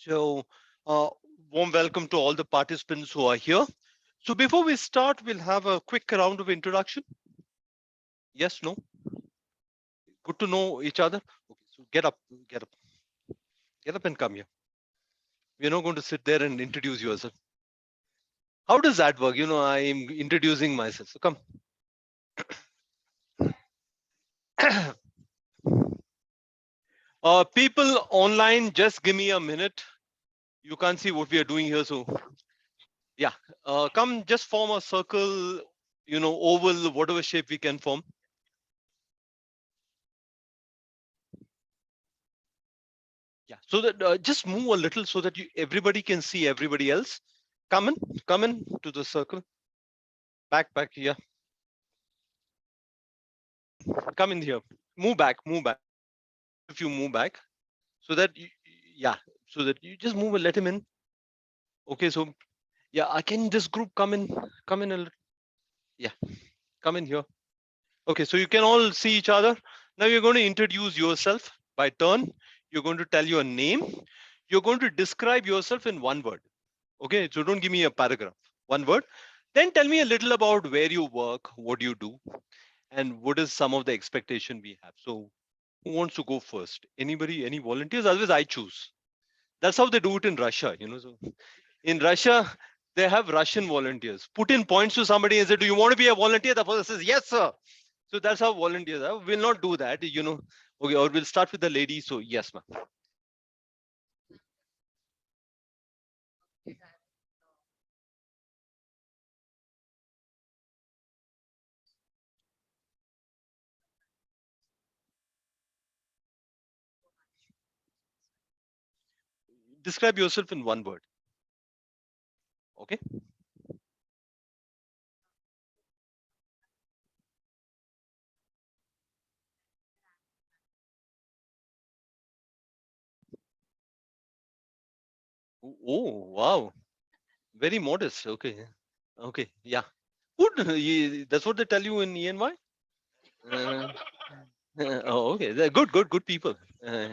So, uh, warm welcome to all the participants who are here. So, before we start, we'll have a quick round of introduction. Yes, no? Good to know each other. Okay, so get up, get up and come here. We're not going to sit there and introduce yourself. How does that work? I am introducing myself. So, come. People online, just give me a minute. You can't see what we are doing here. So, yeah, come just form a circle, oval, whatever shape we can form. Yeah, so that just move a little so that everybody can see everybody else. Come in to the circle. Back here. Come in here. Move back, move back. If you move back, so that yeah, so that you just move and let him in. Okay, so yeah, I can this group come in a little. Yeah, come in here. Okay, so you can all see each other. Now you're going to introduce yourself by turn. You're going to tell your name. You're going to describe yourself in one word. Okay, so don't give me a paragraph, one word. Then tell me a little about where you work, what you do, and what is some of the expectation we have. So who wants to go first? Anybody, any volunteers? Otherwise, I choose. That's how they do it in Russia. So in Russia, they have Russian volunteers. Putin points to somebody and says, "Do you want to be a volunteer?" The person says, "Yes, sir." So that's how volunteers are. We'll not do that. Okay, or we'll start with the lady. So yes, ma'am. Describe yourself in one word. Okay. Oh, wow. Very modest. Okay. Okay. Yeah. Good. That's what they tell you in ENY? Uh, oh, okay. They're good people. Uh,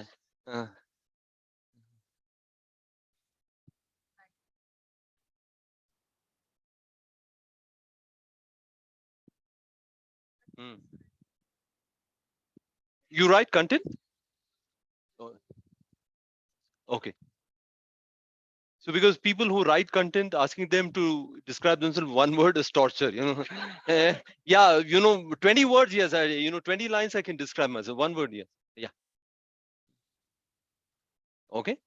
mm. You write content? Oh, okay. So because people who write content, asking them to describe themselves one word is torture. Yeah, 20 words, yes. 20 lines I can describe myself. One word, yes. Yeah. Okay.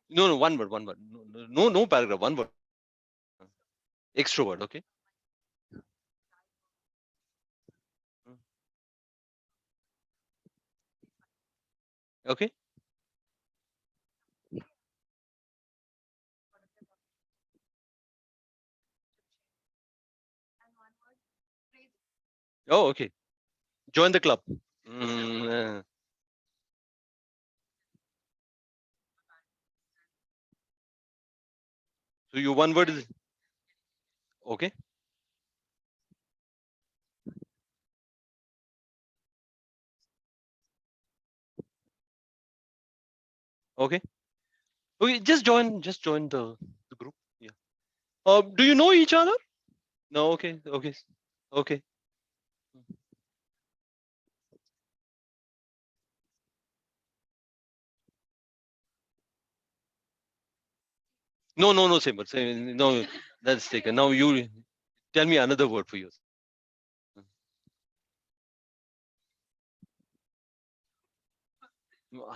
No, one word, one word. No paragraph, one word. Extrovert, okay. Mm. Okay. Oh, okay. Join the club. Mm, so your one word is okay. Okay. Okay. Just join the group. Yeah. Do you know each other? No. Okay. Okay. Okay. No. Same word. Same. No. That's taken. Now you tell me another word for yours.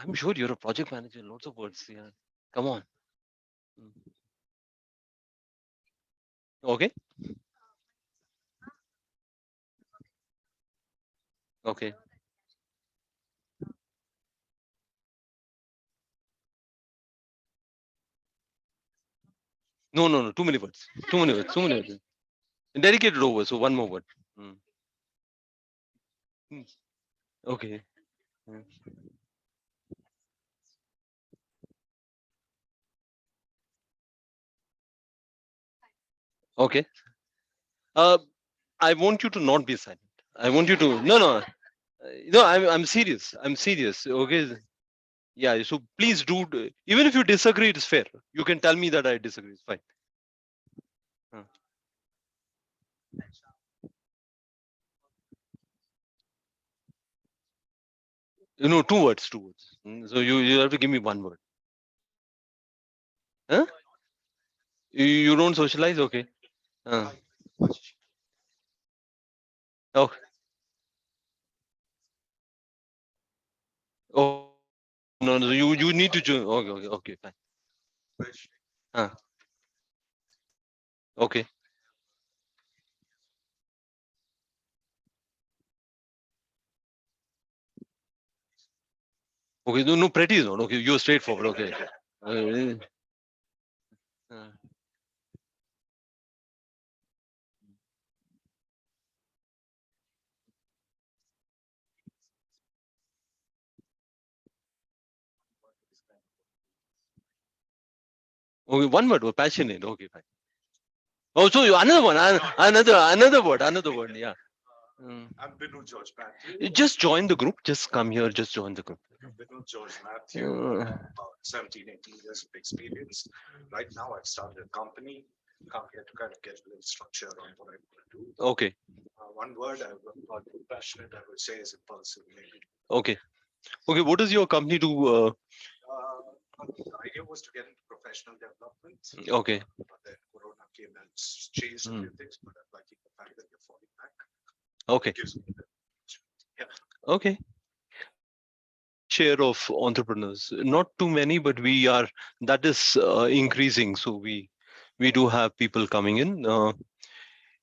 I'm sure you're a project manager. Lots of words. Yeah. Come on. Mm. Okay. Okay. No. Too many words. Too many words. Too many words. Dedicated over. So one more word. Mm. Mm. Okay. Mm. Okay. Uh, I want you to not be silent. I want you to no. No, I'm serious. I'm serious. Okay. Yeah. So please do. Even if you disagree, it's fair. You can tell me that I disagree. It's fine. Uh, You know, two words. Two words. So you have to give me one word. Huh? You don't socialize. Okay. Uh, oh. Oh. No. No. You need to join. Okay. Okay. Okay. Fine. Uh, okay. Okay. No. No. Pretty is not. Okay. You're straightforward. Okay. Uh, uh, okay. One word. Passionate. Okay. Fine. Oh, so another one, another word, another word. Yeah. Mm. You just join the group. Just come here. Just join the group. Uh, okay. Okay. Okay. What does your company do? Okay. Mm. Okay. Okay. Share of entrepreneurs, not too many, but we are. That is increasing. So we do have people coming in.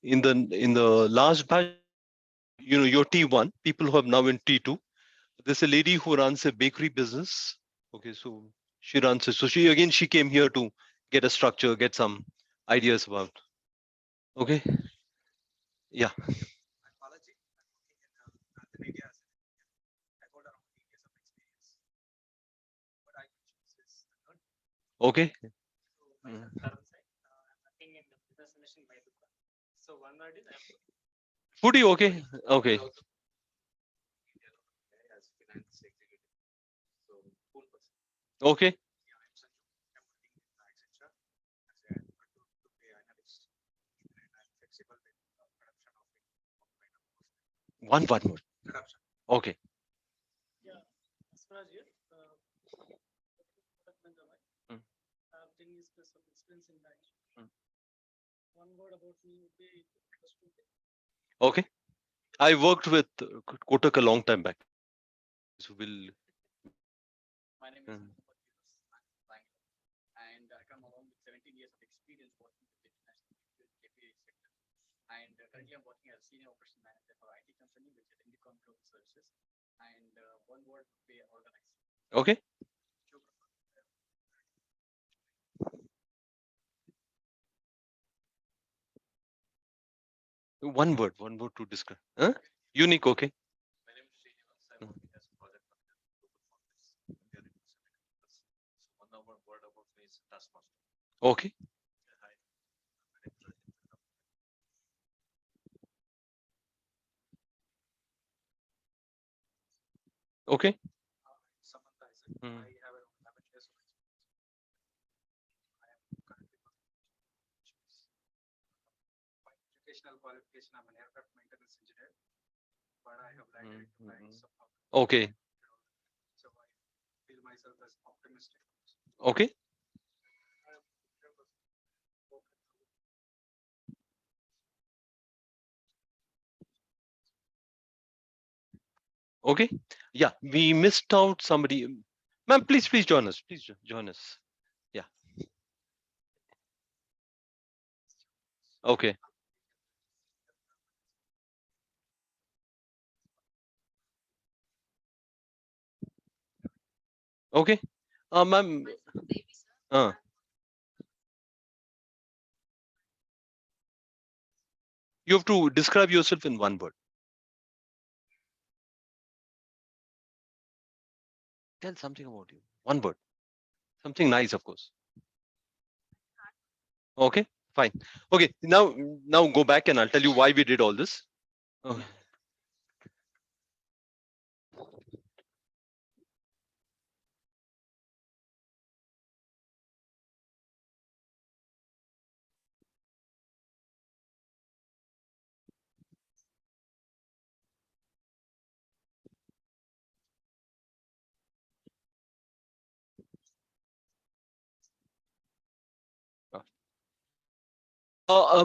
In the last batch, your T1 people who have now in T2. There's a lady who runs a bakery business. Okay, so she runs it. So she came here to get a structure, get some ideas about. Okay, yeah. Okay. Mm. Foodie. Okay. Okay. Okay. One more. Okay. Mm, mm. Okay. I worked with Kotak a long time back. So we'll. Mm. Okay. One word to describe. Huh? Unique. Okay. Mm. Okay. Okay. Mm. Mm, mm. Okay. Okay. Okay. Yeah, we missed out somebody. Ma'am, please join us. Please join us. Yeah. Okay. Okay. Ma'am, uh, you have to describe yourself in one word. Tell something about you. One word. Something nice, of course. Okay. Fine. Okay. Now go back and I'll tell you why we did all this. Okay. Uh, uh,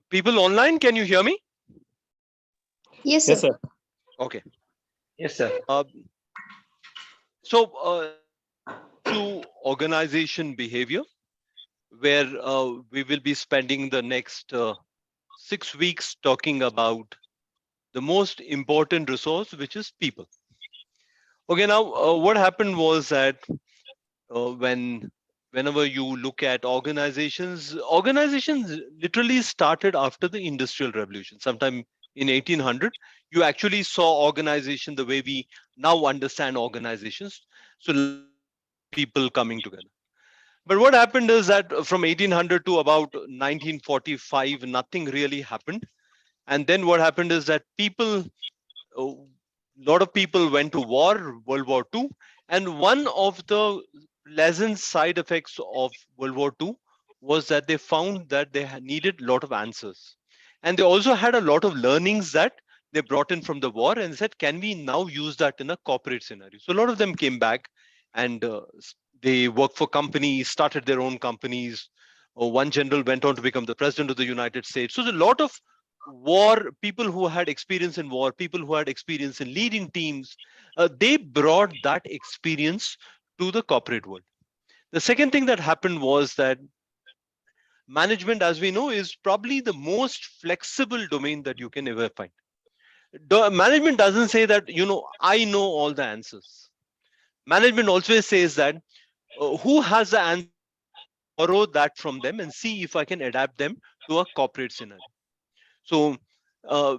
People online, can you hear me? Yes, Yes, sir. sir. Okay. Yes, sir. So now coming to organization behavior, where we will be spending the next 6 weeks talking about the most important resource, which is people. Okay, now what happened was that whenever you look at organizations literally started after the industrial revolution sometime in 1800. You actually saw organization the way we now understand organizations. So large groups of people coming together. But what happened is that from 1800 to about 1945 nothing really happened. And then what happened is that people, a lot of people went to war, World War II, and one of the pleasant side effects of World War II was that they found that they needed a lot of answers, and they also had a lot of learnings that they brought in from the war, and said, "Can we now use that in a corporate scenario?" So a lot of them came back, and they worked for companies, started their own companies. One general went on to become the president of the United States. So there's a lot of war people who had experience in war, people who had experience in leading teams. They brought that experience to the corporate world. The second thing that happened was that management, as we know, is probably the most flexible domain that you can ever find. Management doesn't say that, I know all the answers. Management always says that who has the answers, let me borrow that from them and see if I can adapt them to a corporate scenario. So, uh,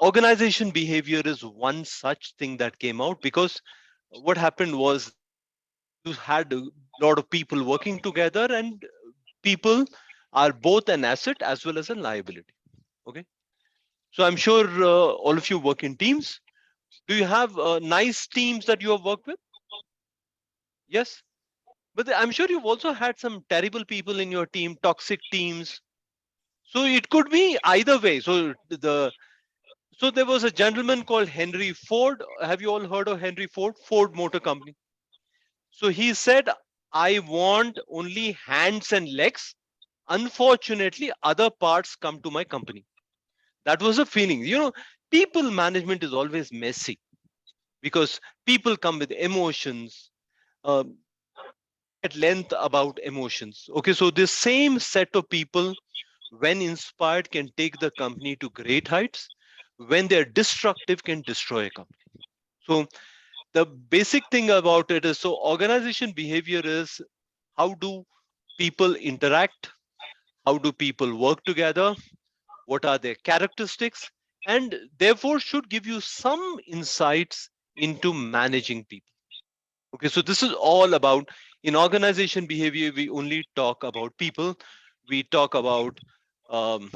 organization behavior is one such thing that came out, because what happened was that you had a lot of people working together, and people are both an asset as well as a liability. Okay. So, I'm sure all of you work in teams. Do you have nice teams that you have worked with? Yes. But I'm sure you've also had some terrible people in your team, toxic teams. So it could be either way. So there was a gentleman called Henry Ford. Have you all heard of Henry Ford? Ford Motor Company. So he said, I want only hands and legs. Unfortunately, other parts come to my company. That was a feeling. People management is always messy, because people come with emotions. I'll talk at length about emotions. Okay, so this same set of people, when inspired, can take the company to great heights. When they're destructive, can destroy a company. So the basic thing about it is, so organization behavior is, how do people interact? How do people work together? What are their characteristics? And therefore should give you some insights into managing people. Okay, so this is all about, in organization behavior, we only talk about people. We talk about um,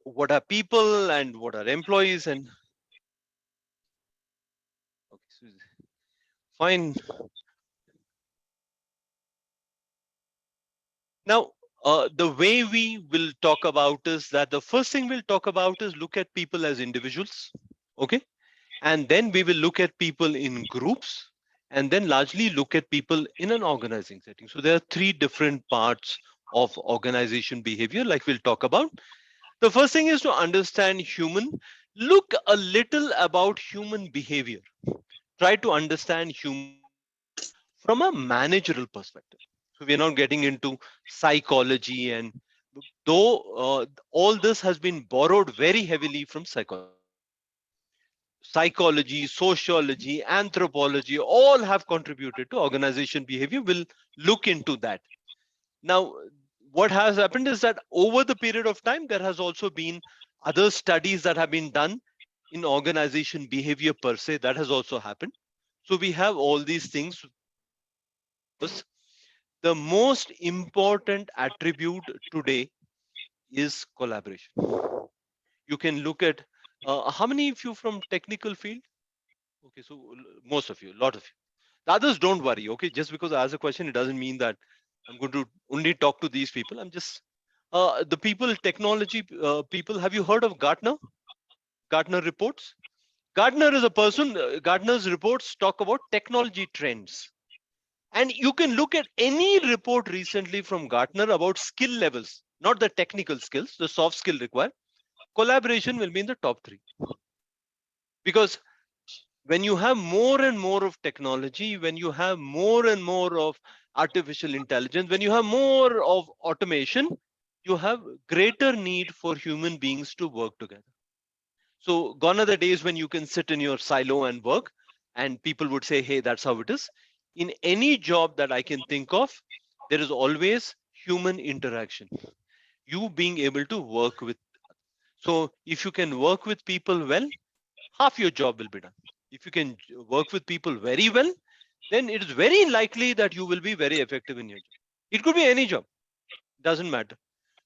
what are people and what are employees, and okay, so fine. Now, the way we will talk about is that the first thing we'll talk about is look at people as individuals. Okay. And then we will look at people in groups, and then largely look at people in an organizing setting. So there are three different parts of organization behavior, like we'll talk about. The first thing is to understand human. Look a little about human behavior. Try to understand human behavior from a managerial perspective. So we're not getting into psychology, and though all this has been borrowed very heavily from psychology. Psychology, sociology, anthropology all have contributed to organization behavior. We'll look into that. Now, what has happened is that over the period of time, there has also been other studies that have been done in organization behavior per se. That has also happened. So we have all these things. The most important attribute today is collaboration. You can look at how many of you from technical field? Okay, so most of you, a lot of you. The others don't worry. Okay, just because I ask a question, it doesn't mean that I'm going to only talk to these people. I'm just the people, technology people. Have you heard of Gartner? Gartner reports. Gartner is a person. Gartner's reports talk about technology trends, and you can look at any report recently from Gartner about skill levels, not the technical skills, the soft skill required. Collaboration will be in the top three because when you have more and more of technology, when you have more and more of artificial intelligence, when you have more of automation, you have greater need for human beings to work together. So gone are the days when you can sit in your silo and work and people would say, hey, that's how it is. In any job that I can think of, there is always human interaction, you being able to work with. So if you can work with people well, half your job will be done. If you can work with people very well, then it is very likely that you will be very effective in your job. It could be any job, doesn't matter.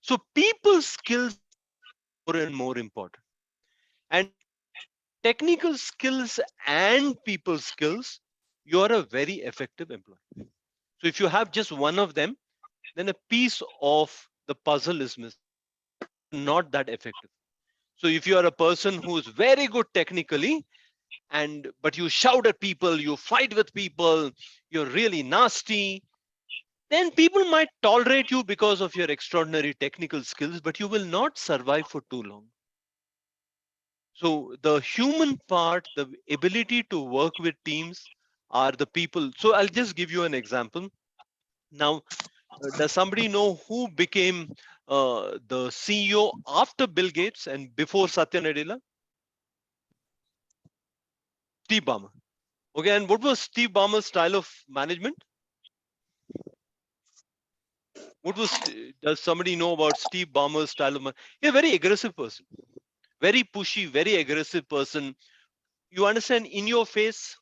So people skills are becoming more and more important. And if you have technical skills and people skills, you are a very effective employee. So if you have just one of them, then a piece of the puzzle is missing. You are not that effective. So if you are a person who is very good technically, and but you shout at people, you fight with people, you're really nasty, then people might tolerate you because of your extraordinary technical skills, but you will not survive for too long. So the human part, the ability to work with teams are the people. So I'll just give you an example. Now, does somebody know who became the CEO after Bill Gates and before Satya Nadella? Steve Ballmer. Okay, and what was Steve Ballmer's style of management? What was does somebody know about Steve Ballmer's style of He's a very aggressive person, very pushy, very aggressive person. You understand, in your face,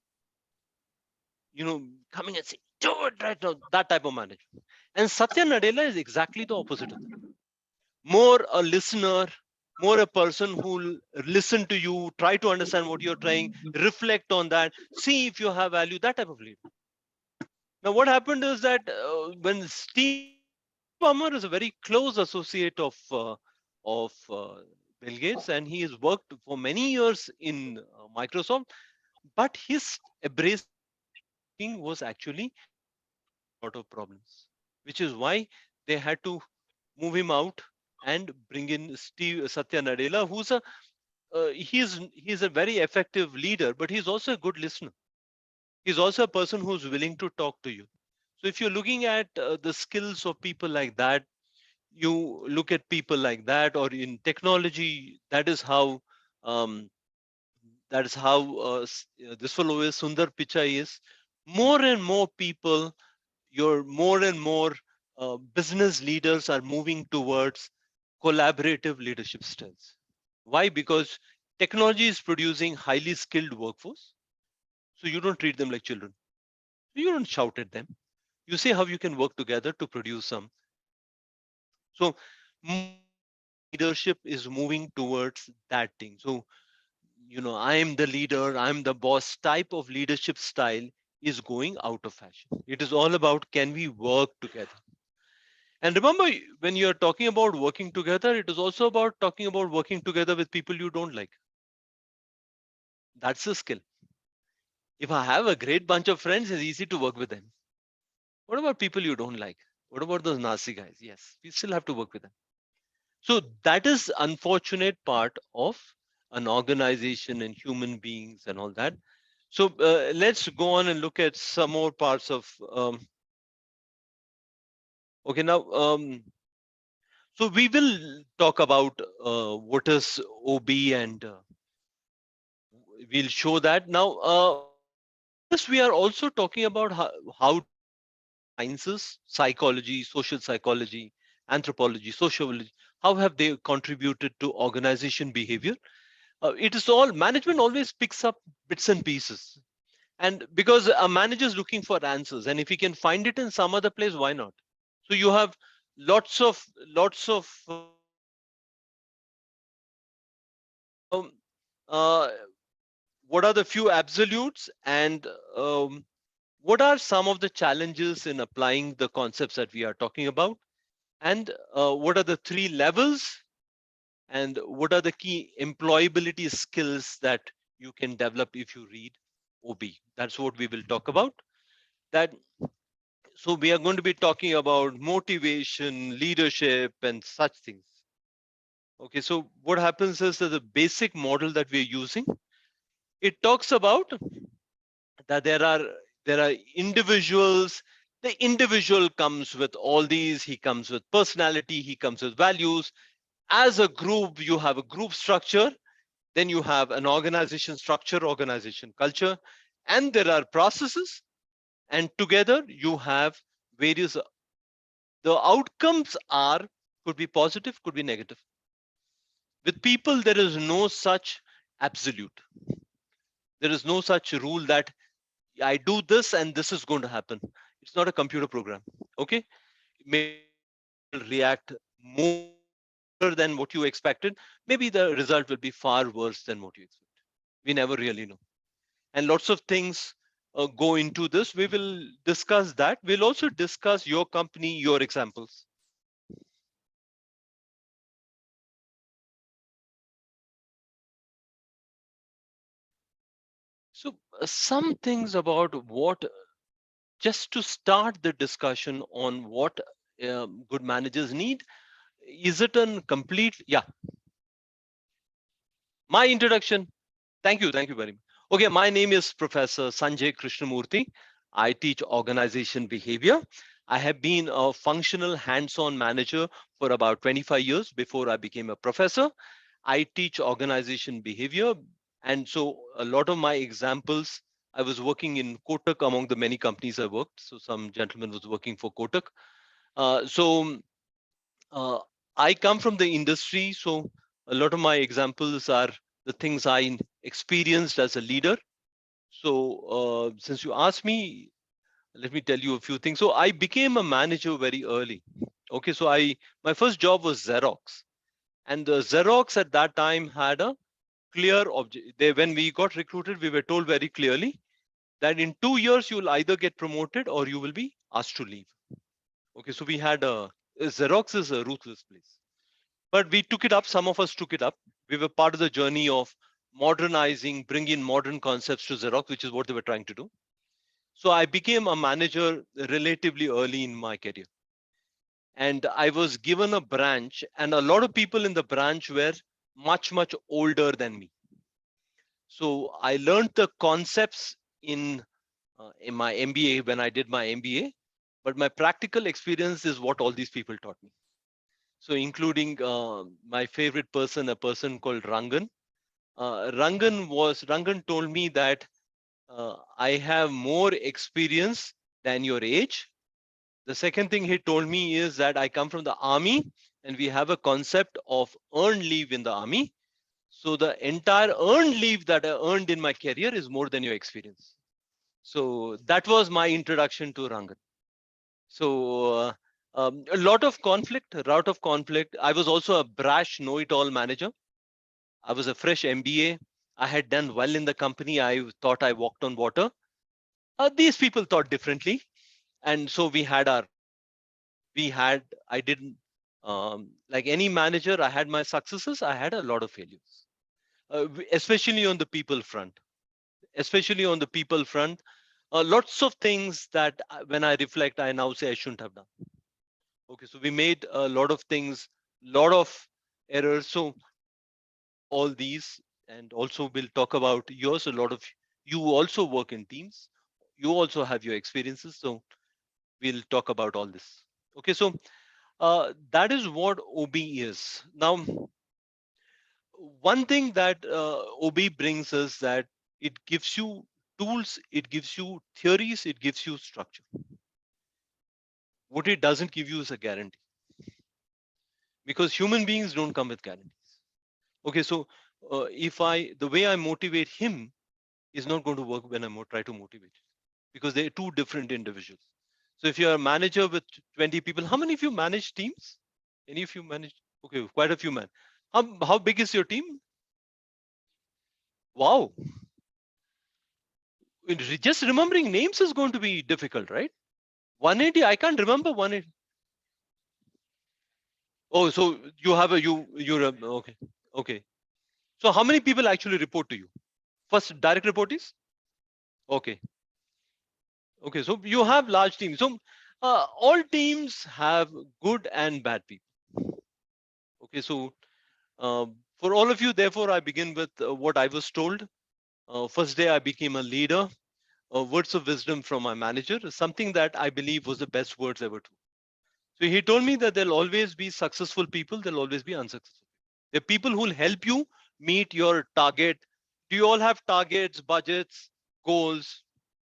coming and say, do it right now, that type of management. And Satya Nadella is exactly the opposite of that. More a listener, more a person who'll listen to you, try to understand what you're trying, reflect on that, see if you have value, that type of leader. Now, what happened is that when Steve Ballmer is a very close associate of Bill Gates, and he has worked for many years in Microsoft. But his abrasive way of talking was actually creating a lot of problems, which is why they had to move him out and bring in Satya Nadella, who's a he's a very effective leader, but he's also a good listener. He's also a person who's willing to talk to you. So if you're looking at the skills of people like that, you look at people like that, or in technology, um, that is how this fellow is, Sundar Pichai is. More and more people, your more and more business leaders are moving towards collaborative leadership styles. Why? Because technology is producing highly skilled workforce. So you don't treat them like children. You don't shout at them. You say how you can work together to produce some results. So more and more leadership is moving towards that thing. So I am the leader, I'm the boss type of leadership style is going out of fashion. It is all about, can we work together? And remember, when you're talking about working together, it is also about talking about working together with people you don't like. That's a skill. If I have a great bunch of friends, it's easy to work with them. What about people you don't like? What about those nasty guys? Yes, we still have to work with them. So that is unfortunate part of an organization and human beings and all that. So let's go on and look at some more parts of. Okay, now, so we will talk about what is OB, and we'll show that. Now, in this, we are also talking about how do sciences, psychology, social psychology, anthropology, sociology, how have they contributed to organization behavior? It is all management always picks up bits and pieces. And because a manager is looking for answers, and if he can find it in some other place, why not? So you have lots of um, uh, what are the few absolutes, and um, what are some of the challenges in applying the concepts that we are talking about, and what are the three levels, and what are the key employability skills that you can develop if you read OB. That's what we will talk about. That So we are going to be talking about motivation, leadership, and such things. Okay, so what happens is that the basic model that we're using, it talks about that there are individuals. The individual comes with all these. He comes with personality. He comes with values. As a group, you have a group structure. Then you have an organization structure, organization culture, and there are processes. And together you have various. The outcomes are could be positive, could be negative. With people, there is no such absolute. There is no such rule that I do this and this is going to happen. It's not a computer program. Okay. Maybe people will react more better than what you expected. Maybe the result will be far worse than what you expect. We never really know. And lots of things go into this. We will discuss that. We'll also discuss your company, your examples. So, some things about what, just to start the discussion on what good managers need. Is it a complete? Yeah, my introduction. Thank you very much. Okay, my name is Professor Sanjay Krishnamurthy. I teach organization behavior. I have been a functional hands-on manager for about 25 years before I became a professor. I teach organization behavior. And so a lot of my examples, I was working in Kotak among the many companies I worked. So some gentleman was working for Kotak. So I come from the industry. So a lot of my examples are the things I experienced as a leader. So since you asked me, let me tell you a few things. So I became a manager very early. Okay, so my first job was Xerox, and the Xerox at that time had a clear object. They, when we got recruited, we were told very clearly that in 2 years you will either get promoted or you will be asked to leave. Okay, so we had Xerox is a ruthless place, but we took it up. Some of us took it up. We were part of the journey of modernizing, bringing modern concepts to Xerox, which is what they were trying to do. So I became a manager relatively early in my career. And I was given a branch, and a lot of people in the branch were much older than me. So I learned the concepts in my MBA when I did my MBA, but my practical experience is what all these people taught me. So including my favorite person, a person called Rangan. Rangan told me that I have more experience than your age. The second thing he told me is that I come from the army and we have a concept of earned leave in the army. So the entire earned leave that I earned in my career is more than your experience. So that was my introduction to Rangan. So a lot of conflict. I was also a brash know-it-all manager. I was a fresh MBA. I had done well in the company. I thought I walked on water. These people thought differently. And so I didn't, like any manager, I had my successes. I had a lot of failures, especially on the people front, lots of things that when I reflect, I now say I shouldn't have done. Okay. So we made a lot of things, lot of errors. So all these, and also we'll talk about yours. A lot of you also work in teams. You also have your experiences. So we'll talk about all this. Okay. So that is what OB is. Now, one thing that OB brings is that it gives you tools, it gives you theories, it gives you structure. What it doesn't give you is a guarantee, because human beings don't come with guarantees. Okay, so the way I motivate him is not going to work when I try to motivate you, because they're two different individuals. So if you're a manager with 20 people, how many of you manage teams? Any of you manage? Okay, quite a few, man. How big is your team? Wow. Just remembering names is going to be difficult, right? 180, I can't remember 180. Oh, so you have you're okay. Okay. So how many people actually report to you? First, direct reportees? Okay. Okay. So you have large teams. So all teams have good and bad people. Okay. So for all of you, therefore, I begin with what I was told. First day I became a leader. Words of wisdom from my manager, something that I believe was the best words ever told. So he told me that there'll always be successful people, there'll always be unsuccessful. There are people who'll help you meet your target. Do you all have targets, budgets, goals?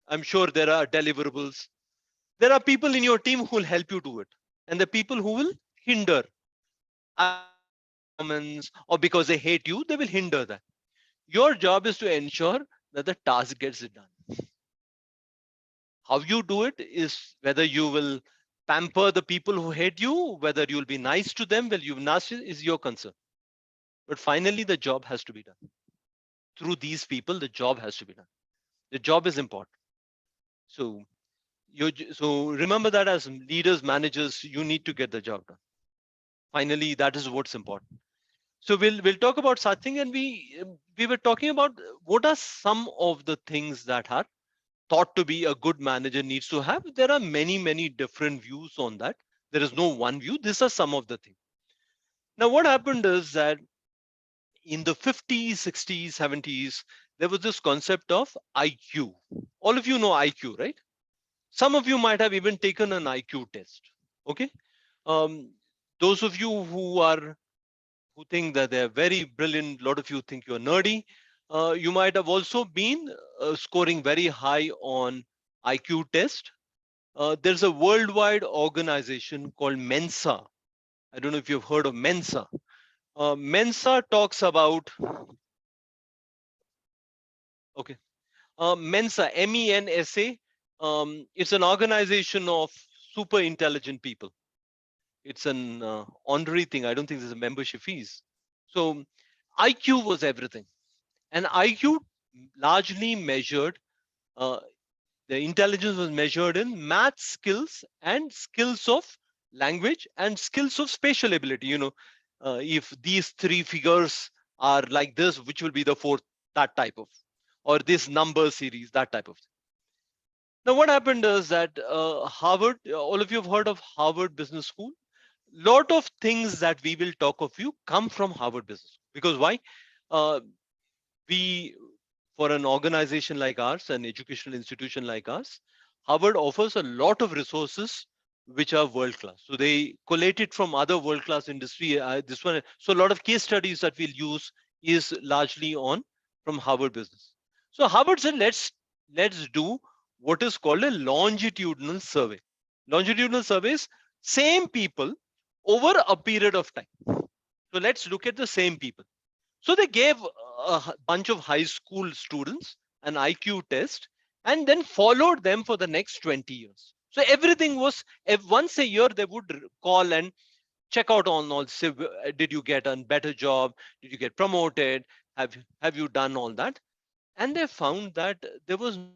I'm sure there are deliverables. There are people in your team who will help you do it. And the people who will hinder, either because of performance or because they hate you, they will hinder that. Your job is to ensure that the task gets it done. How you do it is whether you will pamper the people who hate you, whether you'll be nice to them, will you nice is your concern. But finally, the job has to be done. Through these people, the job has to be done. The job is important. So so remember that as leaders, managers, you need to get the job done. Finally, that is what's important. So we'll talk about such thing, and we were talking about what are some of the things that are thought to be a good manager needs to have. There are many different views on that. There is no one view. These are some of the things. Now, what happened is that in the 50s, 60s, 70s, there was this concept of IQ. All of you know IQ, right? Some of you might have even taken an IQ test. Okay. Um, those of you who think that they're very brilliant, a lot of you think you're nerdy. You might have also been scoring very high on IQ test. There's a worldwide organization called Mensa. I don't know if you've heard of Mensa. Mensa talks about, okay, Mensa, MENSA. It's an organization of super intelligent people. It's an honorary thing. I don't think there's a membership fees. So IQ was everything. And IQ largely measured, uh, the intelligence was measured in math skills and skills of language and skills of spatial ability. If these three figures are like this, which will be the fourth, that type of, or this number series, that type of. Now, what happened is that Harvard, all of you have heard of Harvard Business School. Lot of things that we will talk of you come from Harvard Business School. Because why? Uh, we, for an organization like ours, an educational institution like ours, Harvard offers a lot of resources which are world class. So they collate it from other world class industry. This one, so a lot of case studies that we'll use is largely on from Harvard Business. So Harvard said, let's do what is called a longitudinal survey. Longitudinal surveys, same people over a period of time. So let's look at the same people. So they gave a bunch of high school students an IQ test and then followed them for the next 20 years. So everything was, once a year, they would call and check out on all, say, did you get a better job? Did you get promoted? Have you done all that? And they found that there was no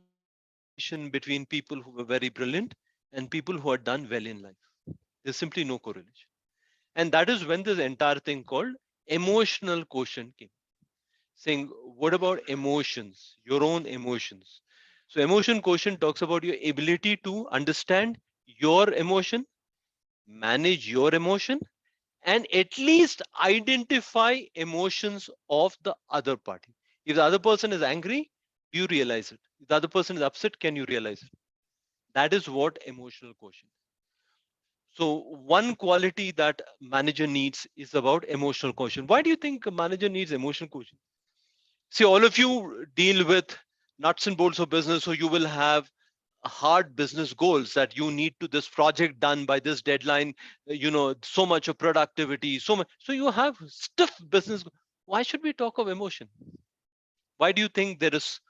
correlation between people who were very brilliant and people who had done well in life. There's simply no correlation. And that is when this entire thing called emotional quotient came, saying, what about emotions, your own emotions? So emotion quotient talks about your ability to understand your emotion, manage your emotion, and at least identify emotions of the other party. If the other person is angry, do you realize it? If the other person is upset, can you realize it? That is what emotional quotient. So one quality that manager needs is about emotional quotient. Why do you think a manager needs emotional quotient? See, all of you deal with nuts and bolts of business, so you will have hard business goals that you need to this project done by this deadline, so much of productivity, so much. So you have stiff business. Why should we talk of emotion? Why do you think there is?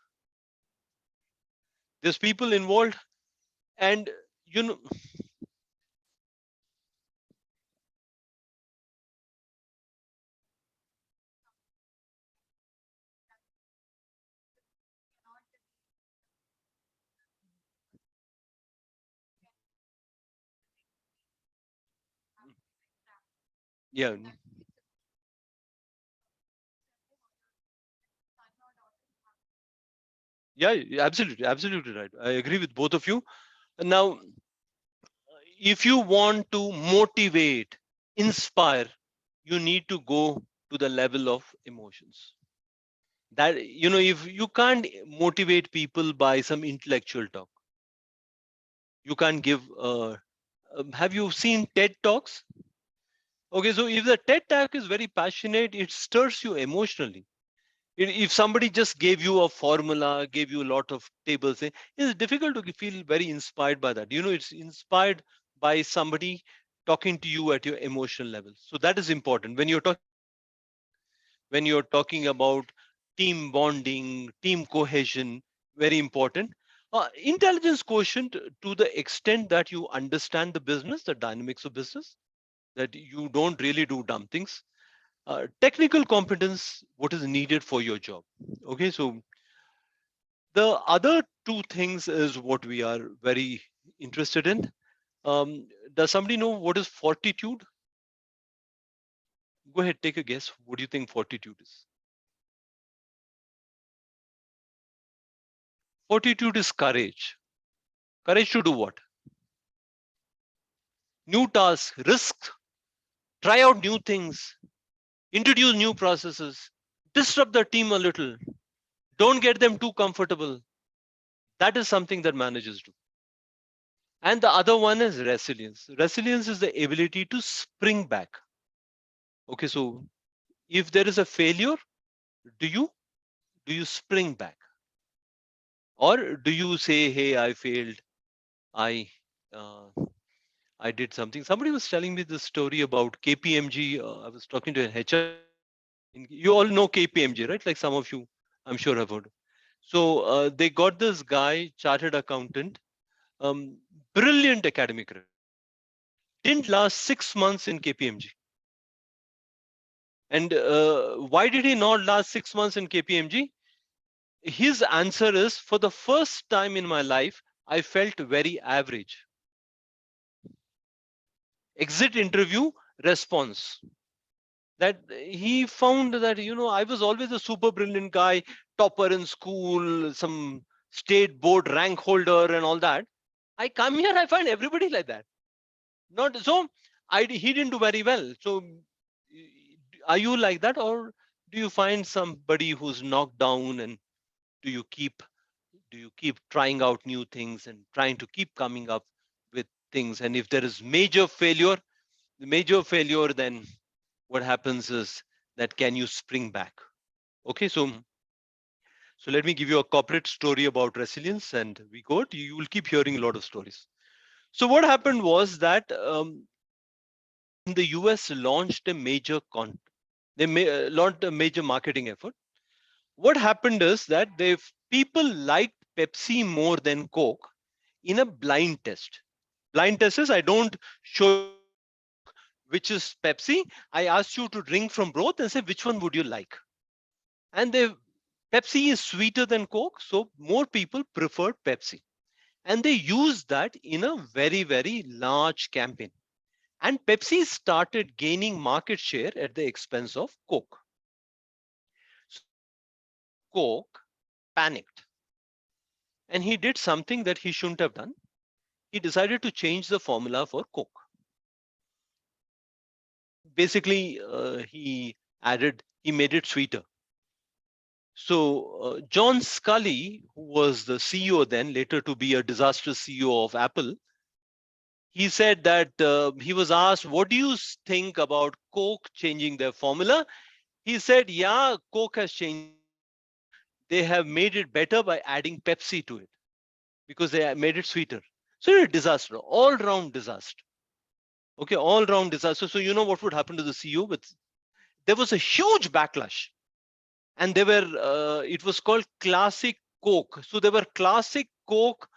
There's people involved, and you know, yeah, yeah, absolutely, absolutely right. I agree with both of you. Now, if you want to motivate, inspire, you need to go to the level of emotions. That, if you can't motivate people by some intellectual talk, you can't give. Have you seen TED talks? Okay, so if the TED talk is very passionate, it stirs you emotionally. If somebody just gave you a formula, gave you a lot of tables, it's difficult to feel very inspired by that. It's inspired by somebody talking to you at your emotional level. So that is important when you're talking about teamwork, when you're talking about team bonding, team cohesion. Very important. Intelligence quotient, to the extent that you understand the business, the dynamics of business, that you don't really do dumb things. Technical competence, what is needed for your job. Okay, so the other two things is what we are very interested in. Does somebody know what is fortitude? Go ahead, take a guess. What do you think fortitude is? Fortitude is courage. Courage to do what? New tasks, risk, try out new things, introduce new processes, disrupt the team a little, don't get them too comfortable. That is something that managers do. And the other one is resilience. Resilience is the ability to spring back. Okay, so if there is a failure, do you do you spring back, or do you say, "Hey, I failed. I uh, I did something." Somebody was telling me this story about KPMG. I was talking to an HR guy. You all know KPMG, right? Like some of you, I'm sure have heard. So they got this guy, chartered accountant, um, brilliant academic record. Didn't last 6 months in KPMG. And why did he not last 6 months in KPMG? His answer is, for the first time in my life, I felt very average. Exit interview response. That he found that, I was always a super brilliant guy, topper in school, some state board rank holder, and all that. I come here, I find everybody like that. Not so. He didn't do very well. So, are you like that, or do you find somebody who's knocked down, and do you keep do you keep trying out new things and trying to keep coming up with things? And if there is major failure, then what happens is that, can you spring back? Okay, so let me give you a corporate story about resilience, and we go to, you will keep hearing a lot of stories. So what happened was that, when the US launched a major launched a major marketing effort, what happened is that people liked Pepsi more than Coke in a blind test. Blind test is, I don't show you which is Coke, which is Pepsi. I asked you to drink from both and say which one would you like. And Pepsi is sweeter than Coke, so more people preferred Pepsi. And they used that in a very, very large campaign. And Pepsi started gaining market share at the expense of Coke. So the CEO of Coke panicked, and he did something that he shouldn't have done. He decided to change the formula for Coke. Basically, he made it sweeter. So John Scully, who was the CEO then, later to be a disastrous CEO of Apple, he said that, he was asked, "What do you think about Coke changing their formula?" He said, "Yeah, Coke has changed the formula. They have made it better by adding Pepsi to it because they made it sweeter." So it's a disaster, all round disaster. Okay, all round disaster. So you know what would happen to the CEO? With There was a huge backlash, and it was called Classic Coke. So there were Classic Coke,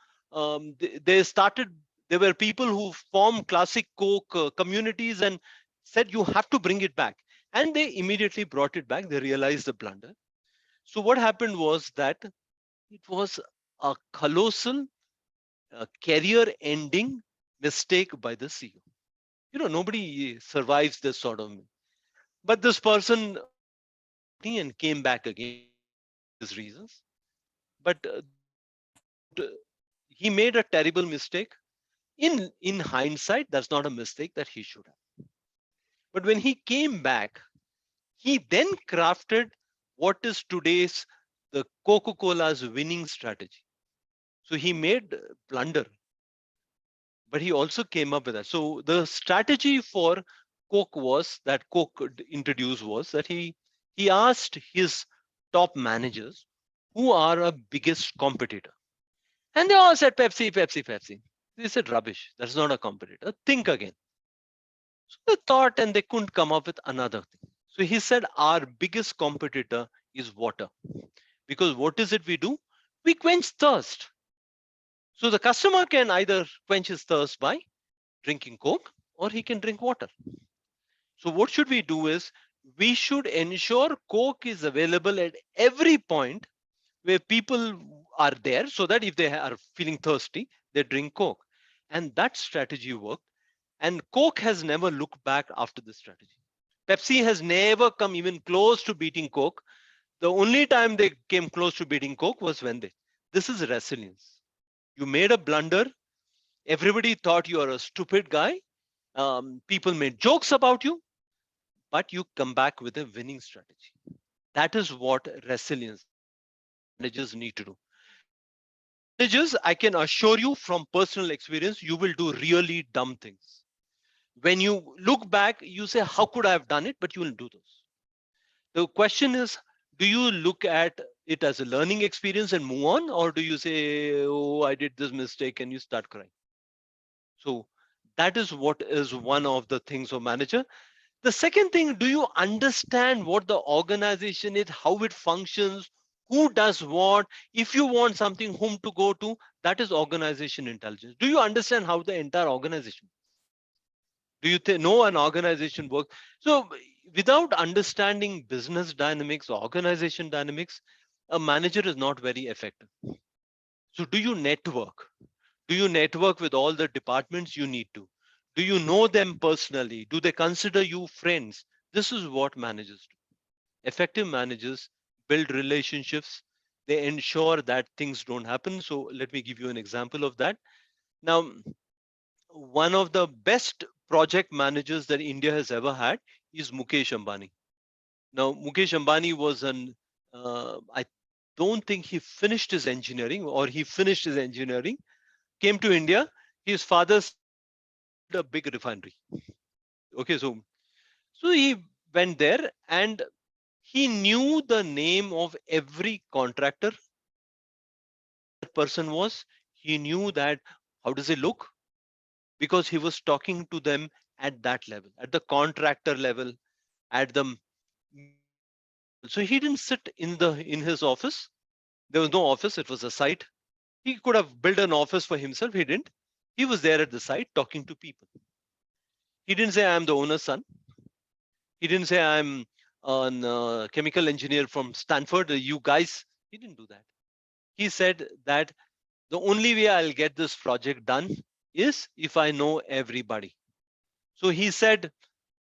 they started, there were people who formed classic Coke communities and said, you have to bring it back. And they immediately brought it back. They realized the blunder. So what happened was that it was a colossal career ending mistake by the CEO. Nobody survives this sort of. But this person left the company and came back again for his reasons. But he made a terrible mistake. In hindsight, that's not a mistake that he should have. But when he came back, he then crafted what is today's the Coca-Cola's winning strategy. So he made blunder, but he also came up with that. So the strategy for Coke was that Coke introduced was that he asked his top managers who are a biggest competitor. And they all said Pepsi, Pepsi, Pepsi. They said rubbish. That's not a competitor. Think again. So they thought and they couldn't come up with another thing. So he said our biggest competitor is water. Because what is it we do? We quench thirst. So the customer can either quench his thirst by drinking Coke or he can drink water. So what should we do is we should ensure Coke is available at every point where people are there so that if they are feeling thirsty, they drink Coke. And that strategy worked. And Coke has never looked back after this strategy. Pepsi has never come even close to beating Coke. The only time they came close to beating Coke was when they. This is resilience. You made a blunder. Everybody thought you are a stupid guy. People made jokes about you, but you come back with a winning strategy. That is what resilience. That is what managers need to do. Some managers, I can assure you from personal experience, you will do really dumb things. When you look back, you say, how could I have done it? But you will do those. The question is, do you look at it as a learning experience and move on? Or do you say, oh, I did this mistake and you start crying? So that is what is one of the things of manager. The second thing, do you understand what the organization is, how it functions, who does what? If you want something, whom to go to, that is organization intelligence. Do you understand how the entire organization? Do you know an organization works? So without understanding business dynamics, organization dynamics, a manager is not very effective. So do you network? Do you network with all the departments you need to? Do you know them personally? Do they consider you friends? This is what managers do. Effective managers build relationships. They ensure that things don't happen. So let me give you an example of that. Now, one of the best project managers that India has ever had is Mukesh Ambani. Now, Mukesh Ambani was I don't think he finished his engineering or he finished his engineering, came to India. His father said, build a big refinery. Okay, so he went there and he knew the name of every contractor. He knew who that person was. He knew that how does it look? Because he was talking to them at that level, at the contractor level, at the management level. So he didn't sit in his office. There was no office, it was a site. He could have built an office for himself. He didn't. He was there at the site talking to people. He didn't say, I'm the owner's son. He didn't say, I'm a chemical engineer from Stanford. You guys, he didn't do that. He said that the only way I'll get this project done is if I know everybody. So he said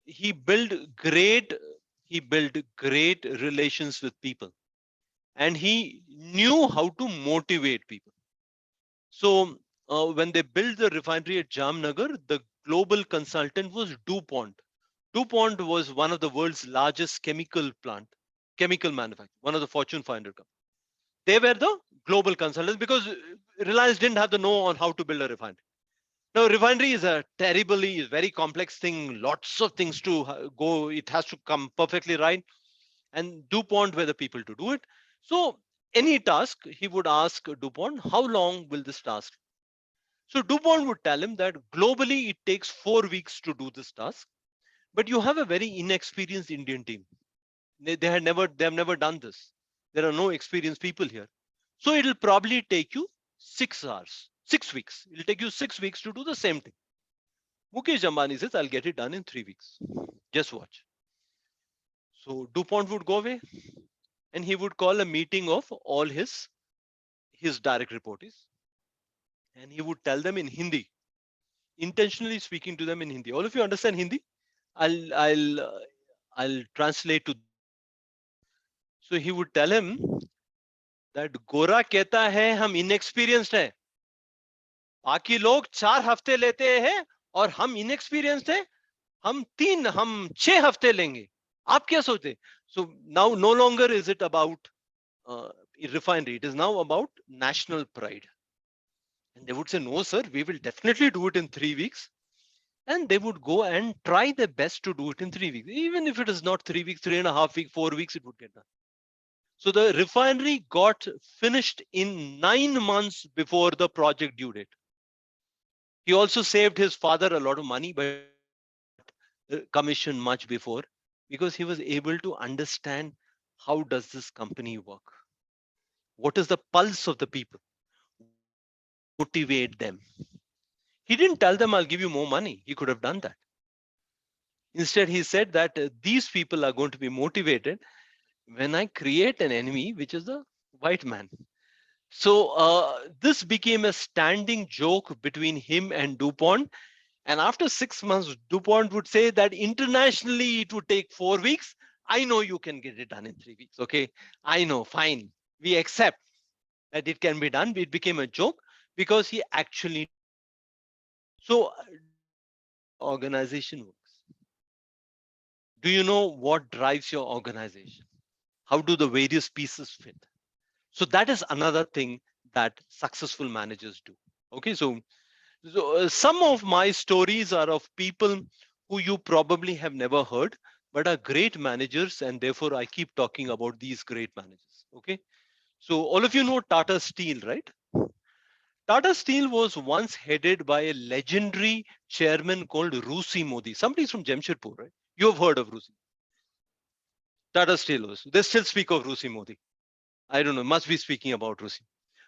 he built great he built great relations with people and he knew how to motivate people. So when they built the refinery at Jamnagar, the global consultant was DuPont. DuPont was one of the world's largest chemical manufacturer, one of the Fortune 500 companies. They were the global consultants because Reliance didn't have the know on how to build a refinery. Now, refinery is a terribly very complex thing. Lots of things to go. It has to come perfectly right. And DuPont were the people to do it. So any task, he would ask DuPont, how long will this task? So DuPont would tell him that globally it takes 4 weeks to do this task, but you have a very inexperienced Indian team. They have never done this. There are no experienced people here. So it'll probably take you 6 hours, 6 weeks. It'll take you 6 weeks to do the same thing. Mukesh Ambani says, I'll get it done in 3 weeks. Just watch. So DuPont would go away and he would call a meeting of all his direct reportees and he would tell them in Hindi, intentionally speaking to them in Hindi. All of you understand Hindi? I'll translate to. So he would tell him that गोरा कहता है हम inexperienced है, बाकी लोग 4 हफ्ते लेते हैं और हम inexperienced है, हम 6 हफ्ते लेंगे. आप क्या सोचते? So now no longer is it about refinery, it is now about national pride. And they would say, no, sir, we will definitely do it in 3 weeks. And they would go and try their best to do it in 3 weeks. Even if it is not 3 weeks, 3.5 weeks, 4 weeks, it would get done. So the refinery got finished in 9 months before the project due date. He also saved his father a lot of money, but commission much before because he was able to understand how does this company work? What is the pulse of the people? Motivate them. He didn't tell them, I'll give you more money. He could have done that. Instead, he said that these people are going to be motivated when I create an enemy, which is the white man. So this became a standing joke between him and DuPont. And after 6 months, DuPont would say that internationally it would take 4 weeks. I know you can get it done in 3 weeks. Okay. I know, fine. We accept that it can be done. It became a joke because he actually. So, do you know how your organization works? Do you know what drives your organization? How do the various pieces fit? So, that is another thing that successful managers do. Okay. So some of my stories are of people who you probably have never heard, but are great managers. And therefore, I keep talking about these great managers. Okay. So all of you know Tata Steel, right? Tata Steel was once headed by a legendary chairman called Rusi Modi. Somebody's from Jamshedpur, right? You have heard of Rusi. Tata Steel was. They still speak of Rusi Modi. I don't know, must be speaking about Rusi.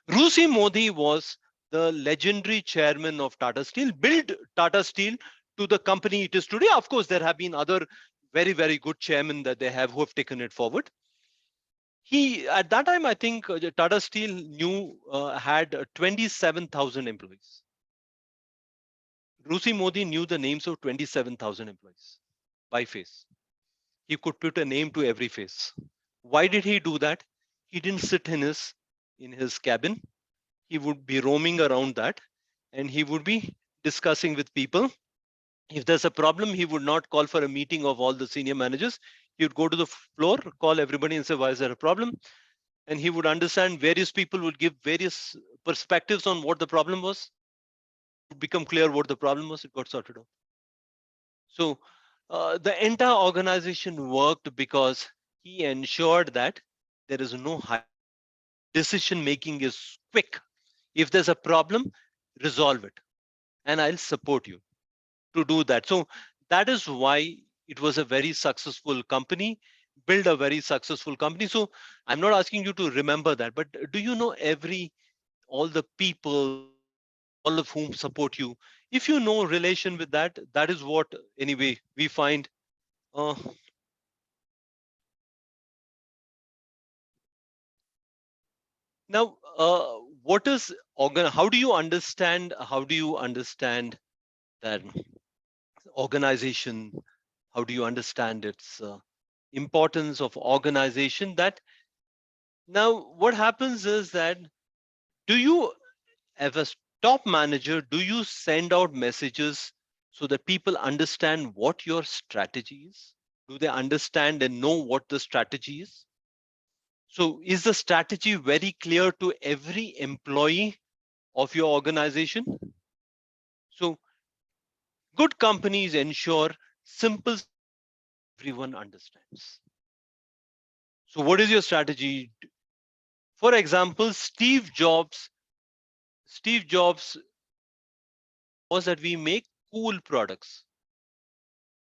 Rusi Modi was the legendary chairman of Tata Steel, built Tata Steel to the company it is today. Of course, there have been other very, very good chairmen that they have who have taken it forward. He, at that time, I think Tata Steel had 27,000 employees. Rusi Modi knew the names of 27,000 employees by face. He could put a name to every face. Why did he do that? He didn't sit in his cabin. He would be roaming around that and he would be discussing with people. If there's a problem, he would not call for a meeting of all the senior managers. He would go to the floor, call everybody and say, why is there a problem? And he would understand, various people would give various perspectives on what the problem was. It would become clear what the problem was. It got sorted out. So the entire organization worked because he ensured that there is no hierarchy. Decision making is quick. If there's a problem, resolve it. And I'll support you to do that. So that is why it was a very successful company, build a very successful company. So I'm not asking you to remember that, but do you know all the people, all of whom support you? If you know relation with that, that is what anyway we find. Uh, Now, what is organ? How do you understand? How do you understand that organization? How do you understand its importance of organization? That now, what happens is that do you, as a top manager, do you send out messages so that people understand what your strategy is? Do they understand and know what the strategy is? So, is the strategy very clear to every employee of your organization? So good companies ensure simple strategy everyone understands. So what is your strategy? For example, Steve Jobs was that we make cool products.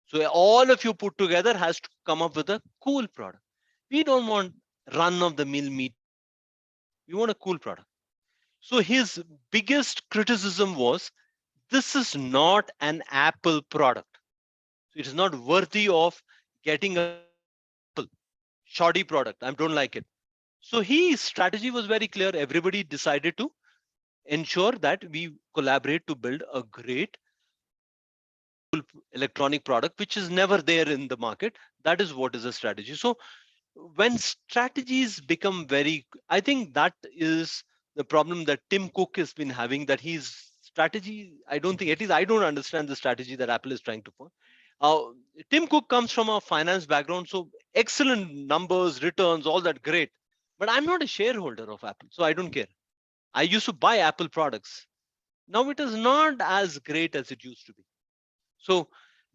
So all of you put together has to come up with a cool product. We don't want run of the mill meat. We want a cool product. So his biggest criticism was, this is not an Apple product. So it is not worthy of getting a Apple shoddy product. I don't like it. So his strategy was very clear. Everybody decided to ensure that we collaborate to build a great electronic product which is never there in the market. That is what is a strategy. So when strategies become very, I think that is the problem that Tim Cook has been having, that his strategy, I don't think, at least I don't understand the strategy that Apple is trying to follow. uh, Tim Cook comes from a finance background, so excellent numbers, returns, all that great, but I'm not a shareholder of Apple, so I don't care. I used to buy Apple products. Now it is not as great as it used to be. So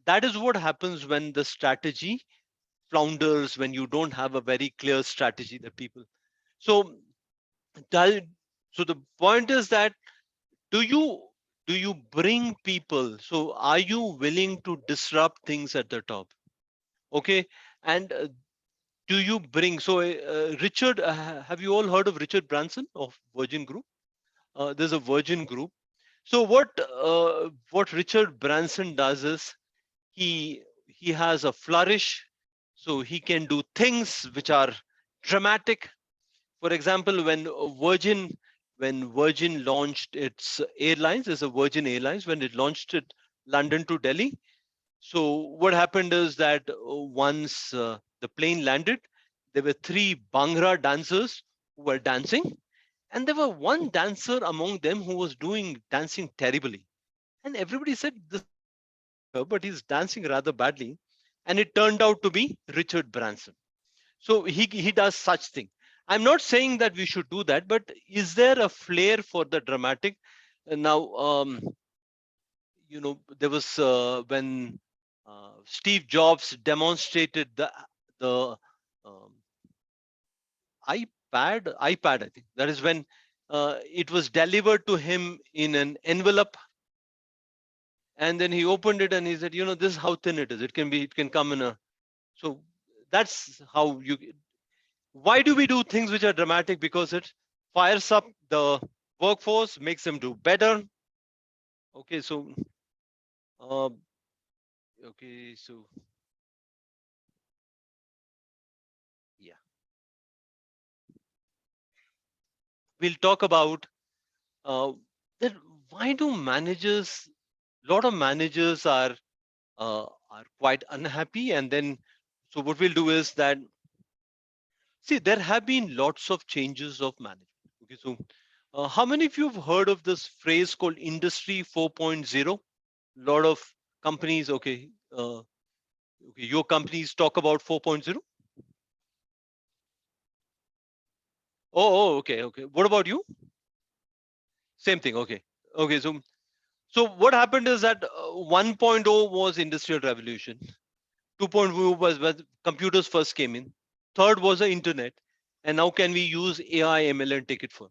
that is what happens when the strategy flounders, when you don't have a very clear strategy that people. So that, so the point is that, do you do you bring people? So are you willing to disrupt things at the top? Okay, and do you bring? So Richard, have you all heard of Richard Branson of Virgin Group? There's a Virgin Group. So what Richard Branson does is, he has a flourish, so he can do things which are dramatic. For example, when Virgin launched its airlines, as a Virgin Airlines, when it launched it London to Delhi. So what happened is that once the plane landed, there were three Bhangra dancers who were dancing, and there were one dancer among them who was doing dancing terribly, and everybody said, this is a great dancer, but he's dancing rather badly. And it turned out to be Richard Branson. So he does such thing. I'm not saying that we should do that, but is there a flair for the dramatic? Now, there was when Steve Jobs demonstrated the um, iPad. I think that is when it was delivered to him in an envelope, and then he opened it and he said, this is how thin it is. It can come in a. So that's how you. Why do we do things which are dramatic? Because it fires up the workforce, makes them do better. Okay, so uh, okay, so yeah, we'll talk about uh, that. Why do managers? A lot of managers are quite unhappy, and then so what we'll do is that, see, there have been lots of changes of management. Okay, so how many of you have heard of this phrase called Industry 4.0? Lot of companies, okay, your companies talk about 4.0. Okay. What about you? Same thing. Okay. So what happened is that 1.0 was industrial revolution. 2.0 was when computers first came in. Third was the internet, and now can we use AI, ML, and take it further?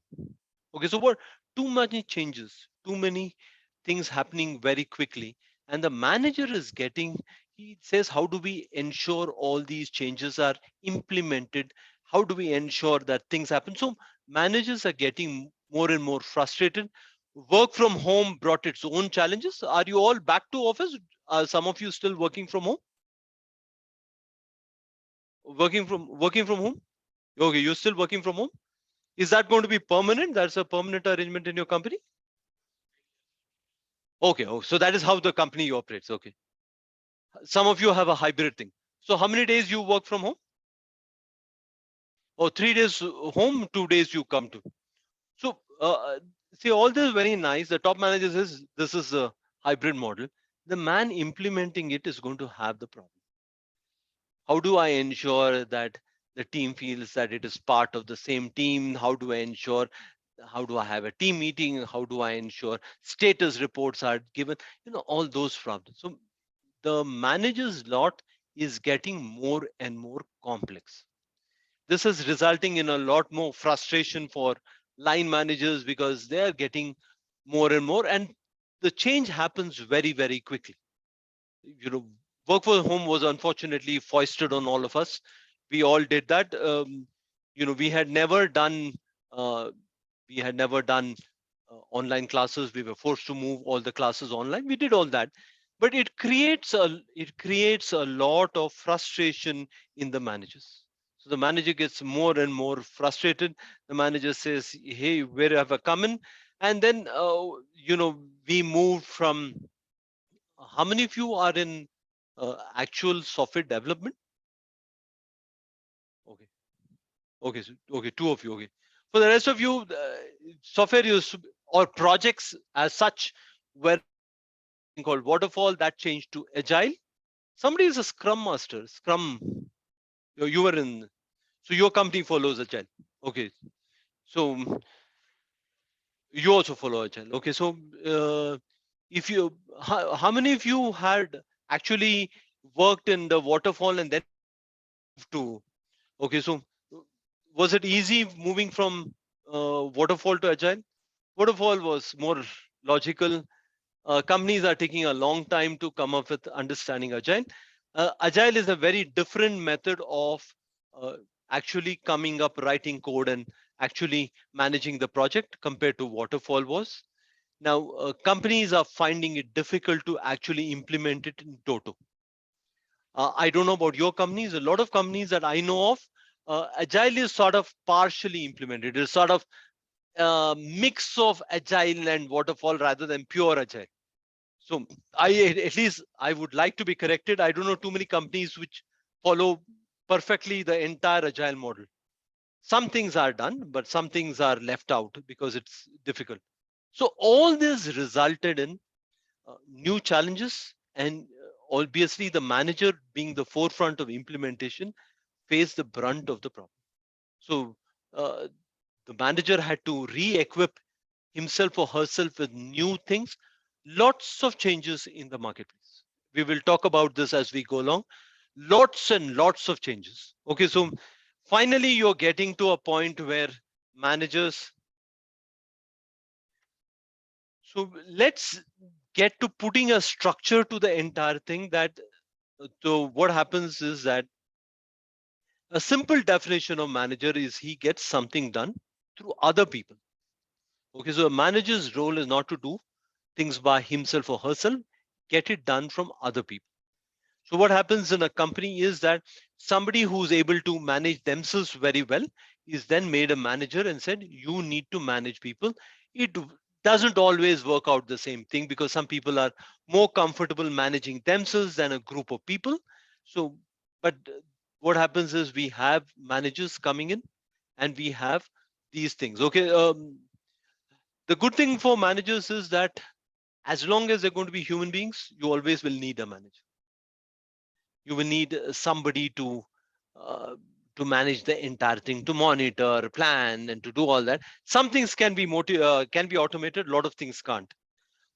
Okay, so what? Too many changes, too many things happening very quickly, and the manager is getting. He says, "How do we ensure all these changes are implemented? How do we ensure that things happen?" So managers are getting more and more frustrated. Work from home brought its own challenges. Are you all back to office? Are some of you still working from home? Working from home? Okay, you're still working from home. Is that going to be permanent? That's a permanent arrangement in your company? Okay. Oh, so that is how the company operates. Okay. Some of you have a hybrid thing. So how many days you work from home? Or 3 days home, 2 days you come to. So see, all this is very nice. The top manager says this is a hybrid model. The man implementing it is going to have the problem. How do I ensure that the team feels that it is part of the same team? How do I ensure? How do I have a team meeting? How do I ensure status reports are given? All those problems. So the manager's lot is getting more and more complex. This is resulting in a lot more frustration for line managers because they are getting more and more, and the change happens very, very quickly. you know Work from home was unfortunately foisted on all of us. We all did that. We had never done uh, we had never done online classes. We were forced to move all the classes online. We did all that, but it creates a lot of frustration in the managers. So the manager gets more and more frustrated. The manager says, "Hey, where have I come in?" And then we moved from, how many of you are in actual software development? Okay. Okay, okay, two of you. Okay, for the rest of you, software use or projects as such were something called waterfall that changed to agile. Somebody is a scrum master. Scrum, you were in, so your company follows agile. Okay, so you also follow agile. Okay, so if you, how many of you had actually worked in the waterfall and then to, okay, so was it easy moving from waterfall to agile? Waterfall was more logical. Companies are taking a long time to come up with understanding agile. Agile is a very different method of uh, actually coming up, writing code, and actually managing the project compared to waterfall was. Now, companies are finding it difficult to actually implement it in Toto. I don't know about your companies. A lot of companies that I know of, agile is sort of partially implemented. It's sort of mix of agile and waterfall rather than pure agile. So at least I would like to be corrected. I don't know too many companies which follow perfectly the entire agile model. Some things are done, but some things are left out because it's difficult. So all this resulted in new challenges, and obviously the manager being the forefront of implementation faced the brunt of the problem. So uh, the manager had to re-equip himself or herself with new things, lots of changes in the marketplace. We will talk about this as we go along. Lots and lots of changes. Okay, so finally, you're getting to a point where managers. So let's get to putting a structure to the entire thing. That so what happens is that a simple definition of manager is he gets something done through other people. Okay, so a manager's role is not to do things by himself or herself, get it done from other people. So what happens in a company is that somebody who's able to manage themselves very well is then made a manager and said, you need to manage people. It doesn't always work out the same thing because some people are more comfortable managing themselves than a group of people. So, but what happens is we have managers coming in and we have these things. Okay. The good thing for managers is that as long as they're going to be human beings, you always will need a manager. You will need somebody uh, to manage the entire thing, to monitor, plan, and to do all that. Some things can be automated. A lot of things can't.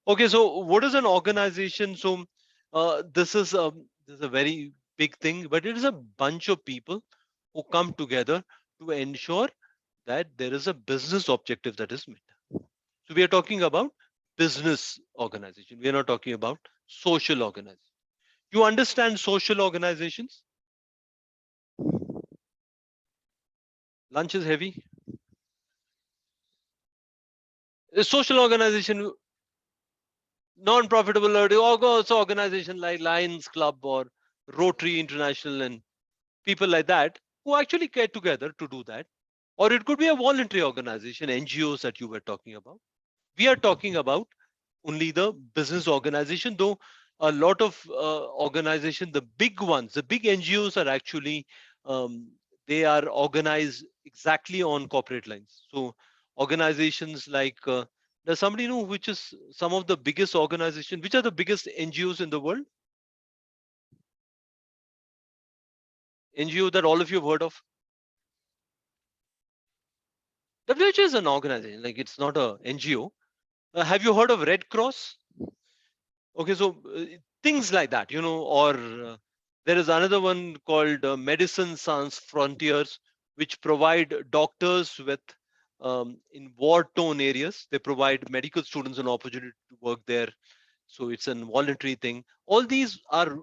Okay, so what is an organization? So this is a very big thing, but it is a bunch of people who come together to ensure that there is a business objective that is met. So we are talking about business organization. We are not talking about social organization. You understand social organizations? Lunch is heavy. A social organization, non-profitable also organization like Lions Club or Rotary International and people like that who actually get together to do that. Or it could be a voluntary organization, NGOs that you were talking about. We are talking about only the business organization, though a lot of organization, the big ones, the big NGOs are actually um, they are organized exactly on corporate lines. So organizations like does somebody know which is some of the biggest organizations, which are the biggest NGOs in the world? NGO that all of you have heard of? WHO is an organization, like it's not a NGO. Have you heard of Red Cross? Okay, so things like that, or there is another one called Medicine Sans Frontiers, which provide doctors with in war-torn areas. They provide medical students an opportunity to work there. So it's a voluntary thing. All these are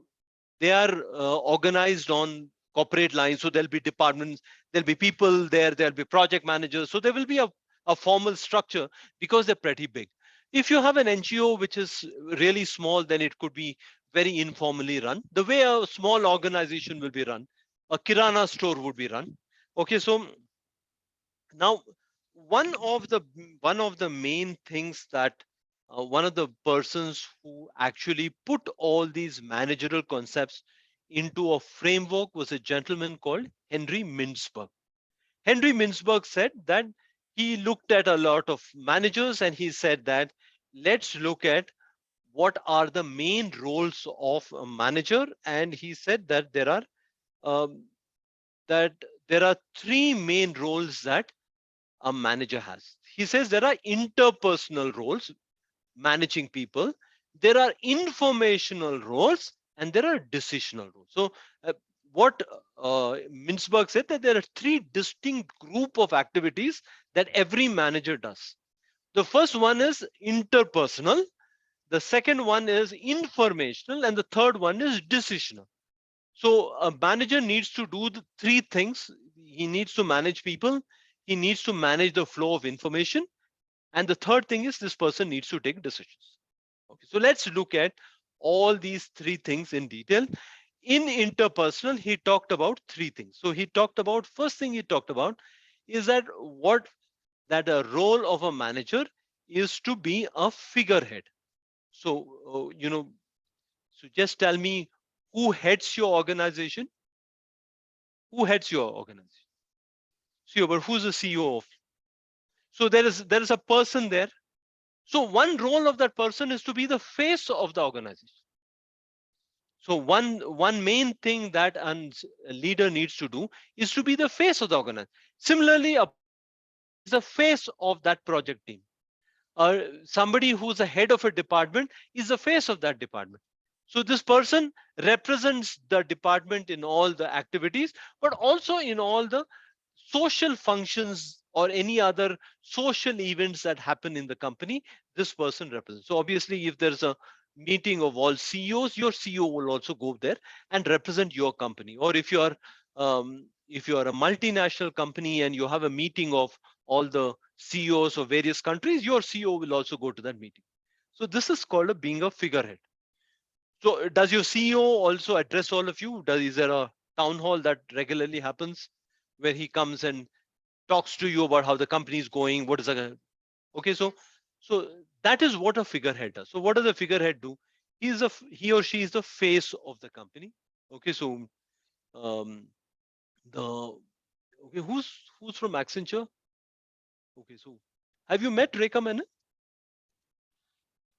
they are organized on corporate lines. So there'll be departments, there'll be people there, there'll be project managers. So there will be a a formal structure because they're pretty big. If you have an NGO which is really small, then it could be very informally run, the way a small organization will be run, a kirana store would be run. Okay, so now one of the one of the main things that one of the persons who actually put all these managerial concepts into a framework was a gentleman called Henry Mintzberg. Henry Mintzberg said that he looked at a lot of managers and he said that let's look at what are the main roles of a manager, and he said that um, there are three main roles that a manager has. He says there are interpersonal roles, managing people, there are informational roles, and there are decisional roles. So, what Mintzberg said that there are three distinct group of activities that every manager does. The first one is interpersonal, the second one is informational, and the third one is decisional. So a manager needs to do the three things. He needs to manage people, he needs to manage the flow of information, and the third thing is this person needs to take decisions. Okay, so let's look at all these three things in detail. In interpersonal, he talked about three things. So he talked about, first thing he talked about is that what that a role of a manager is to be a figurehead. So so just tell me who heads your organization? Who heads your organization? CEO, but who's the CEO of? So there is a person there. So one role of that person is to be the face of the organization. So one main thing that a leader needs to do is to be the face of the organization. Similarly, a project leader is the face of that project team. Somebody who's the head of a department is the face of that department. So this person represents the department in all the activities, but also in all the social functions or any other social events that happen in the company. This person represents. So obviously, if there's a meeting of all CEOs, your CEO will also go there and represent your company. Or if you are a multinational company and you have a meeting of all the CEOs of various countries, your CEO will also go to that meeting. So this is called a being a figurehead. So does your CEO also address all of you? Is there a town hall that regularly happens where he comes and talks to you about how the company is going? What is the okay? So that is what a figurehead does. So what does a figurehead do? He or she is the face of the company. Okay, so um, the okay, who's from Accenture? Okay, so have you met Rekha Menon?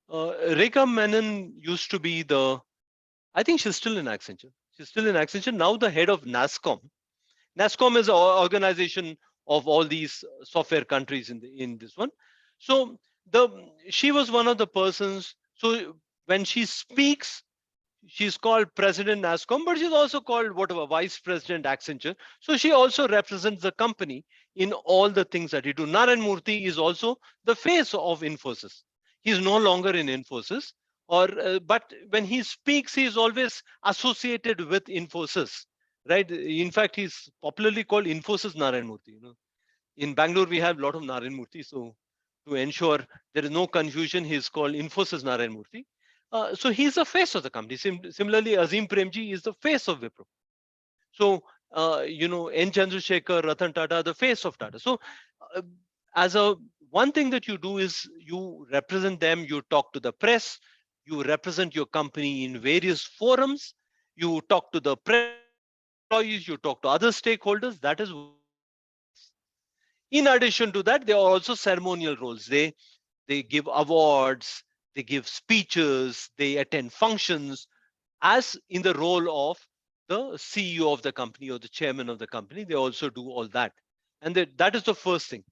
Rekha Menon used to be I think she's still in Accenture. She's still in Accenture, now the head of NASCOM. NASCOM is an organization of all these software countries in this one. So the she was one of the persons. So when she speaks, she's called President NASCOM, but she's also called whatever Vice President Accenture. So she also represents the company in all the things that he do. Narayan Murthy is also the face of Infosys. He's no longer in Infosys, but when he speaks, he is always associated with Infosys, right? In fact, he's popularly called Infosys Narayan Murthy. In Bangalore, we have a lot of Narayan Murthy. So to ensure there is no confusion, he's called Infosys Narayan Murthy. So he's the face of the company. Similarly, Azim Premji is the face of Wipro. So N. Chandrasekhar, Ratan Tata, the face of Tata. So uh, as a one thing that you do is you represent them. You talk to the press. You represent your company in various forums. You talk to the press. You talk to employees. You talk to other stakeholders. That is what a figurehead does. In addition to that, there are also ceremonial roles. They give awards, they give speeches, they attend functions as in the role of the CEO of the company or the chairman of the company. They also do all that. And that is the first thing.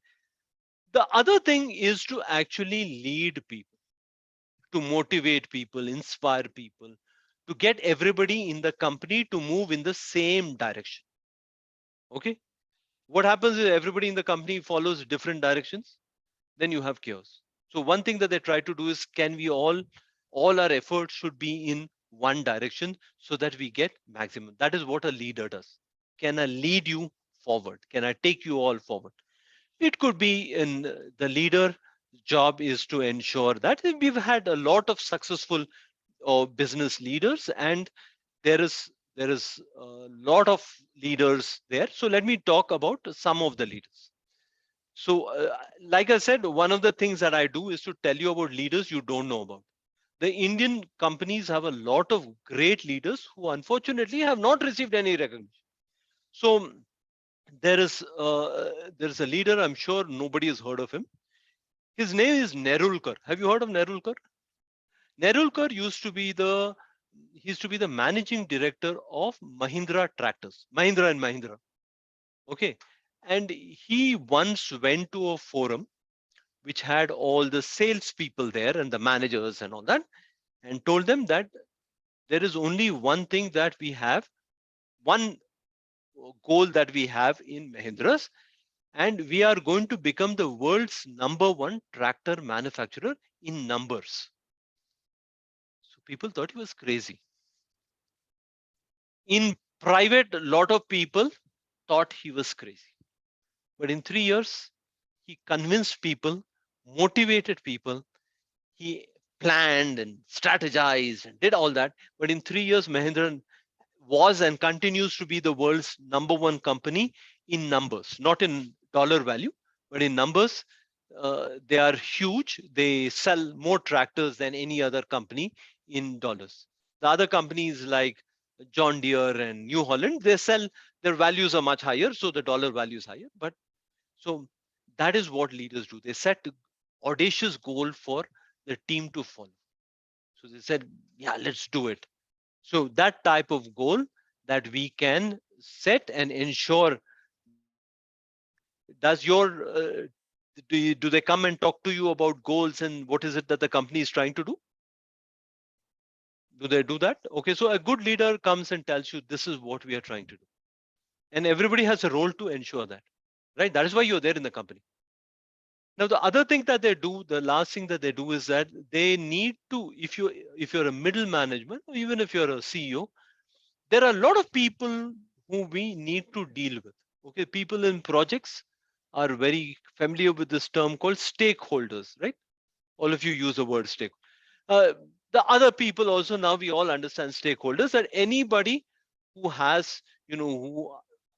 The other thing is to actually lead people, to motivate people, inspire people, to get everybody in the company to move in the same direction. Okay. What happens is everybody in the company follows different directions, then you have chaos. So one thing that they try to do is, can we all our efforts should be in one direction so that we get maximum. That is what a leader does. Can I lead you forward? Can I take you all forward? It could be in the leader job is to ensure that we've had a lot of successful business leaders, and there is a lot of leaders there. So let me talk about some of the leaders. So like I said, one of the things that I do is to tell you about leaders you don't know about. The Indian companies have a lot of great leaders who unfortunately have not received any recognition. So there is a leader, I'm sure nobody has heard of him. His name is Nerulkar. Have you heard of Nerulkar? Nerulkar used to be the managing director of Mahindra Tractors, Mahindra and Mahindra. Okay. And he once went to a forum which had all the salespeople there and the managers and all that, and told them that there is only one thing that we have, one goal that we have in Mahindras, and we are going to become the world's number one tractor manufacturer in numbers. So people thought he was crazy. In private, a lot of people thought he was crazy. But in 3 years, he convinced people, motivated people, he planned and strategized and did all that. But in 3 years, Mahindra was and continues to be the world's number one company in numbers, not in dollar value, but in numbers. They are huge. They sell more tractors than any other company in dollars. The other companies like John Deere and New Holland, they sell, their values are much higher, so the dollar value is higher. But so that is what leaders do. They set audacious goal for the team to follow. So they said, yeah, let's do it. So that type of goal that we can set and ensure that does your do they come and talk to you about goals and what is it that the company is trying to do? Do they do that? Okay, so a good leader comes and tells you this is what we are trying to do, and everybody has a role to ensure that, right? That is why you're there in the company. Now the other thing that they do, the last thing that they do is that they need to, if you're a middle management or even if you're a CEO, there are a lot of people who we need to deal with. Okay, people in projects are very familiar with this term called stakeholders, right? All of you use the word stake. Uh, the other people also, now we all understand stakeholders, that anybody who has, who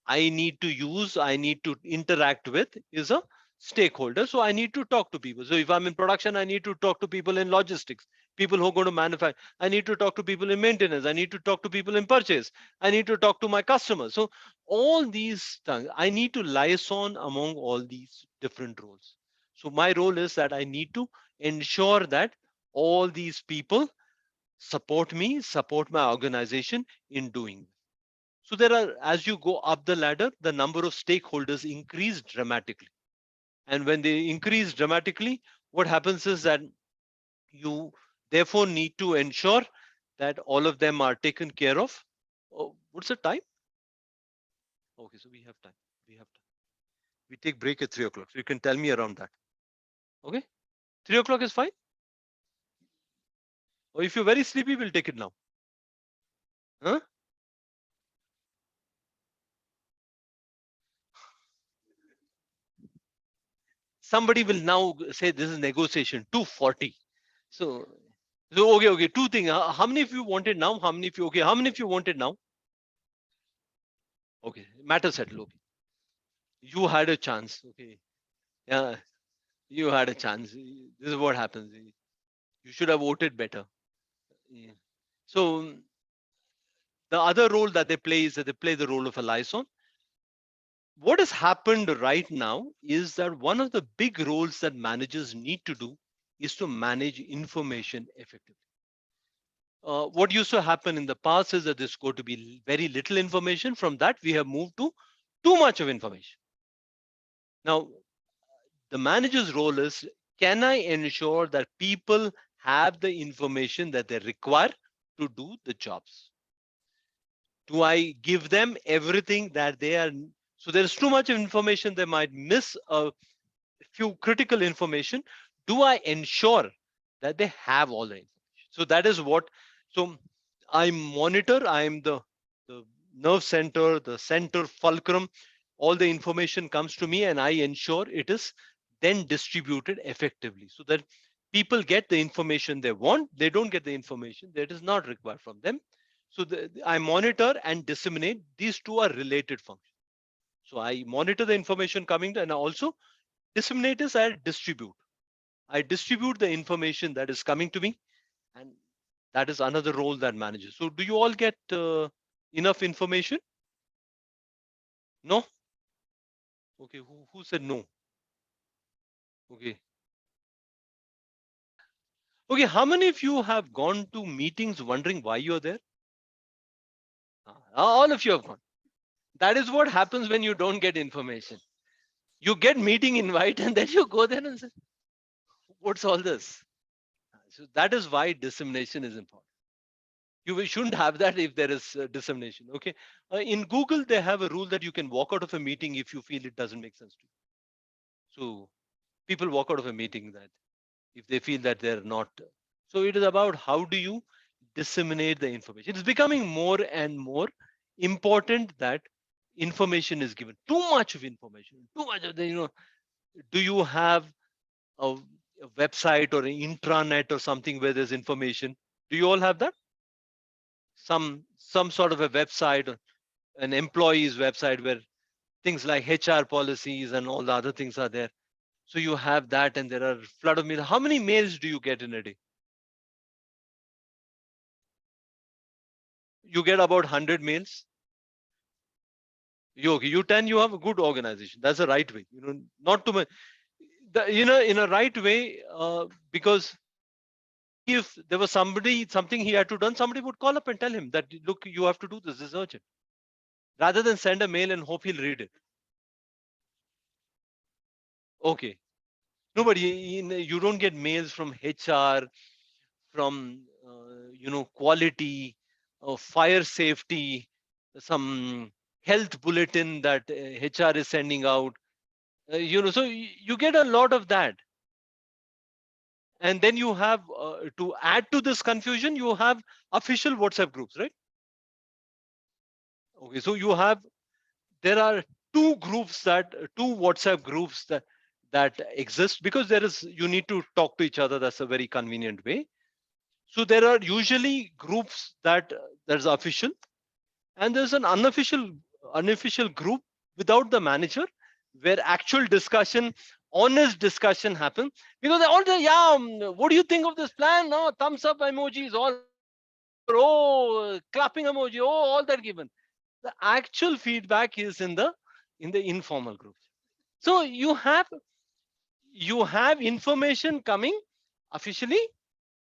I need to use, I need to interact with is a stakeholder. So I need to talk to people. So if I'm in production, I need to talk to people in logistics, people who are going to manufacture. I need to talk to people in maintenance. I need to talk to people in purchase. I need to talk to my customers. So all these things, I need to liaison among all these different roles. So my role is that I need to ensure that all these people support me, support my organization in doing. So there are, as you go up the ladder, the number of stakeholders increase dramatically. And when they increase dramatically, what happens is that you therefore need to ensure that all of them are taken care of. Oh, what's the time? Okay, so we have time. We have time. We take break at 3 o'clock. So you can tell me around that. Okay? 3 o'clock is fine. Or if you're very sleepy, we'll take it now. Huh? Somebody will now say this is negotiation 240. So, okay. Two things. How many of you want it now? How many of you okay? How many of you want it now? Okay, matter settled. Okay, you had a chance. Okay, yeah, you had a chance. This is what happens. You should have voted better. Yeah. So the other role that they play is that they play the role of a liaison. What has happened right now is that one of the big roles that managers need to do is to manage information effectively. What used to happen in the past is that there's going to be very little information. From that, we have moved to too much of information. Now, the manager's role is, can I ensure that people have the information that they require to do the jobs? Do I give them everything that they are? So there's too much information, they might miss a few critical information. Do I ensure that they have all the information? So that is what, so I monitor, I'm the nerve center, the center fulcrum all the information comes to me and I ensure it is then distributed effectively so that people get the information they want. They don't get the information that is not required from them. So I monitor and disseminate. These two are related functions. So I monitor the information coming to, and also disseminate is I distribute. I distribute the information that is coming to me, and that is another role that manages. So do you all get enough information? No? Okay, who said no? Okay. Okay, how many of you have gone to meetings wondering why you're there? All of you have gone. That is what happens when you don't get information. You get meeting invite and then you go there and say, what's all this? So that is why dissemination is important. Shouldn't have that if there is dissemination. Okay. In Google, they have a rule that you can walk out of a meeting if you feel it doesn't make sense to you. So people walk out of a meeting that if they feel that they're not. So it is about how do you disseminate the information. It's becoming more and more important that information is given. Too much of information, too much of the, do you have a, a website or an intranet or something where there's information? Do you all have that? Some sort of a website or an employee's website where things like HR policies and all the other things are there. So you have that, and there are flood of mails. How many mails do you get in a day? You get about 100 mails. You 10, you have a good organization. That's the right way. Not too much. In a right way, because if there was something he had to done, somebody would call up and tell him that, look, you have to do this. This is urgent. Rather than send a mail and hope he'll read it. Okay. Nobody, you don't get mails from HR, from quality, fire safety, some health bulletin that HR is sending out. So you get a lot of that. And then you have to add to this confusion, you have official WhatsApp groups, right? Okay, so there are two WhatsApp groups that exist because you need to talk to each other. That's a very convenient way. So there are usually groups that's official, and there's an unofficial group without the manager where actual discussion, honest discussion happens. Because they all say, yeah, what do you think of this plan? No, thumbs up emojis, all whatever. Oh, clapping emoji. Oh, all that given. The actual feedback is in the informal group. So you have information coming officially,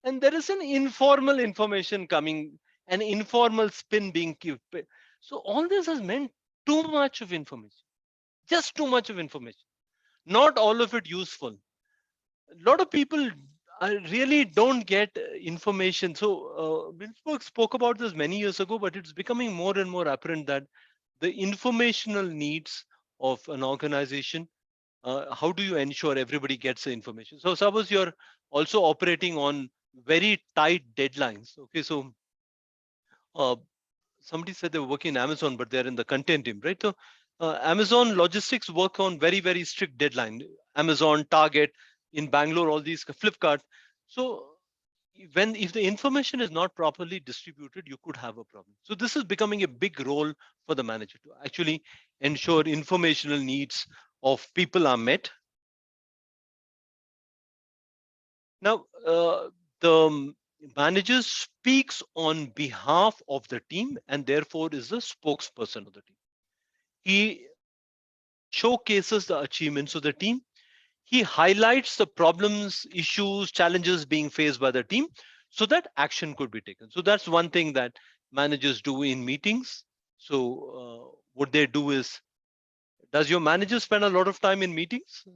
and there is an informal information coming, an informal spin being given. So all this has meant too much of information, just too much of information, not all of it useful. A lot of people really don't get information. So Wilsberg spoke about this many years ago, but it's becoming more and more apparent that the informational needs of an organization, how do you ensure everybody gets the information? So suppose you're also operating on very tight deadlines. Okay, so uh, somebody said they were working in Amazon, but they're in the content team, right? So Amazon logistics work on very, very strict deadline. Amazon, Target, in Bangalore, all these, Flipkart. So if the information is not properly distributed, you could have a problem. So this is becoming a big role for the manager to actually ensure informational needs of people are met. Now, the manager speaks on behalf of the team and therefore is the spokesperson of the team. He showcases the achievements of the team. He highlights the problems, issues, challenges being faced by the team so that action could be taken. So that's one thing that managers do in meetings. So what they do is, does your manager spend a lot of time in meetings?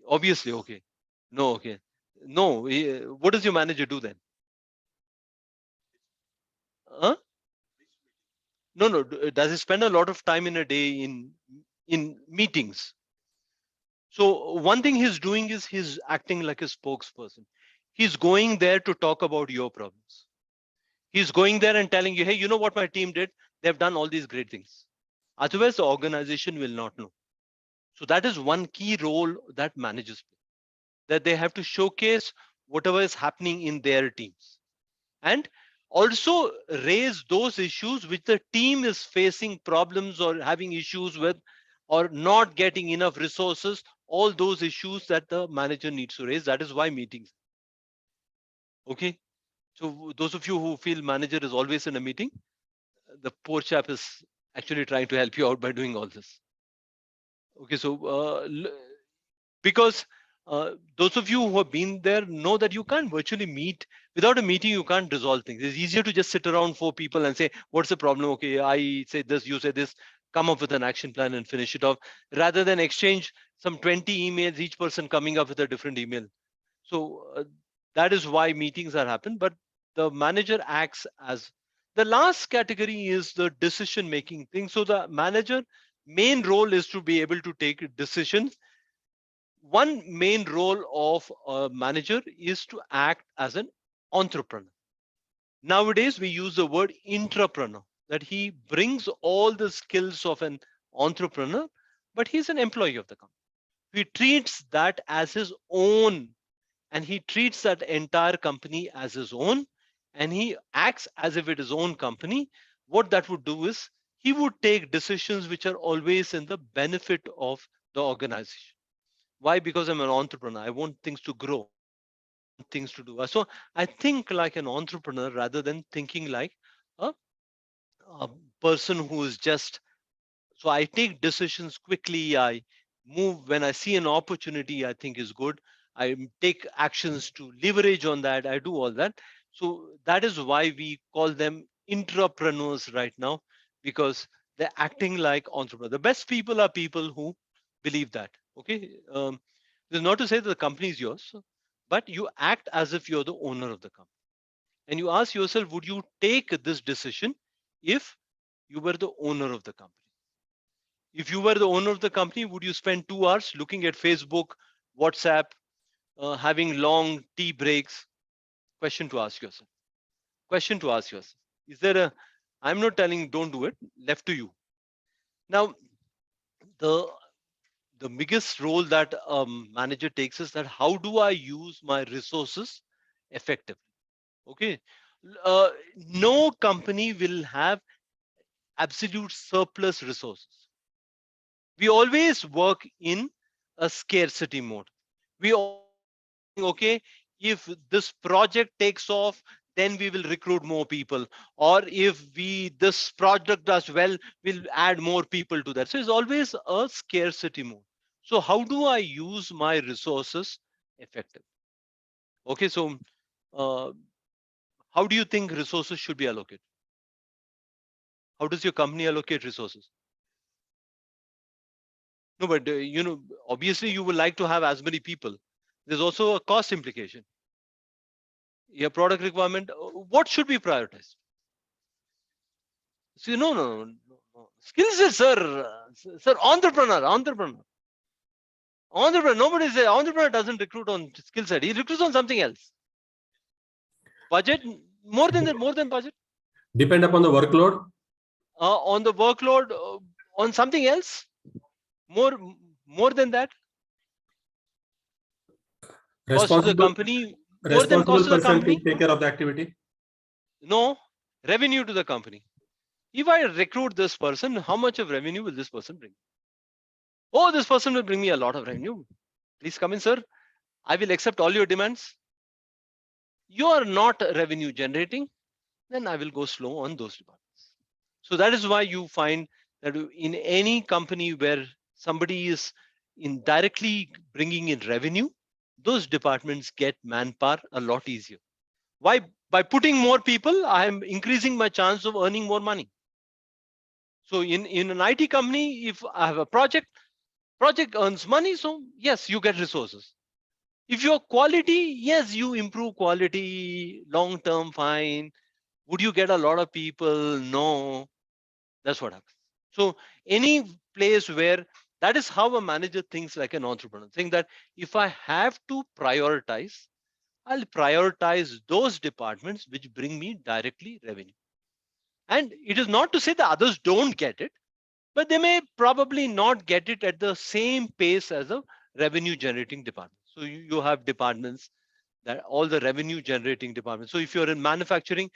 Obviously, okay. No, okay. No, what does your manager do then? Huh? No, no. Does he spend a lot of time in a day in meetings? So one thing he's doing is he's acting like a spokesperson. He's going there to talk about your problems. He's going there and telling you, hey, you know what my team did? They've done all these great things. Otherwise, the organization will not know. So that is one key role that managers play, that they have to showcase whatever is happening in their teams, and also raise those issues which the team is facing problems or having issues with, or not getting enough resources, all those issues that the manager needs to raise. That is why meetings. Okay. So those of you who feel manager is always in a meeting, the poor chap is actually trying to help you out by doing all this. Okay. So because those of you who have been there know that you can't virtually meet. Without a meeting, you can't resolve things. It's easier to just sit around four people and say, what's the problem? Okay, I say this, you say this, come up with an action plan and finish it off, rather than exchange some 20 emails, each person coming up with a different email. So that is why meetings are happen. But the manager acts as the last category is the decision making thing. So the manager main role is to be able to take decisions. One main role of a manager is to act as an entrepreneur. Nowadays, we use the word intrapreneur, that he brings all the skills of an entrepreneur, but he's an employee of the company. He treats that as his own, and he treats that entire company as his own, and he acts as if it is his own company. What that would do is he would take decisions which are always in the benefit of the organization. Why? Because I'm an entrepreneur. I want things to grow. I want things to do. So I think like an entrepreneur rather than thinking like a, a person who is just. So I take decisions quickly. I move when I see an opportunity I think is good. I take actions to leverage on that. I do all that. So that is why we call them intrapreneurs right now, because they're acting like entrepreneurs. The best people are people who believe that. Okay. This is not to say that the company is yours, but you act as if you're the owner of the company. And you ask yourself, would you take this decision if you were the owner of the company? If you were the owner of the company, would you spend 2 hours looking at Facebook, WhatsApp, having long tea breaks? Question to ask yourself. Question to ask yourself. Is there a, I'm not telling don't do it, left to you. Now, the the biggest role that a manager takes is that how do I use my resources effectively? Okay. No company will have absolute surplus resources. We always work in a scarcity mode. We always think, okay, if this project takes off, then we will recruit more people. Or if this project does well, we'll add more people to that. So it's always a scarcity mode. So how do I use my resources effectively? Okay, so uh, how do you think resources should be allocated? How does your company allocate resources? No, but obviously you would like to have as many people. There's also a cost implication. Your product requirement, what should be prioritized? See, no. Skills is, sir, sir, entrepreneur. Nobody say entrepreneur doesn't recruit on skill set. He recruits on something else. Budget, more than budget. Depend upon the workload. On the workload, on something else. More than that. Cost to the company, more than cost to the Person company. to take care of the activity. No, revenue to the company. If I recruit this person, how much of revenue will this person bring? Oh, this person will bring me a lot of revenue. Please come in, sir. I will accept all your demands. You are not revenue generating, then I will go slow on those departments. So that is why you find that in any company where somebody is indirectly bringing in revenue, those departments get manpower a lot easier. Why? By putting more people, I am increasing my chance of earning more money. So in an IT company, if I have a project earns money. So yes, you get resources. If your quality, yes, you improve quality long term, fine. Would you get a lot of people? No, that's what happens. So any place where that is how a manager thinks like an entrepreneur, think that if I have to prioritize, I'll prioritize those departments which bring me directly revenue. And it is not to say the others don't get it, but they may probably not get it at the same pace as a revenue generating department. So you have departments that all the revenue generating departments. So if you're in manufacturing,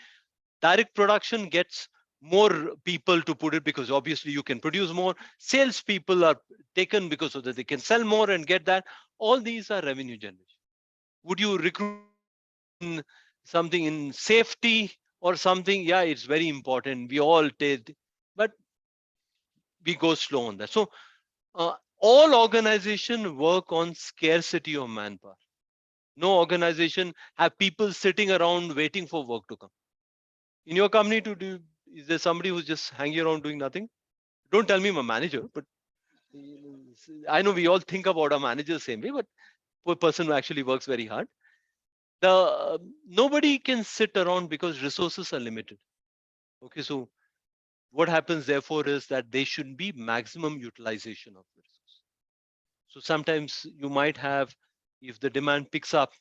direct production gets more people to put it because obviously you can produce more. Sales people are taken because so that they can sell more and get that. All these are revenue generation. Would you recruit somebody in something in safety or something? Yeah, it's very important. We all did, but we go slow on that. So all organization work on scarcity of manpower. No organization have people sitting around waiting for work to come. In your company, to do, is there somebody who's just hanging around doing nothing? Don't tell me my manager, but I know we all think about our manager the same way, but for a person who actually works very hard, the nobody can sit around because resources are limited. Okay, so what happens therefore is that there should be maximum utilization of the resource. So sometimes you might have, if the demand picks up,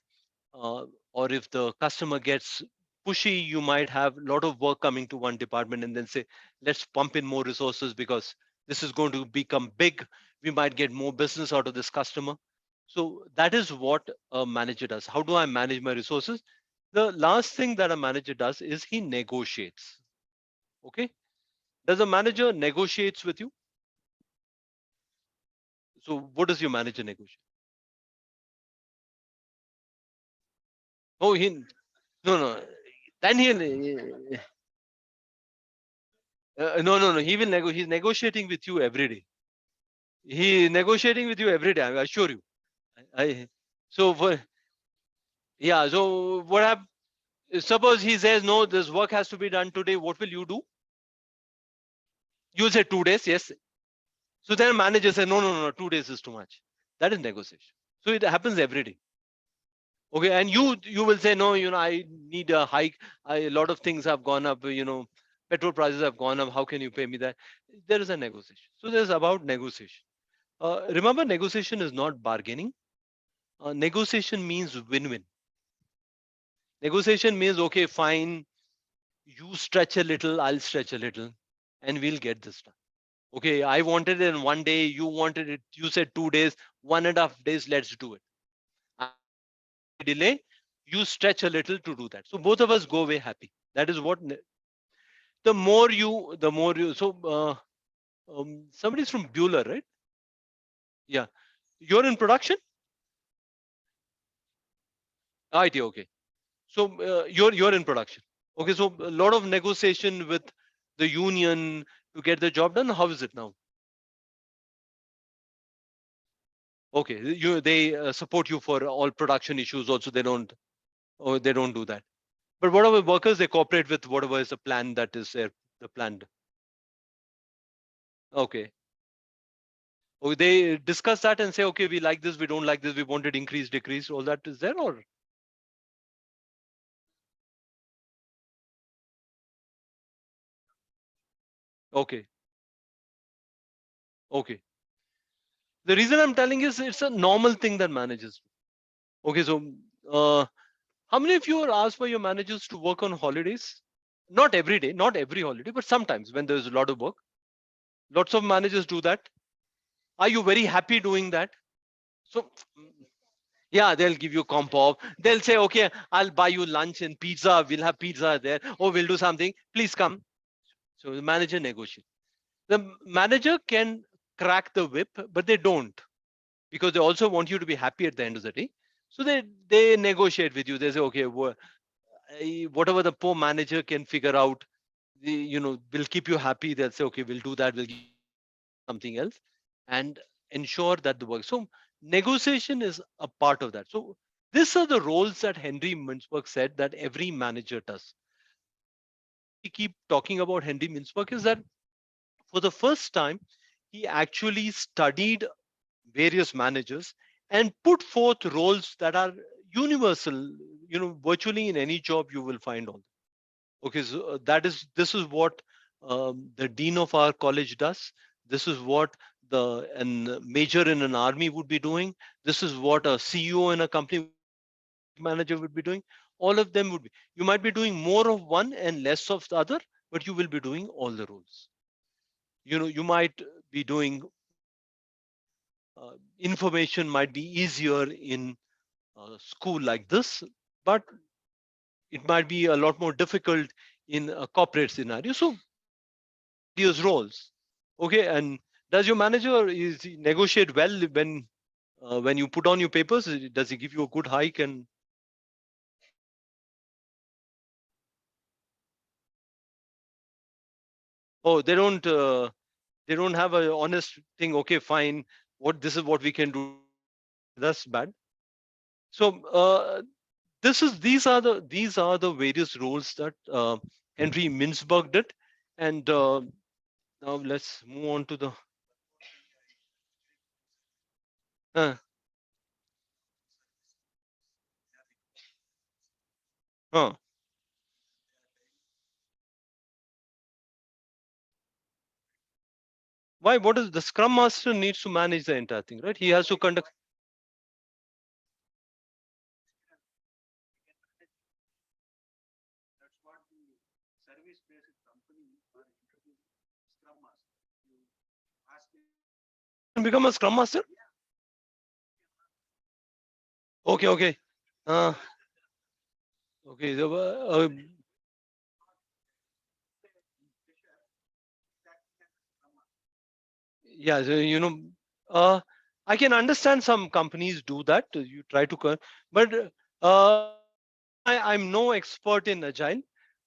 uh, or if the customer gets pushy, you might have a lot of work coming to one department and then say, let's pump in more resources because this is going to become big. We might get more business out of this customer. So that is what a manager does. How do I manage my resources? The last thing that a manager does is he negotiates. Okay. Does a manager negotiates with you? So what does your manager negotiate? Oh, he no no. Then he'll no. He will he's negotiating with you every day. He negotiating with you every day. I assure you. I so for yeah. So what happened? Suppose he says no, this work has to be done today. What will you do? You say 2 days, yes. So then manager says no. 2 days is too much. That is negotiation. So it happens every day. Okay, and you will say no. I need a hike. A lot of things have gone up. Petrol prices have gone up. How can you pay me that? There is a negotiation. So there's about negotiation. Remember, negotiation is not bargaining. Negotiation means win-win. Negotiation means okay, fine. You stretch a little, I'll stretch a little, and we'll get this done. Okay, I wanted it in 1 day. You wanted it. You said 2 days, 1.5 days. Let's do it. Delay. You stretch a little to do that. So both of us go away happy. That is what. The more you. So somebody's from Bueller, right? Yeah. You're in production. IT. Okay. So you're in production. Okay, so a lot of negotiation with the union to get the job done. How is it now? Okay, they support you for all production issues. Also, they don't do that. But whatever workers, they cooperate with whatever is the plan that is there, the planned. Okay. Oh, they discuss that and say, okay, we like this, we don't like this, we wanted increase, decrease. All that is there, or okay, okay. The reason I'm telling is it's a normal thing that managers do. Okay, so how many of you are asked by your managers to work on holidays? Not every day, not every holiday, but sometimes when there's a lot of work. Lots of managers do that. Are you very happy doing that? So, yeah, they'll give you comp off. They'll say, okay, I'll buy you lunch and pizza. We'll have pizza there. Or we'll do something. Please come. So the manager negotiates. The manager can crack the whip, but they don't because they also want you to be happy at the end of the day. So they negotiate with you. They say, okay, whatever the poor manager can figure out, will keep you happy. They'll say, okay, we'll do that. We'll give something else and ensure that the work. So negotiation is a part of that. So these are the roles that Henry Mintzberg said that every manager does. We keep talking about Henry Mintzberg is that for the first time, he actually studied various managers and put forth roles that are universal. Virtually in any job you will find all. Okay, so this is what the dean of our college does. This is what the and major in an army would be doing. This is what a CEO in a company manager would be doing. All of them would be. You might be doing more of one and less of the other, but you will be doing all the roles. You might be doing. Information might be easier in a school like this, but it might be a lot more difficult in a corporate scenario. So various roles. Okay, and does your manager is he negotiate well when you put on your papers? Does he give you a good hike? And oh, they don't have a honest thing. Okay, fine. What this is what we can do. That's bad. So these are the various roles that Henry Mintzberg did, and now let's move on to the. Uh, uh, why? What is the Scrum Master needs to manage the entire thing, right? He has to conduct. Become a Scrum Master. Okay, okay. Uh, okay. Yeah, so, uh, I can understand some companies do that. You try to, but I'm no expert in agile,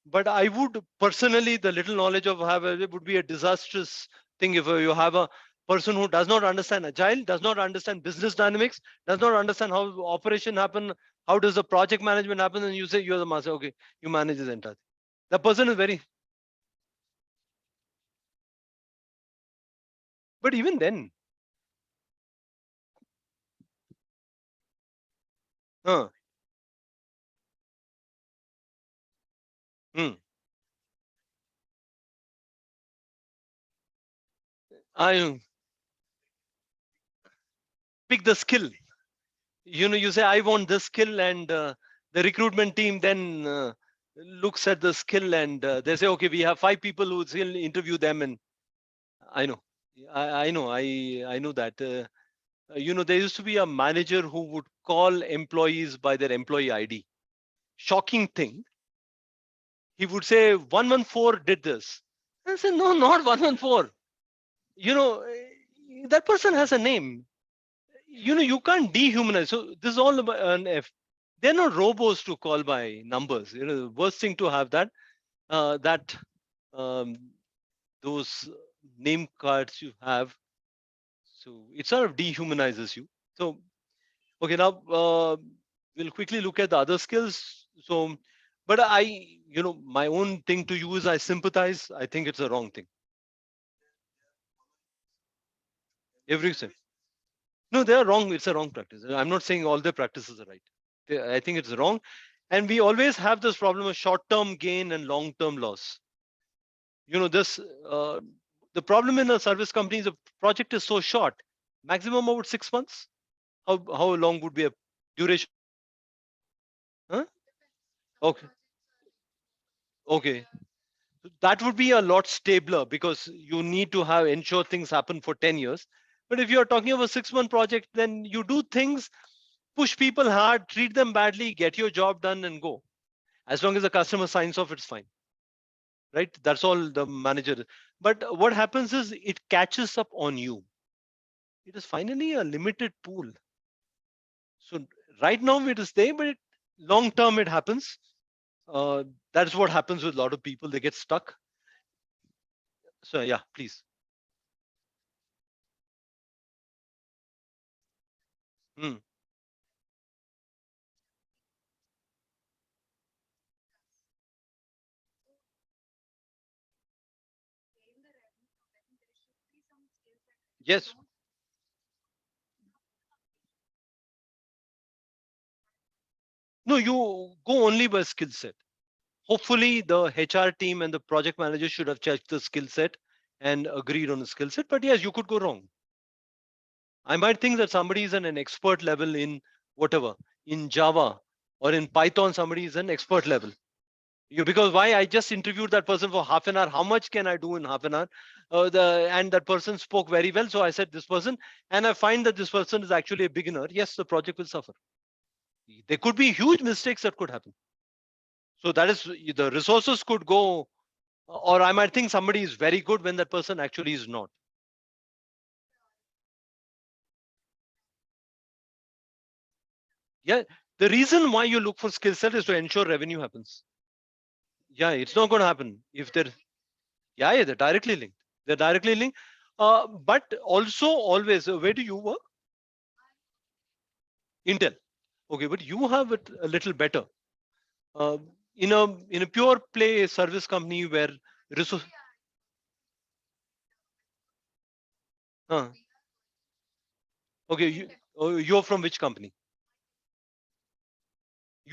but I would personally, the little knowledge of have it would be a disastrous thing if you have a person who does not understand agile, does not understand business dynamics, does not understand how operation happen, how does the project management happen, and you say you're the master. Okay, you manage this entire thing. The person is very, but even then, huh, hmm, I pick the skill. You say I want this skill, and the recruitment team then looks at the skill, and they say, okay, we have 5 people who will interview them, and I know, I know that. There used to be a manager who would call employees by their employee ID. Shocking thing. He would say 114 did this. I said, no, not 114. That person has a name. You can't dehumanize. So this is all about an F. They're not robos to call by numbers. The worst thing to have that um, those name cards you have. So it sort of dehumanizes you. So okay, now we'll quickly look at the other skills. So, but my own thing to use, I sympathize. I think it's a wrong thing. Every No, they are wrong. It's a wrong practice. I'm not saying all their practices are right. I think it's wrong. And we always have this problem of short-term gain and long-term loss. This the problem in a service company is the project is so short, maximum about 6 months. How long would be a duration? Huh? Okay, okay. That would be a lot stabler because you need to have ensure things happen for 10 years. But if you're talking of a 6-month project, then you do things, push people hard, treat them badly, get your job done and go. As long as the customer signs off, it's fine. Right? That's all the manager. But what happens is it catches up on you. It is finally a limited pool. So right now it is there, but long term it happens. That's what happens with a lot of people. They get stuck. So yeah, please. Hmm. Yes. No, you go only by skill set. Hopefully, the HR team and the project manager should have checked the skill set and agreed on the skill set. But yes, you could go wrong. I might think that somebody is an expert level in whatever, in Java or in Python, somebody is an expert level. Because why? I just interviewed that person for half an hour. How much can I do in half an hour? and that person spoke very well. So I said this person, and I find that this person is actually a beginner. Yes, the project will suffer. There could be huge mistakes that could happen. So that is the resources could go, or I might think somebody is very good when that person actually is not. Yeah, the reason why you look for skill set is to ensure revenue happens. Yeah, it's not going to happen if they're, yeah, they're directly linked. They're directly linked. But also always, where do you work? Intel. Okay, but you have it a little better. Uh, in a pure play service company where resource, uh, okay, you're from which company?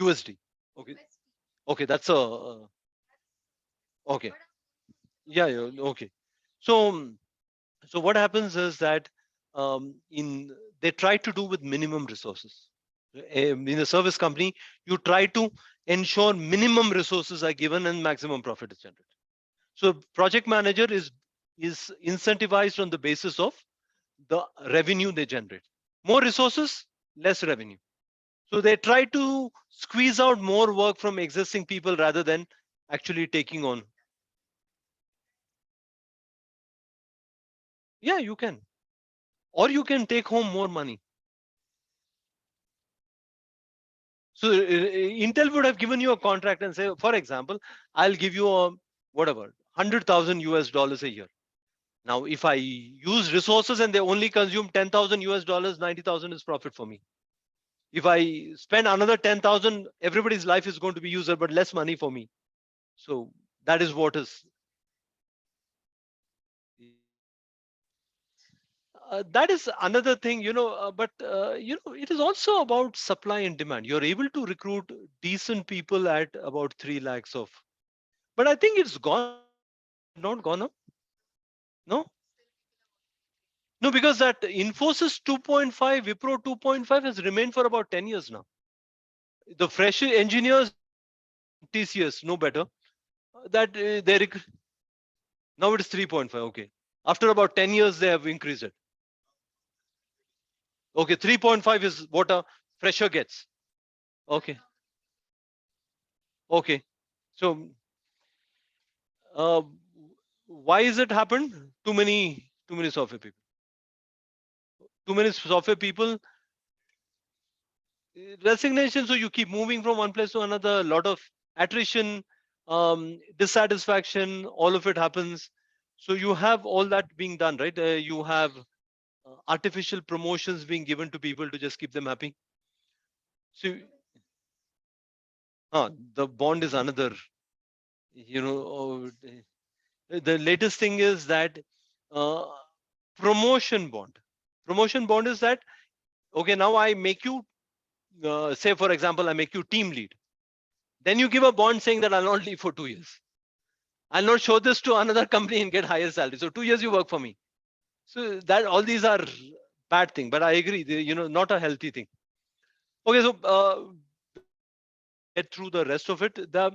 USD. Okay, okay, that's a okay. Yeah, yeah, okay. So so what happens is that in they try to do with minimum resources. In a service company, you try to ensure minimum resources are given and maximum profit is generated. So project manager is incentivized on the basis of the revenue they generate. More resources, less revenue. So they try to squeeze out more work from existing people rather than actually taking on. Yeah, you can. Or you can take home more money. So Intel would have given you a contract and say, for example, I'll give you a whatever 100,000 US dollars a year. Now, if I use resources and they only consume 10,000 US dollars, 90,000 is profit for me. If I spend another 10,000, everybody's life is going to be user, but less money for me. So that is what is. That is another thing, but it is also about supply and demand. You're able to recruit decent people at about 3 lakhs of, but I think it's gone up now. Has it not gone up? No, no, because that Infosys 2.5, Wipro 2.5 has remained for about 10 years now. The fresh engineers, TCS, no better. That now it is 3.5. Okay. After about 10 years, they have increased it. Okay, 3.5 is what a fresher gets. Okay. Okay. So uh, why is it happened? Too many software people. Too many software people. Resignation. So you keep moving from one place to another. A lot of attrition, dissatisfaction. All of it happens. So you have all that being done, right? You have artificial promotions being given to people to just keep them happy. So the bond is another. The latest thing is that uh, promotion bond. Promotion bond is that okay. Now I make you say, for example, I make you team lead. Then you give a bond saying that I'll not leave for 2 years. I'll not show this to another company and get higher salary. So 2 years you work for me. So that all these are bad thing. But I agree, not a healthy thing. Okay, so get through the rest of it. The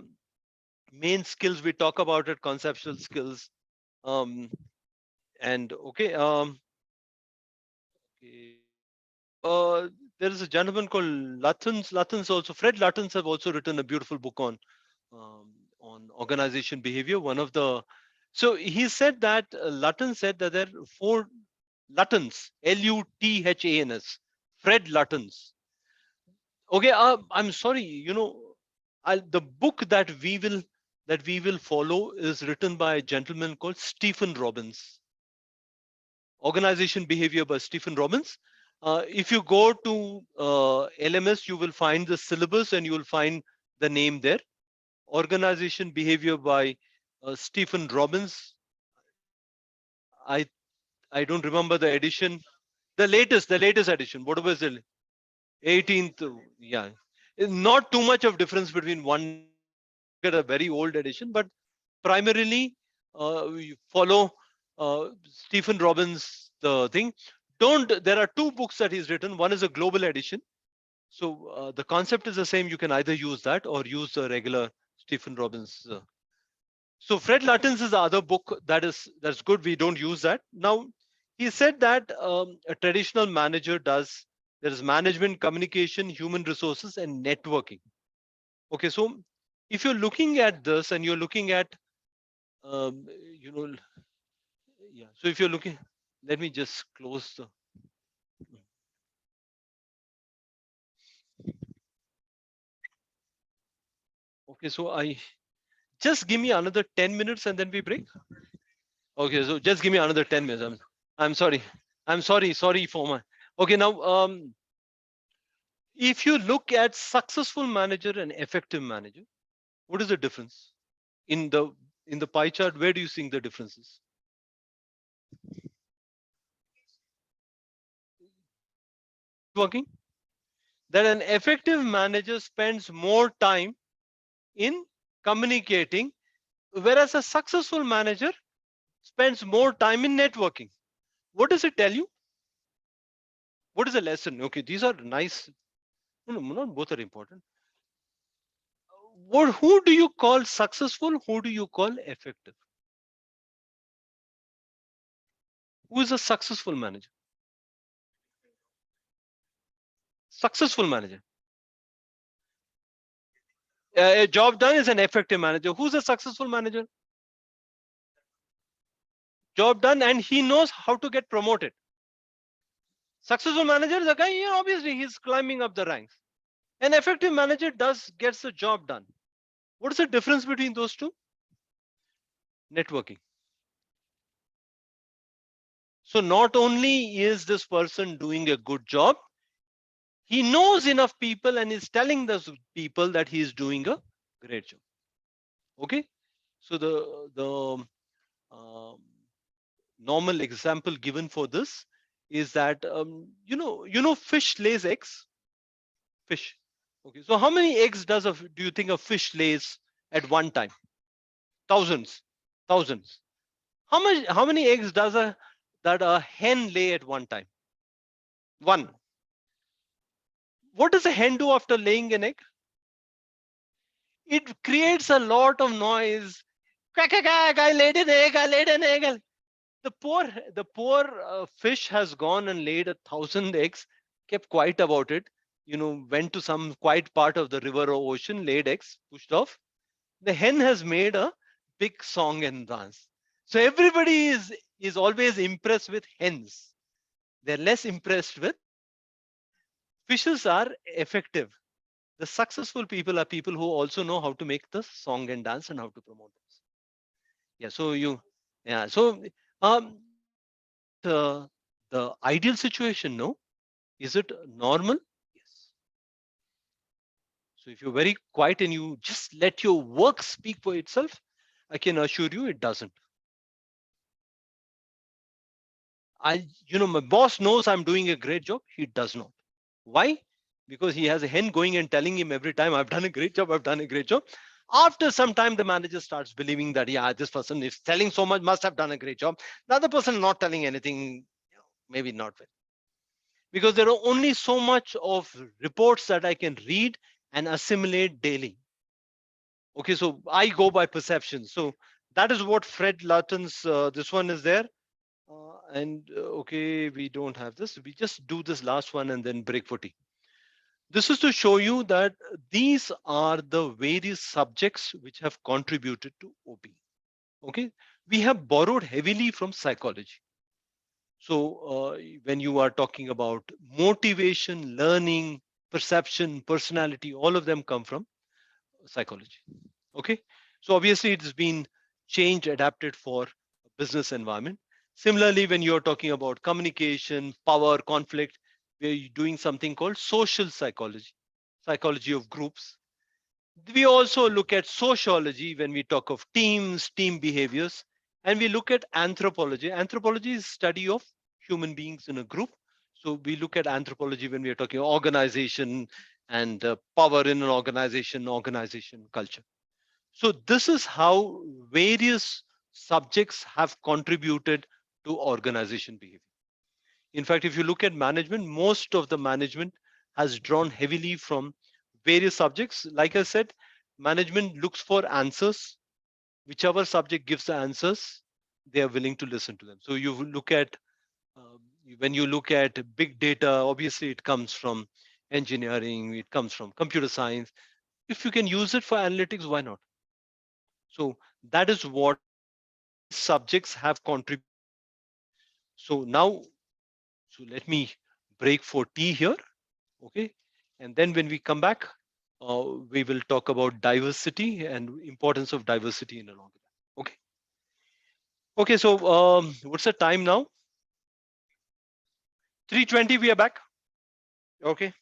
main skills we talk about it, conceptual skills, um, and okay, okay. There is a gentleman called Lutyens. Lutyens also, Fred Lutyens have also written a beautiful book on organization behavior. One of the, so he said that Lutyens said that there are four Lutyens, Luthans, Fred Lutyens. Okay, I'm sorry, the book that we will follow is written by a gentleman called Stephen Robbins. Organization Behavior by Stephen Robbins. If you go to LMS, you will find the syllabus and you will find the name there. Organization Behavior by Stephen Robbins. I I don't remember the edition. The latest edition. What was the 18th? Yeah, not too much of difference between one and two. You can look at a very old edition, but primarily we follow Stephen Robbins the thing. Don't There are two books that he's written. One is a global edition. So the concept is the same. You can either use that or use the regular Stephen Robbins. So Fred Lutton's is the other book that's good. We don't use that. Now, he said that a traditional manager does, there is management, communication, human resources, and networking. Okay, so if you're looking at this and you're looking at, um, you know, yeah. So if you're looking, let me just close the. Okay, so I just give me another 10 minutes and then we break. Okay, so just give me another 10 minutes. I'm sorry. I'm sorry. Sorry for my. Okay, now if you look at successful manager and effective manager, what is the difference in the pie chart? Where do you think the differences? Working that an effective manager spends more time in communicating, whereas a successful manager spends more time in networking. What does it tell you? What is the lesson? Okay, these are nice. No, no, not both are important. What? Who do you call successful? Who do you call effective? Who is a successful manager? Successful manager. A job done is an effective manager. Who's a successful manager? Job done, and he knows how to get promoted. Successful manager is a guy, obviously he's climbing up the ranks. An effective manager gets the job done. What is the difference between those two? Networking. So not only is this person doing a good job, he knows enough people and is telling those people that he is doing a great job. Okay, so the um, normal example given for this is that fish lays eggs. Fish. Okay, so how many eggs do you think a fish lays at one time? Thousands, thousands. How many eggs that a hen lay at one time? One. What does a hen do after laying an egg? It creates a lot of noise. Quack, quack, quack, I laid an egg, I laid an egg. The poor fish has gone and laid 1,000 eggs, kept quiet about it, went to some quiet part of the river or ocean, laid eggs, pushed off. The hen has made a big song and dance. So everybody is always impressed with hens. They're less impressed with fishes are effective. The successful people are people who also know how to make the song and dance and how to promote them. Yeah. Is it the ideal situation? No. Is it normal? Yes. So if you're very quiet and you just let your work speak for itself, I can assure you it doesn't. My boss knows I'm doing a great job. He does not. Why? Because he has a hen going and telling him every time, I've done a great job, I've done a great job. After some time, the manager starts believing that, yeah, this person is telling so much, must have done a great job. The other person not telling anything, maybe not well. Because there are only so much of reports that I can read and assimilate daily. Okay, so I go by perception. So that is what Fred Lutton's, this one is there. Okay, we don't have this. We just do this last one and then break for tea. This is to show you that these are the various subjects which have contributed to OB. Okay, we have borrowed heavily from psychology. So when you are talking about motivation, learning, perception, personality, all of them come from psychology. Okay, so obviously it's been changed, adapted for business environment. Similarly, when you're talking about communication, power, conflict, we're doing something called social psychology, psychology of groups. We also look at sociology when we talk of teams, team behaviors, and we look at anthropology. Anthropology is study of human beings in a group. So we look at anthropology when we are talking organization and power in an organization culture. So this is how various subjects have contributed to organization behavior. In fact, if you look at management, most of the management has drawn heavily from various subjects. Like I said, management looks for answers. whichever subject gives the answers, they are willing to listen to them. So you look at um, when you look at big data, obviously it comes from engineering, it comes from computer science. If you can use it for analytics, why not? So that is what these subjects have contributed. So now, so let me break for tea here, okay? And then when we come back, we will talk about diversity and importance of diversity in an organization. Okay. Okay. So what's the time now? 3:20. We are back. Okay.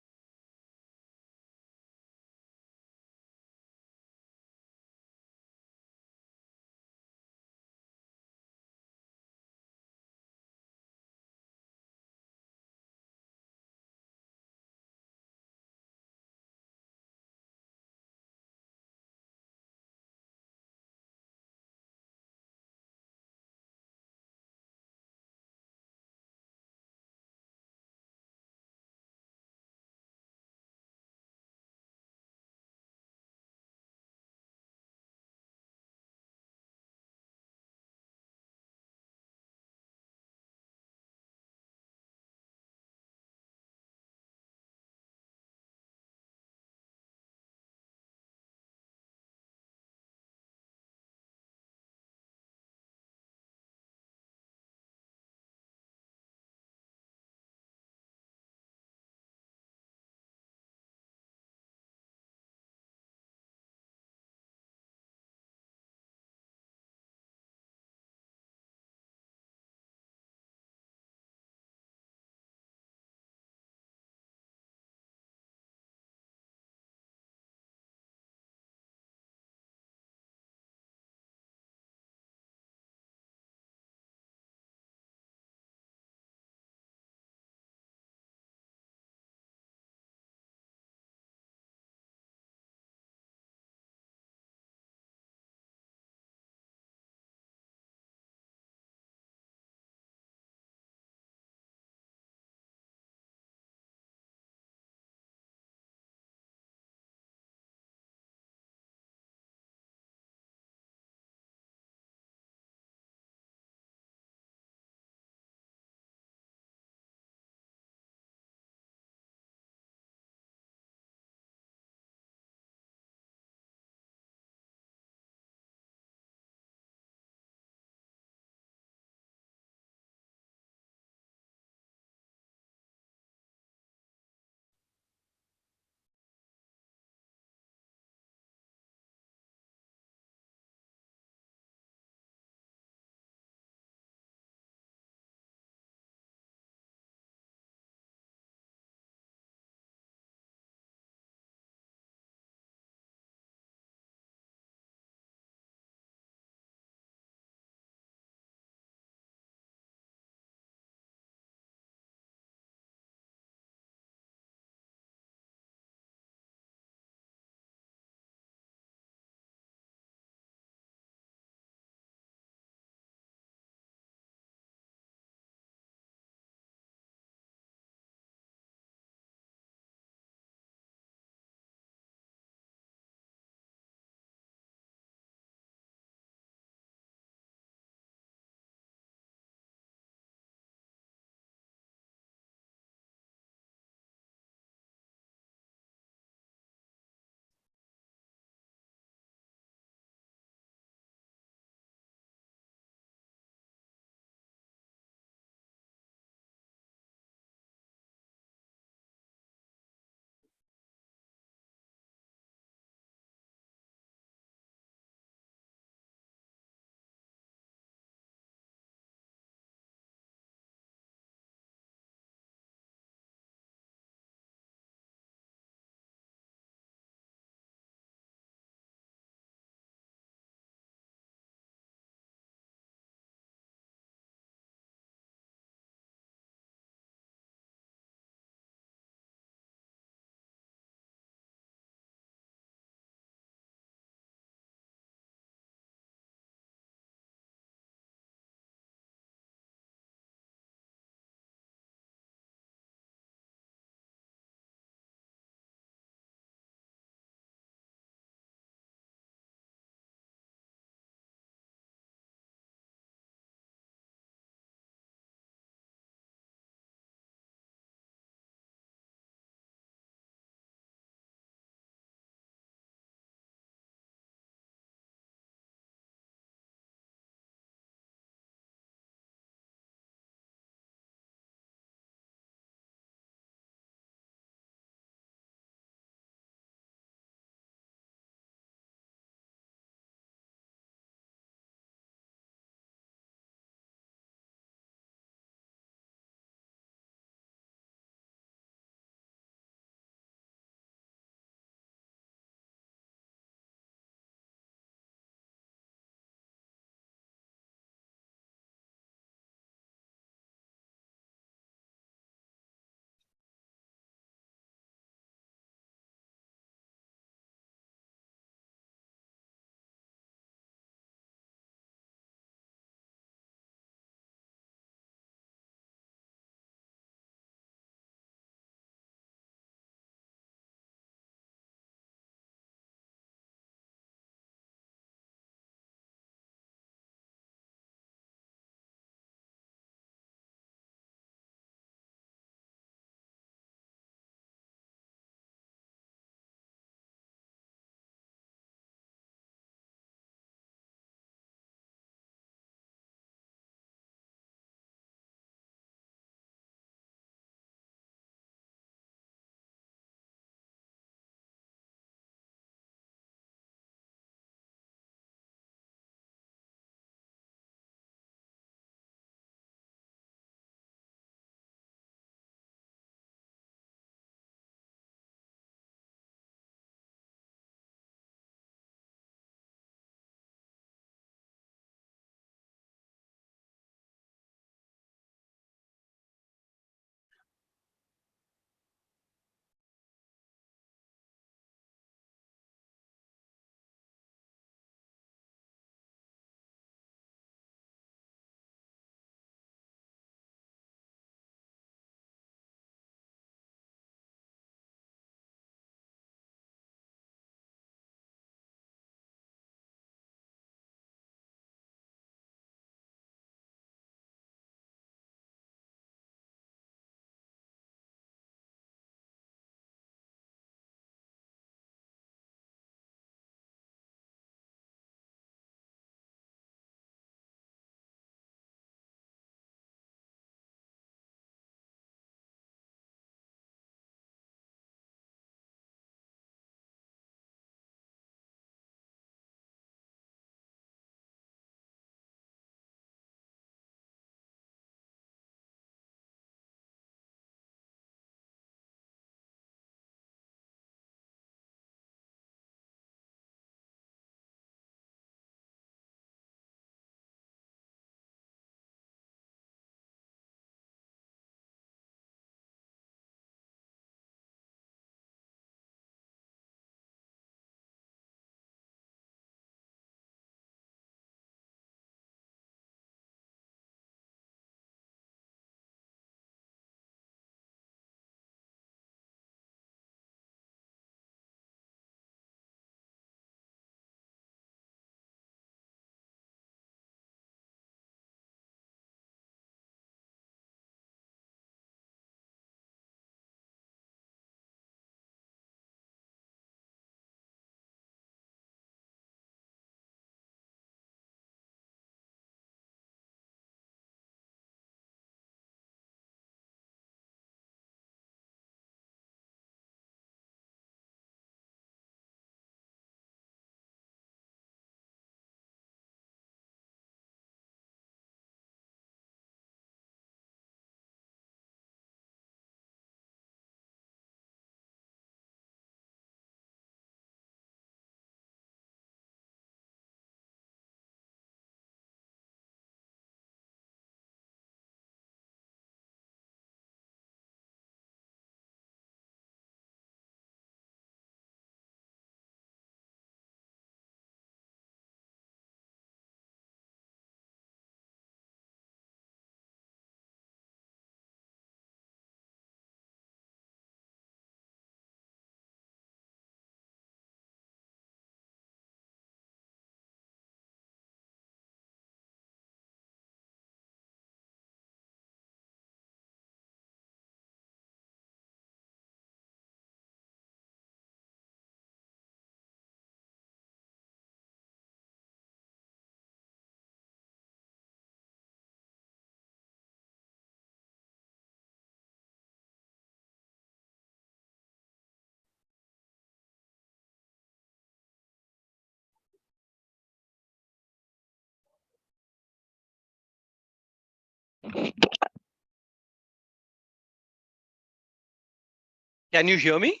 Can you hear me?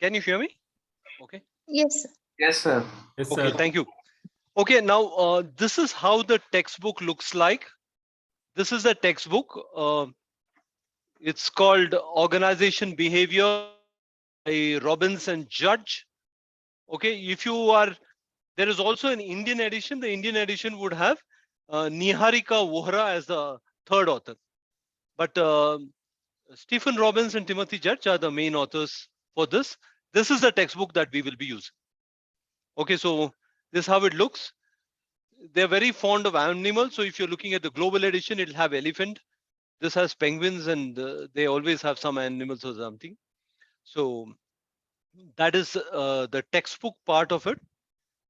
Can you hear me? Okay. Yes, sir. Yes, sir. Yes, Okay, sir. thank you. Okay, now this is how the textbook looks like. This is the textbook. It's called Organization Behavior by Robbins and Judge. Okay, if you are, there is also an Indian edition. The Indian edition would have Niharika Vohra as the third author. But Stephen Robbins and Timothy Judge are the main authors for this. This is the textbook that we will be using. Okay, so this is how it looks. They're very fond of animals. So if you're looking at the global edition, it'll have elephant. This has penguins, and they always have some animals or something. So that is the textbook part of it.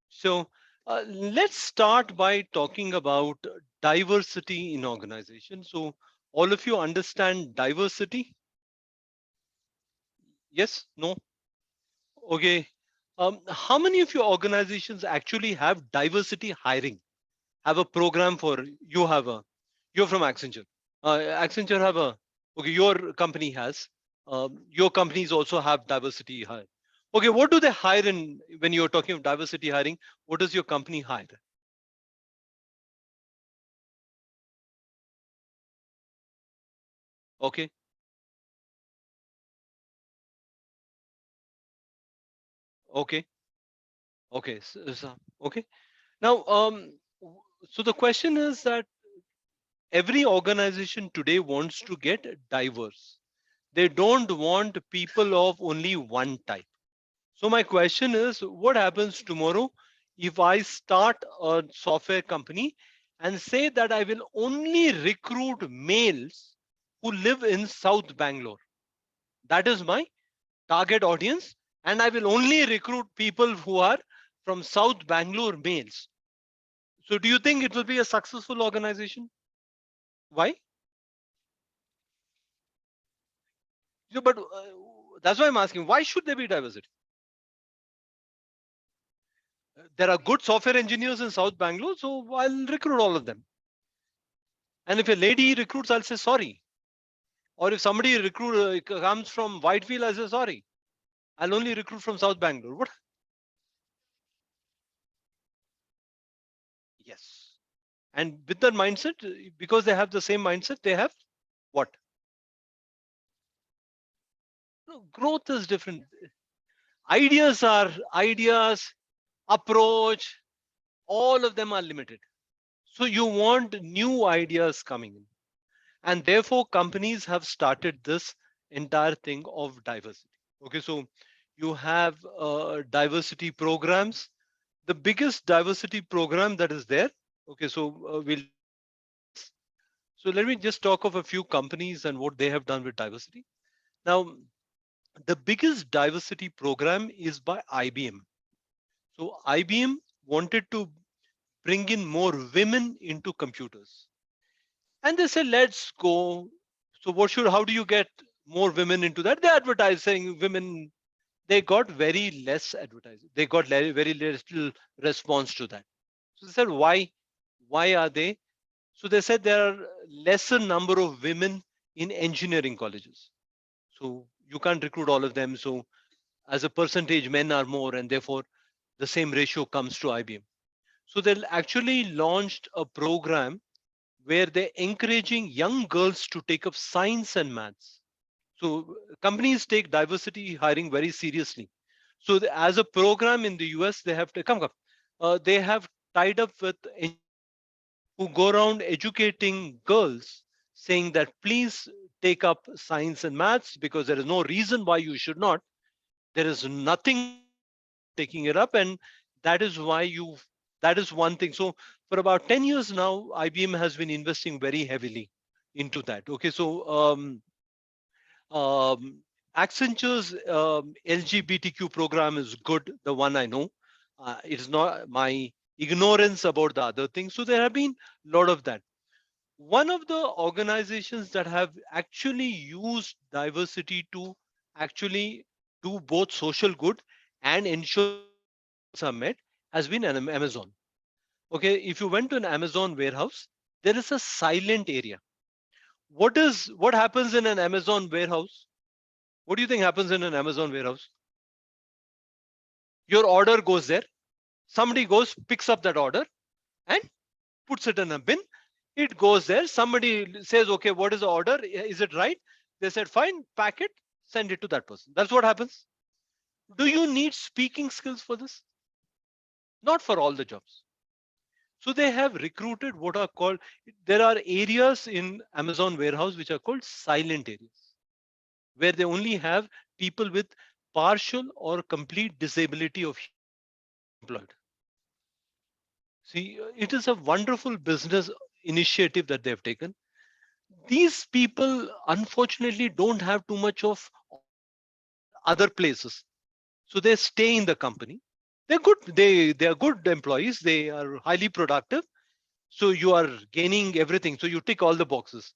So let's start by talking about diversity in organization. So all of you understand diversity? Yes? No? Okay. How many of your organizations actually have diversity hiring? Have a program for you have a you're from Accenture. Accenture have a okay. Your company has. Your companies also have diversity hire. Okay, what do they hire in when you're talking of diversity hiring? What does your company hire? Okay, okay, okay. Okay. Now, so the question is that every organization today wants to get diverse. They don't want people of only one type. So my question is, what happens tomorrow if I start a software company and say that I will only recruit males who live in South Bangalore? That is my target audience, and I will only recruit people who are from South Bangalore males. So do you think it will be a successful organization? Why? But that's why I'm asking, why should there be diversity? There are good software engineers in South Bangalore, so I'll recruit all of them. And if a lady recruits, I'll say sorry. Or if somebody comes from Whitefield, I'll say sorry. I'll only recruit from South Bangalore. What? Yes. And with that mindset, because they have the same mindset, they have what? No, growth is different. Ideas are ideas, approach, all of them are limited. So you want new ideas coming in. And therefore, companies have started this entire thing of diversity. Okay, so you have diversity programs. The biggest diversity program that is there. Okay, so we'll discuss about this. So let me just talk of a few companies and what they have done with diversity. Now, the biggest diversity program is by IBM. So IBM wanted to bring in more women into computers. And they said, let's go. So how do you get more women into that? They advertise saying women, they got very less advertising. They got very little response to that. So they said, why? Why are they? So they said there are lesser number of women in engineering colleges. So you can't recruit all of them. So as a percentage, men are more, and therefore the same ratio comes to IBM. So they actually launched a program where they're encouraging young girls to take up science and maths. So companies take diversity hiring very seriously. So as a program in the US, they have to come. They have tied up with engineers who go around educating girls, saying that please take up science and maths because there is no reason why you should not. There is nothing wrong with taking it up, and that is why you. That is one thing. So for about 10 years now, IBM has been investing very heavily into that. Okay, so um, Accenture's LGBTQ program is good, the one I know. It is not my ignorance about the other things. So there have been a lot of that. One of the organizations that have actually used diversity to actually do both social good and ensure that their goals are met has been Amazon. Okay, if you went to an Amazon warehouse, there is a silent area. What happens in an Amazon warehouse? What do you think happens in an Amazon warehouse? Your order goes there. Somebody goes, picks up that order and puts it in a bin. It goes there. Somebody says, okay, what is the order? Is it right? They said, fine, pack it, send it to that person. That's what happens. Do you need speaking skills for this? Not for all the jobs. So they have recruited what are called, there are areas in Amazon warehouse which are called silent areas, where they only have people with partial or complete disability of employed. See, it is a wonderful business initiative that they have taken. These people, unfortunately, don't have too much of other places. So they stay in the company. They're good. They are good employees. They are highly productive. So you are gaining everything. So you tick all the boxes.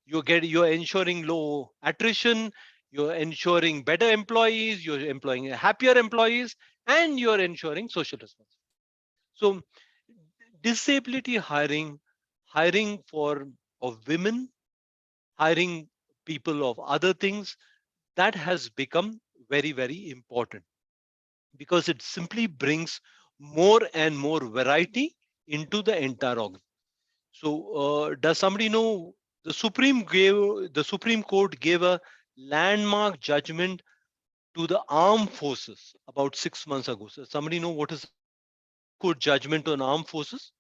You're ensuring low attrition. You're ensuring better employees. You're employing happier employees, and you're ensuring social responsibility. So disability hiring, hiring for of women, hiring people of other things, that has become very, very important because it simply brings more and more variety into the entire organ. So, does somebody know the Supreme Court gave a landmark judgment to the armed forces about 6 months ago? So somebody know what is court judgment on armed forces?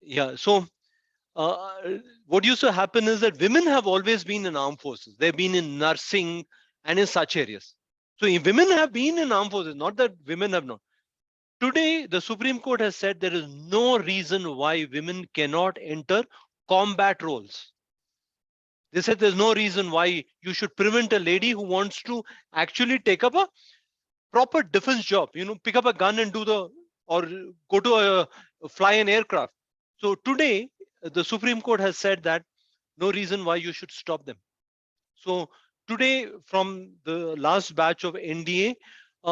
Yeah. So what used to happen is that women have always been in armed forces. They've been in nursing and in such areas. So if women have been in armed forces, not that women have not. Today, the Supreme Court has said there is no reason why women cannot enter combat roles. They said there's no reason why you should prevent a lady who wants to actually take up a proper defense job, pick up a gun and do or go to fly an aircraft. So today, the Supreme Court has said that no reason why you should stop them. So today, from the last batch of NDA,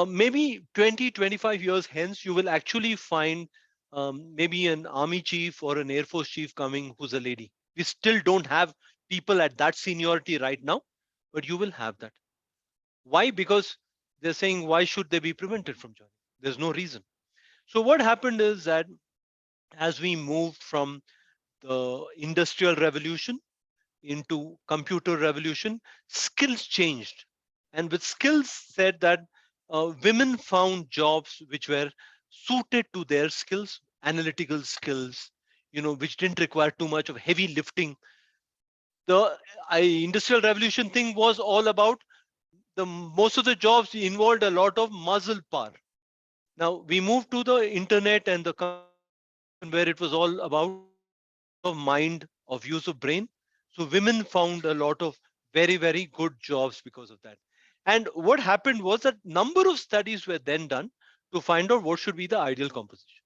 maybe 20, 25 years hence, you will actually find maybe an army chief or an air force chief coming who's a lady. We still don't have people at that seniority right now, but you will have that. Why? Because they're saying, why should they be prevented from joining? There's no reason. So what happened is that as we moved from the industrial revolution into computer revolution, skills changed. And with skills said that women found jobs which were suited to their skills, analytical skills, which didn't require too much of heavy lifting. The industrial revolution thing was all about the most of the jobs involved a lot of muscle power. Now we moved to the internet and the where it was all about of mind, of use of brain. So women found a lot of very, very good jobs because of that. And what happened was that number of studies were then done to find out what should be the ideal composition.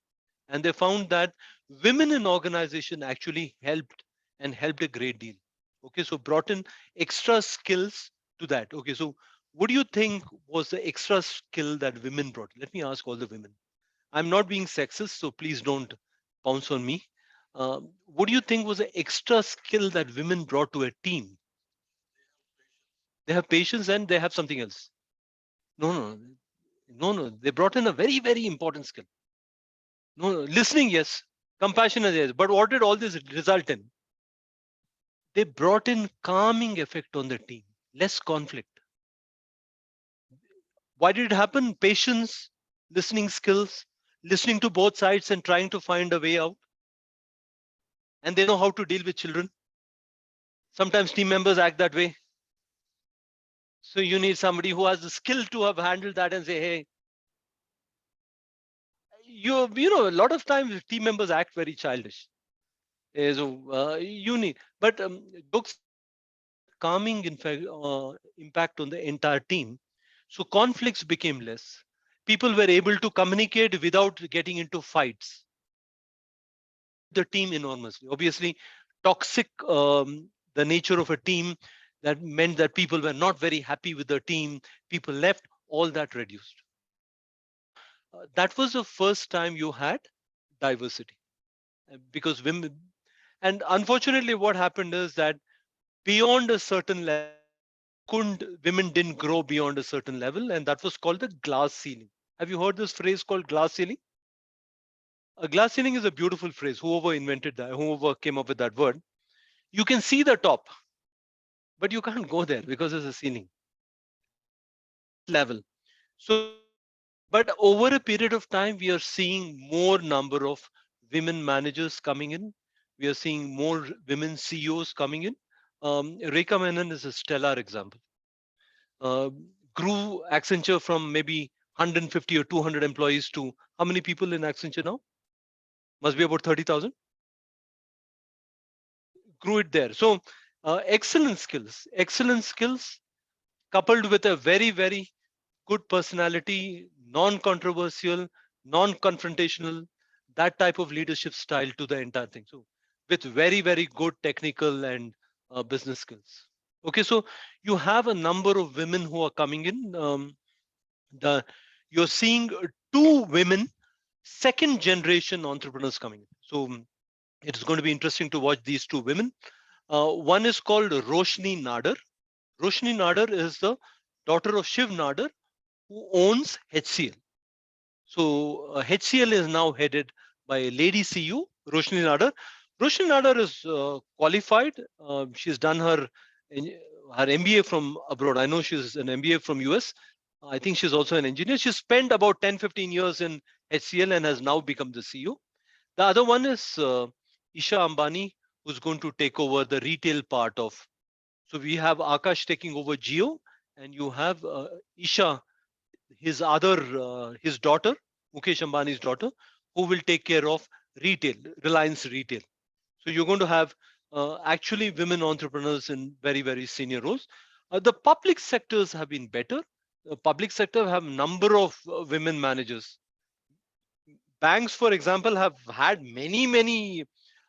And they found that women in organization actually helped and helped a great deal. Okay, so brought in extra skills to that. Okay, so what do you think was the extra skill that women brought? Let me ask all the women. I'm not being sexist, so please don't pounce on me. What do you think was the extra skill that women brought to a team? They have patience and they have something else. No, no, no, no. They brought in a very, very important skill. No, no. Listening, yes. Compassion, yes. But what did all this result in? They brought in calming effect on the team, less conflict. Why did it happen? Patience, listening skills, listening to both sides and trying to find a way out. And they know how to deal with children. Sometimes team members act that way. So you need somebody who has the skill to have handled that and say, hey, a lot of times team members act very childish. So you need, but jokes calming impact on the entire team. So conflicts became less. People were able to communicate without getting into fights. The team enormously. Obviously, toxic, the nature of a team that meant that people were not very happy with the team. People left, all that reduced. That was the first time you had diversity. because women, and unfortunately what happened is that beyond a certain level, women didn't grow beyond a certain level, and that was called the glass ceiling. Have you heard this phrase called glass ceiling? A glass ceiling is a beautiful phrase. Whoever invented that, whoever came up with that word, you can see the top, but you can't go there because there's a ceiling level. So, but over a period of time, we are seeing more number of women managers coming in. We are seeing more women CEOs coming in. Rekha Menon is a stellar example. Uh, Grew Accenture from maybe 150 or 200 employees to how many people in Accenture now? Must be about 30,000. Grew it there. So excellent skills coupled with a very, very good personality, non-controversial, non-confrontational, that type of leadership style to the entire thing. So with very, very good technical and business skills. Okay, so you have a number of women who are coming in. The You're seeing two women, second generation entrepreneurs coming in. So it's going to be interesting to watch these two women. One is called Roshni Nadar. Roshni Nadar is the daughter of Shiv Nadar, who owns HCL. So HCL is now headed by a lady CEO, Roshni Nadar. Roshni Nadar is qualified. She's done her MBA from abroad. I know she's an MBA from US. I think she's also an engineer. She spent about 10-15 years in HCL and has now become the CEO. The other one is Isha Ambani, who's going to take over the retail part of. So we have Akash taking over Geo, and you have Isha, his daughter, Mukesh Ambani's daughter, who will take care of retail, Reliance Retail. So you're going to have actually women entrepreneurs in very, very senior roles. The public sectors have been better. The public sector have number of women managers. Banks, for example, have had many, many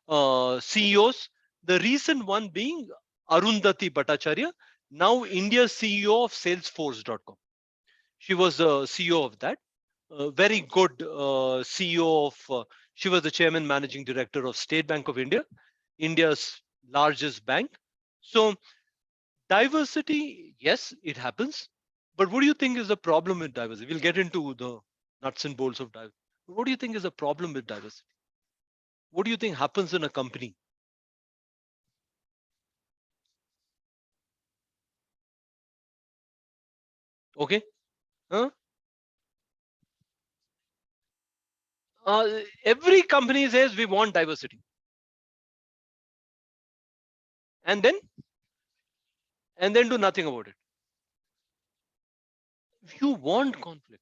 CEOs. The recent one being Arundhati Bhattacharya, now India's CEO of Salesforce.com. She was the CEO of that. Very good CEO of, she was the chairman managing director of State Bank of India, India's largest bank. So diversity, yes, it happens. But what do you think is the problem with diversity? We'll get into the nuts and bolts of diversity. What do you think is the problem with diversity? What do you think happens in a company? Okay. Huh? Every company says we want diversity. And then do nothing about it. If you want conflict,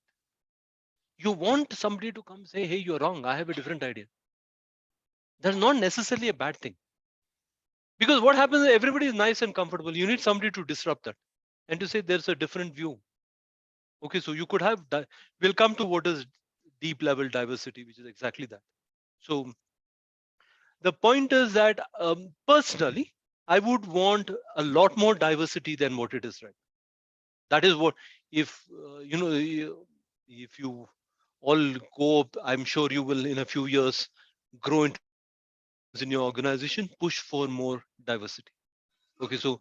you want somebody to come say, hey, you're wrong, I have a different idea. That's not necessarily a bad thing. Because what happens is everybody is nice and comfortable. You need somebody to disrupt that and to say there's a different view. Okay, so you could have, we'll come to what is deep level diversity, which is exactly that. So the point is that personally, I would want a lot more diversity than what it is right. That is what, if if you all go up, I'm sure you will in a few years grow into in your organization, push for more diversity. Okay, so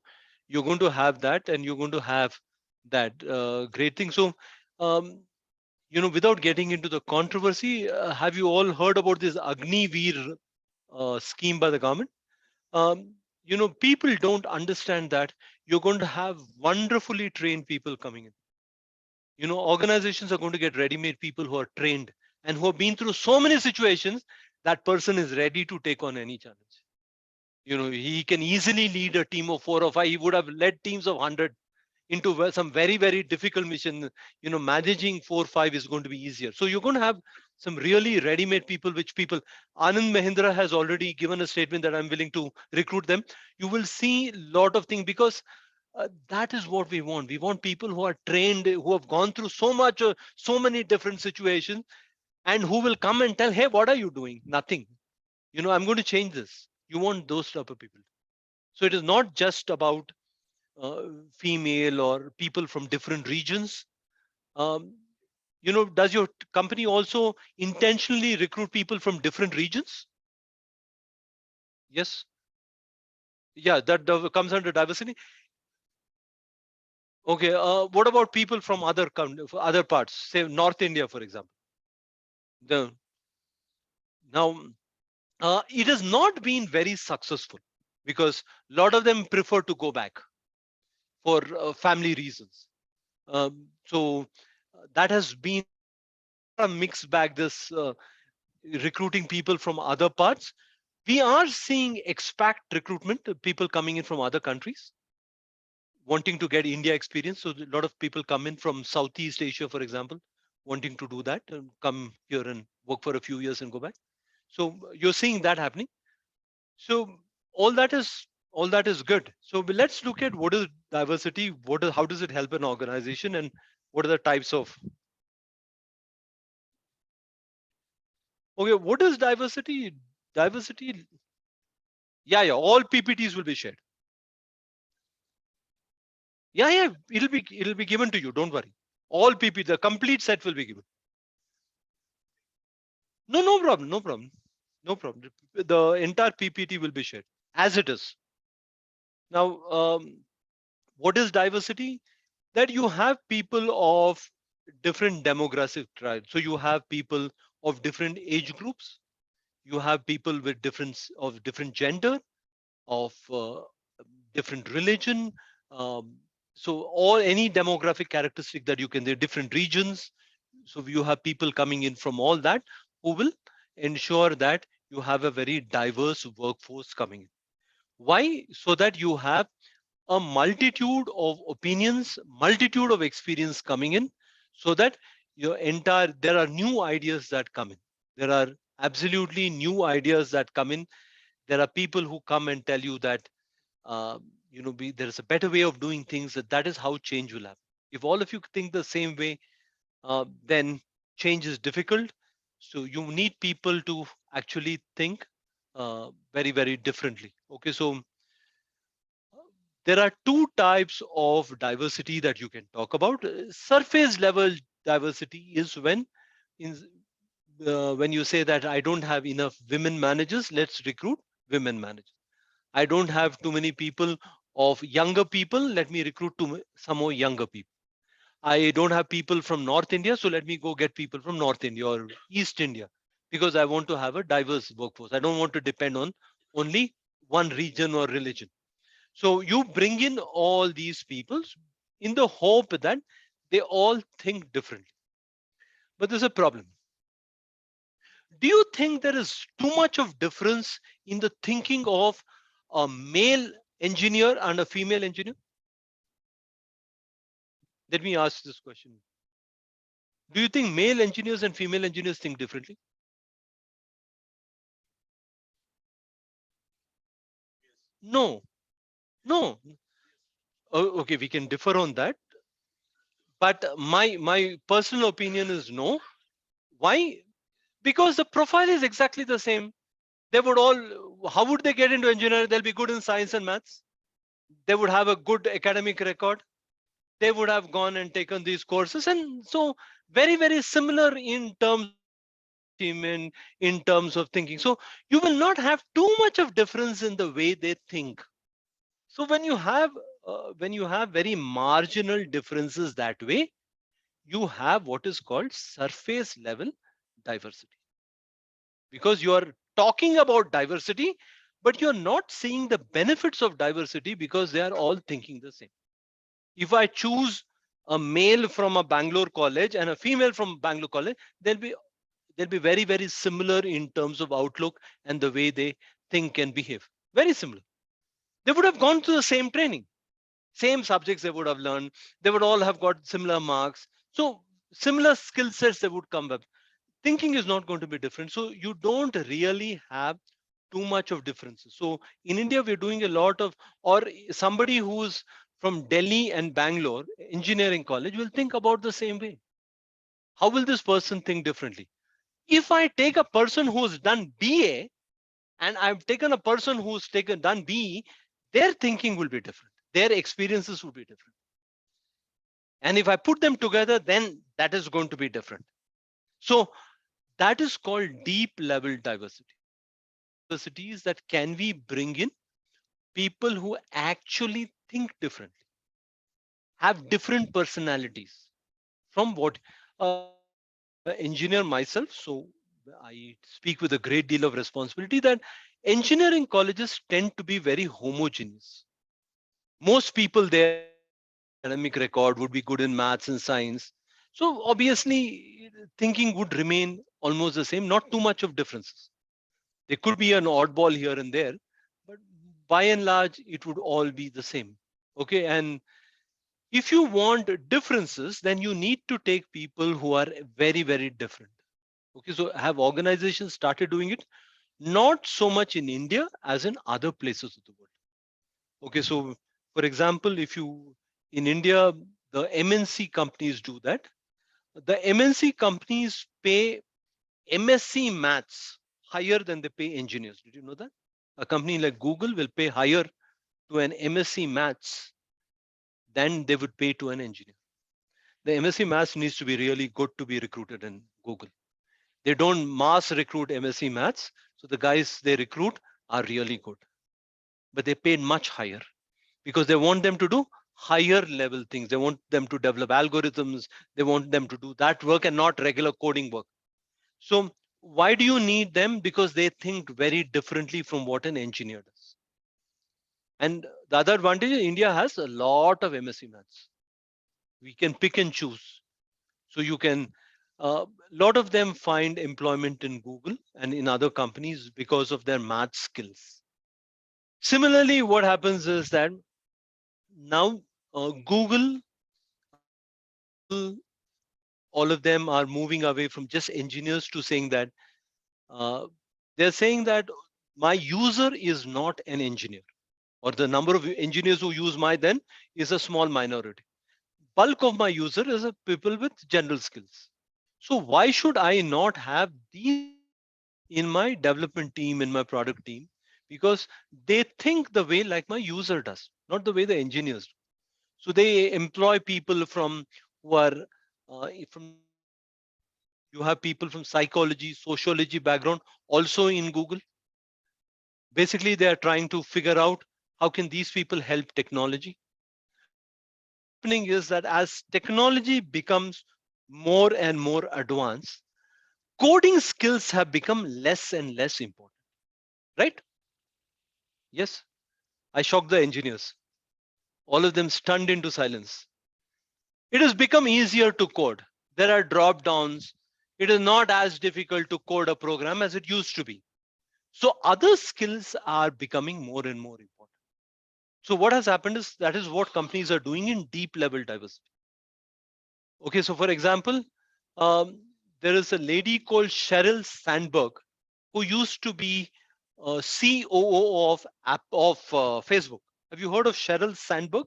you're going to have that, and you're going to have that great thing. So, without getting into the controversy, have you all heard about this Agni Veer scheme by the government? People don't understand that you're going to have wonderfully trained people coming in. Organizations are going to get ready-made people who are trained and who have been through so many situations. That person is ready to take on any challenge. He can easily lead a team of 4 or 5. He would have led teams of 100 into some very, very difficult mission. Managing 4 or 5 is going to be easier. So you're going to have some really ready-made people, Anand Mahindra has already given a statement that I'm willing to recruit them. You will see a lot of things, because that is what we want. We want people who are trained, who have gone through so many different situations, and who will come and tell, hey, what are you doing? Nothing. I'm going to change this. You want those type of people. So it is not just about female or people from different regions. Um, does your company also intentionally recruit people from different regions? Yes. Yeah, that comes under diversity. Okay. What about people from other parts, say North India, for example? The now it has not been very successful because a lot of them prefer to go back for family reasons. So that has been a mixed bag. This recruiting people from other parts. We are seeing expat recruitment, people coming in from other countries wanting to get India experience. So a lot of people come in from Southeast Asia, for example, wanting to do that and come here and work for a few years and go back. So you're seeing that happening. So all that is all that is good. So let's look at what is diversity, how does it help an organization, and what are the types of. Okay, what is diversity? Diversity, yeah, all PPTs will be shared. Yeah, it'll be given to you. Don't worry. All PP, the complete set will be given. No problem, no problem, no problem. The entire PPT will be shared as it is. Now, what is diversity? That you have people of different demographic tribes. So you have people of different age groups. You have people with different gender, of different religion. Um, so all any demographic characteristic that you can, there are different regions. So you have people coming in from all that who will ensure that you have a very diverse workforce coming in. Why? So that you have a multitude of opinions, multitude of experience coming in, so that there are new ideas that come in. There are absolutely new ideas that come in. There are people who come and tell you that uh, there is a better way of doing things. That is how change will happen. If all of you think the same way, then change is difficult. So you need people to actually think very, very differently. Okay, so there are two types of diversity that you can talk about. Surface level diversity is in, when you say that I don't have enough women managers, let's recruit women managers. I don't have too many people of younger people, let me recruit some more younger people. I don't have people from North India, so let me go get people from North India or East India, because I want to have a diverse workforce. I don't want to depend on only one region or religion. So you bring in all these people in the hope that they all think differently. But there's a problem. Do you think there is too much of difference in the thinking of a male engineer and a female engineer? Let me ask this question. Do you think male engineers and female engineers think differently? No, no. Oh, okay, we can differ on that. But my personal opinion is no. Why? Because the profile is exactly the same. They would all, how would they get into engineering? They'll be good in science and maths. They would have a good academic record. They would have gone and taken these courses. And so very, very similar in terms in terms of thinking. So you will not have too much of difference in the way they think. So when you have very marginal differences that way, you have what is called surface level diversity, because you are talking about diversity, but you're not seeing the benefits of diversity because they are all thinking the same. If I choose a male from a Bangalore college and a female from Bangalore college, they'll be very, very similar in terms of outlook and the way they think and behave. Very similar. They would have gone through the same training, same subjects they would have learned. They would all have got similar marks. So similar skill sets they would come up. Thinking is not going to be different. So you don't really have too much of differences. So in India, we're doing a lot of, or somebody who's from Delhi and Bangalore engineering college will think about the same way. How will this person think differently? If I take a person who's done BA and I've taken a person who's done BE, their thinking will be different. Their experiences will be different. And if I put them together, then that is going to be different. So that is called deep level diversity. universities that can we bring in people who actually think differently, have different personalities from what I'm an engineer myself, so I speak with a great deal of responsibility that engineering colleges tend to be very homogeneous. Most people there academic record would be good in maths and science. So obviously thinking would remain almost the same, not too much of differences. There could be an oddball here and there, but by and large, it would all be the same. Okay. And if you want differences, then you need to take people who are very, very different. Okay. So have organizations started doing it? Not so much in India as in other places of the world. Okay. So for example, if you in India, the MNC companies do that. The MNC companies pay MSc maths higher than they pay engineers. Did you know that? A company like Google will pay higher to an MSc maths than they would pay to an engineer. The MSc maths needs to be really good to be recruited in Google. They don't mass recruit MSc maths. So the guys they recruit are really good, but they paid much higher because they want them to do higher level things. They want them to develop algorithms. They want them to do that work and not regular coding work. So why do you need them? Because they think very differently from what an engineer does. And the other advantage is India has a lot of MSc maths. We can pick and choose. So you can, a lot of them find employment in Google and in other companies because of their math skills. Similarly, what happens is that now Google, Apple, all of them are moving away from just engineers to saying that uh, they're saying that my user is not an engineer, or the number of engineers who use my then is a small minority. Bulk of my user is a people with general skills. So why should I not have these in my development team, in my product team? Because they think the way like my user does, not the way the engineers do. So they employ people from who are from you have people from psychology, sociology background also in Google. Basically, they are trying to figure out how can these people help technology. What's happening is that as technology becomes more and more advanced, coding skills have become less and less important, right? Yes, I shocked the engineers, all of them stunned into silence. It has become easier to code. There are drop downs. It is not as difficult to code a program as it used to be. So other skills are becoming more and more important. So what has happened is that is what companies are doing in deep level diversity. Okay, so for example, um, there is a lady called Sheryl Sandberg who used to be COO of Facebook. Have you heard of Sheryl Sandberg?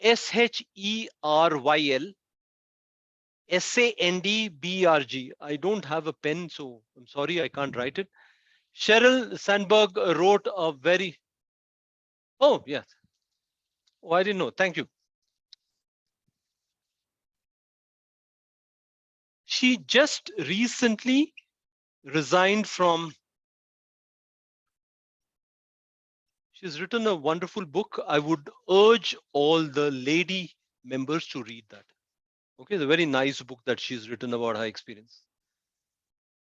SHERYL SANDBRG. I don't have a pen, so I'm sorry I can't write it. Sheryl Sandberg wrote a very, oh, yes. Oh, I didn't know. Thank you. She just recently resigned from, she's written a wonderful book. I would urge all the lady members to read that. Okay, it's a very nice book that she's written about her experience.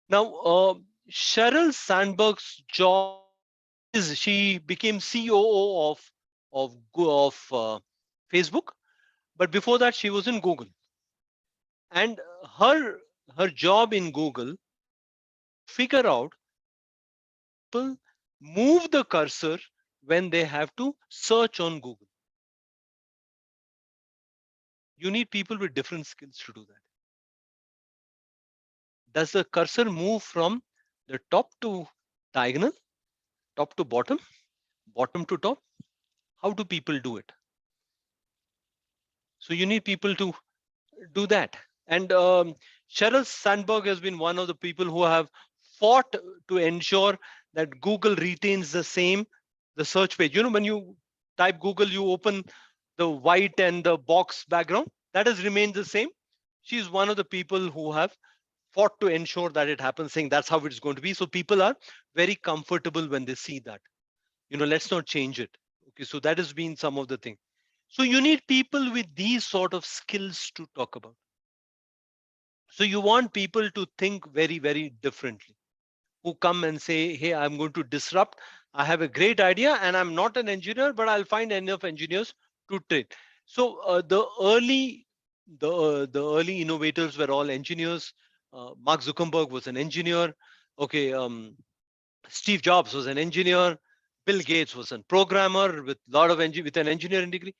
Now, Sheryl Sandberg's job is she became COO of Facebook, but before that she was in Google, and her job in Google figure out people move the cursor when they have to search on Google. You need people with different skills to do that. Does the cursor move from the top to diagonal, top to bottom, bottom to top? How do people do it? So you need people to do that. And Sheryl Sandberg has been one of the people who have fought to ensure that Google retains the same, the search page. You know, when you type Google, you open the white and the box background. That has remained the same. She's one of the people who have fought to ensure that it happens, saying that's how it's going to be. So people are very comfortable when they see that. Let's not change it. Okay, so that has been some of the thing. So you need people with these sort of skills to talk about. So you want people to think very, very differently, who come and say, hey, I'm going to disrupt. I have a great idea and I'm not an engineer, but I'll find enough engineers to train. So the early innovators were all engineers. Mark Zuckerberg was an engineer. Okay, Steve Jobs was an engineer. Bill Gates was a programmer with with an engineering degree.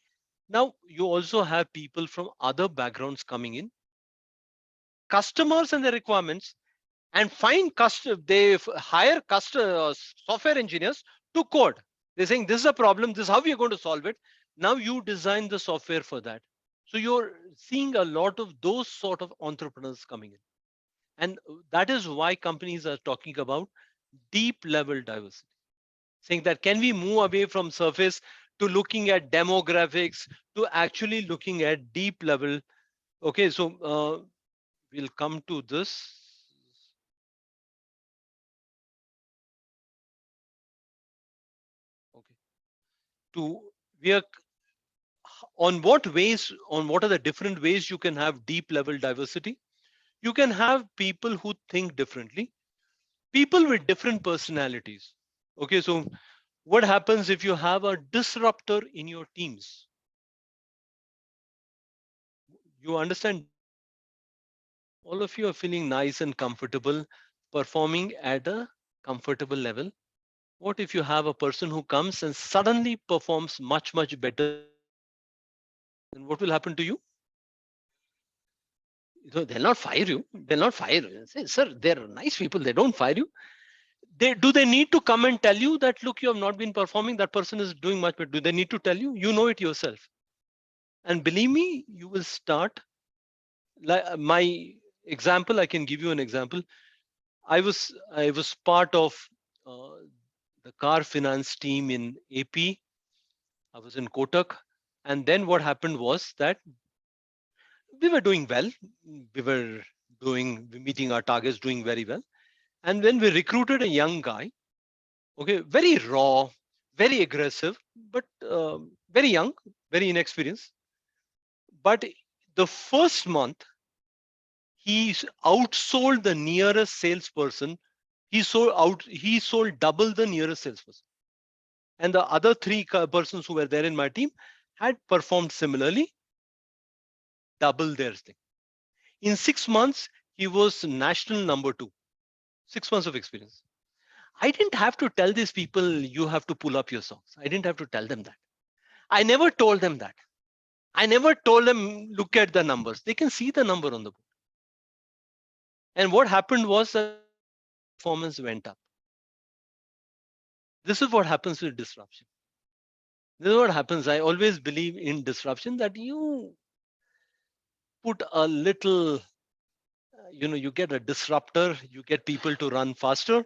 Now you also have people from other backgrounds coming in, customers and their requirements, and hire software engineers to code. They're saying this is a problem, this is how we are going to solve it. Now you design the software for that. So you're seeing a lot of those sort of entrepreneurs coming in. And that is why companies are talking about deep level diversity, saying that can we move away from surface to looking at demographics to actually looking at deep level. Okay, so we'll come to this. Okay, to we are on what are the different ways you can have deep level diversity. You can have people who think differently, people with different personalities. Okay, so what happens if you have a disruptor in your teams? You understand, all of you are feeling nice and comfortable, performing at a comfortable level. What if you have a person who comes and suddenly performs much, much better than you? Then what will happen to you? So they'll not fire you. They'll not fire you. Say, sir, they're nice people. They don't fire you. Do they need to come and tell you that, look, you have not been performing, that person is doing much better? Do they need to tell you? You know it yourself. And believe me, you will start. Like my example, I can give you an example. I was part of uh, the car finance team in AP. I was in Kotak. And then what happened was that we were doing well. We were meeting our targets, doing very well. And when we recruited a young guy, okay, very raw, very aggressive, but very young, very inexperienced. But the first month, he outsold the nearest salesperson. He sold double the nearest salesperson. And the other three persons who were there in my team had performed similarly, double their thing. In 6 months, he was national number 2. 6 months of experience. I didn't have to tell these people, you have to pull up your socks. I didn't have to tell them that. I never told them that. I never told them, look at the numbers. They can see the number on the board. And what happened was that performance went up. This is what happens with disruption. This is what happens. I always believe in disruption, that you put a little, you get a disruptor, you get people to run faster.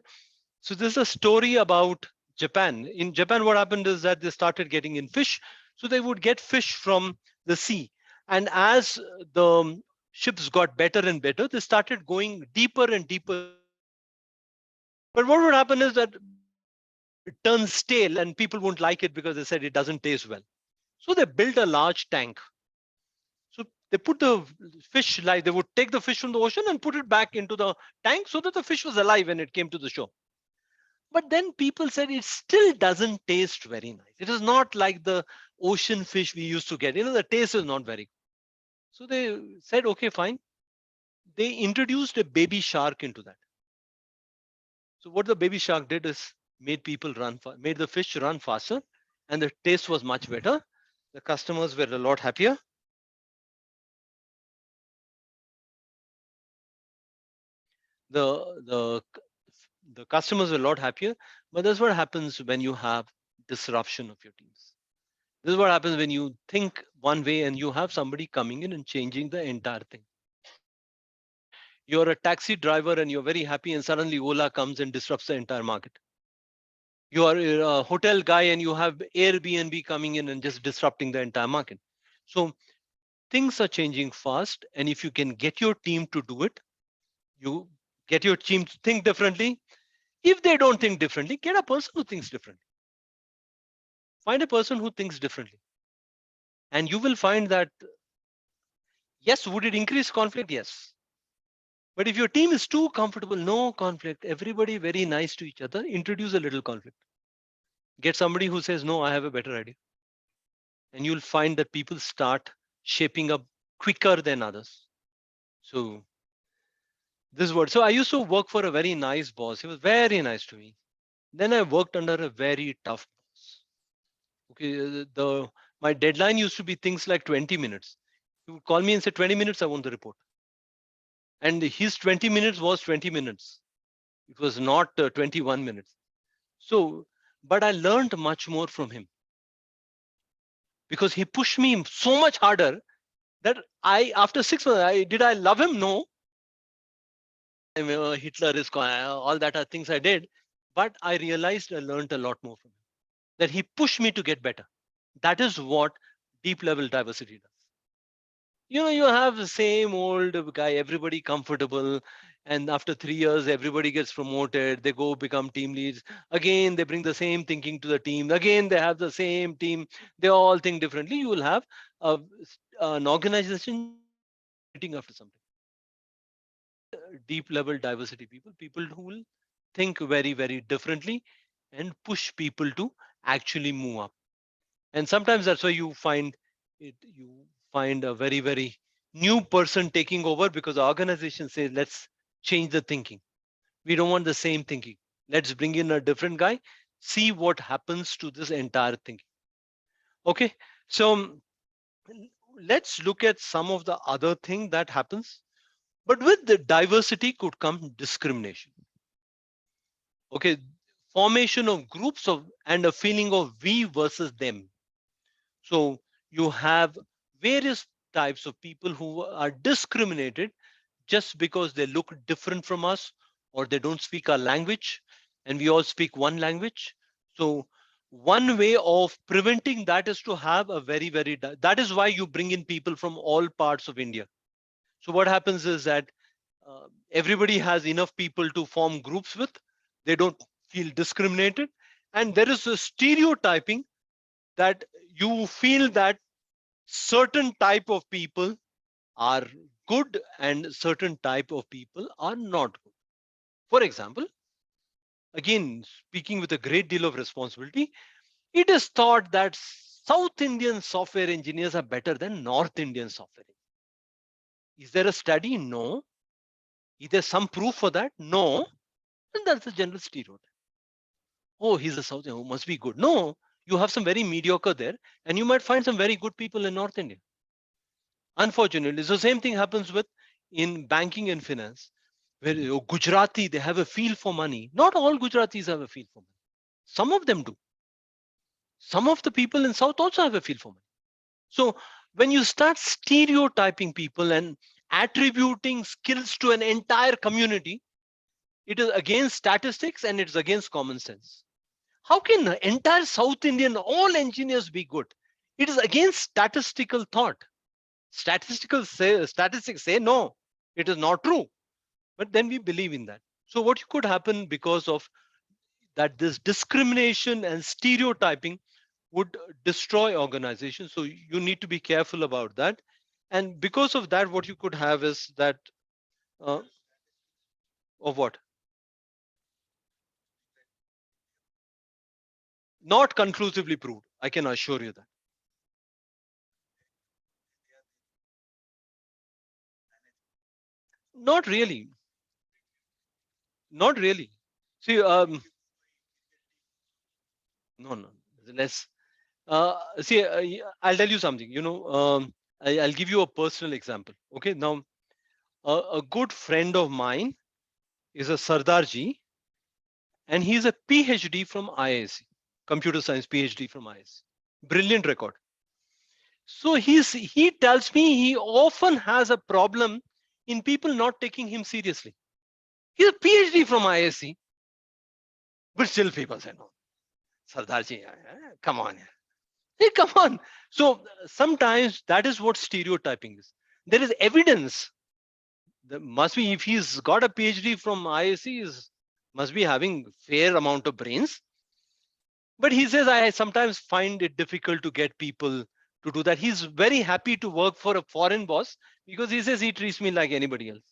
So this is a story about Japan. In Japan, what happened is that they started getting in fish. So they would get fish from the sea. And as the ships got better and better, they started going deeper and deeper. But what would happen is that it turns stale and people won't like it because they said it doesn't taste well. So they built a large tank. So they put the fish, like they would take the fish from the ocean and put it back into the tank so that the fish was alive when it came to the shore. But then people said it still doesn't taste very nice. It is not like the ocean fish we used to get. The taste is not very good. So they said, okay, fine. They introduced a baby shark into that. So what the baby shark did is made made the fish run faster, and the taste was much better. The customers were a lot happier. The the the customers were a lot happier. But that's what happens when you have disruption of your teams. This is what happens when you think one way and you have somebody coming in and changing the entire thing. You're a taxi driver and you're very happy, and suddenly Ola comes and disrupts the entire market. You are a hotel guy and you have Airbnb coming in and just disrupting the entire market. So things are changing fast. And if you can get your team to do it, You get your team to think differently. If they don't think differently, get a person who thinks differently. Find a person who thinks differently. And you will find that, yes, would it increase conflict? Yes. But if your team is too comfortable, no conflict, everybody very nice to each other, introduce a little conflict. Get somebody who says, no, I have a better idea. And you'll find that people start shaping up quicker than others. So this word. So I used to work for a very nice boss. He was very nice to me. Then I worked under a very tough boss. Okay, the my deadline used to be things like 20 minutes. He would call me and say, 20 minutes, I want the report. And his 20 minutes was 20 minutes. It was not 21 minutes. So, but I learned much more from him because he pushed me so much harder that after 6 months, I love him? No. I mean, Hitler is all that are things I did, but I realized I learned a lot more from him. That he pushed me to get better. That is what deep level diversity does. You have the same old guy, everybody comfortable, and after 3 years, everybody gets promoted. They go become team leads. Again, they bring the same thinking to the team. Again, they have the same team. They all think differently. You will have a, an organization meeting after some time. Deep level diversity people who will think very, very differently and push people to actually move up. And sometimes that's why you find a very, very new person taking over because the organization says, let's change the thinking. We don't want the same thinking. Let's bring in a different guy, see what happens to this entire thinking. Okay, so let's look at some of the other thing that happens. But with the diversity could come discrimination. Okay, formation of groups of and a feeling of we versus them. So you have various types of people who are discriminated just because they look different from us or they don't speak our language and we all speak one language. So one way of preventing that is to have a very, that is why you bring in people from all parts of India. So what happens is that everybody has enough people to form groups with. They don't feel discriminated. And there is a stereotyping that you feel that certain type of people are good and certain type of people are not good. For example, again, speaking with a great deal of responsibility, it is thought that South Indian software engineers are better than North Indian software engineers. Is there a study? No. Is there some proof for that? No. And that's a general stereotype. Oh, he's a South Indian, must be good. No, you have some very mediocre there, and you might find some very good people in North India. Unfortunately, so same thing happens with in banking and finance, where Gujarati, they have a feel for money. Not all Gujaratis have a feel for money. Some of them do. Some of the people in South also have a feel for money. So when you start stereotyping people and attributing skills to an entire community, it is against statistics and it's against common sense. How can the entire South Indian, all engineers be good? It is against statistical thought. Statistics say no, it is not true. But then we believe in that. So what could happen because of that, this discrimination and stereotyping would destroy organizations. So you need to be careful about that. And because of that, what you could have is that uh, of what? Not conclusively proved. I can assure you that. Not really. Not really. See, no. Let's see. I'll tell you something. I'll give you a personal example. Okay, now a good friend of mine is a Sardarji, and he's a PhD from IISc, computer science PhD from IISc. Brilliant record. So he tells me he often has a problem in people not taking him seriously. He's a PhD from IISc, but still people say no. Sardarji, come on. Hey, come on. So sometimes that is what stereotyping is. There is evidence must be, if he's got a PhD from IIC, must be having fair amount of brains. But he says, I sometimes find it difficult to get people to do that. He's very happy to work for a foreign boss because he says he treats me like anybody else.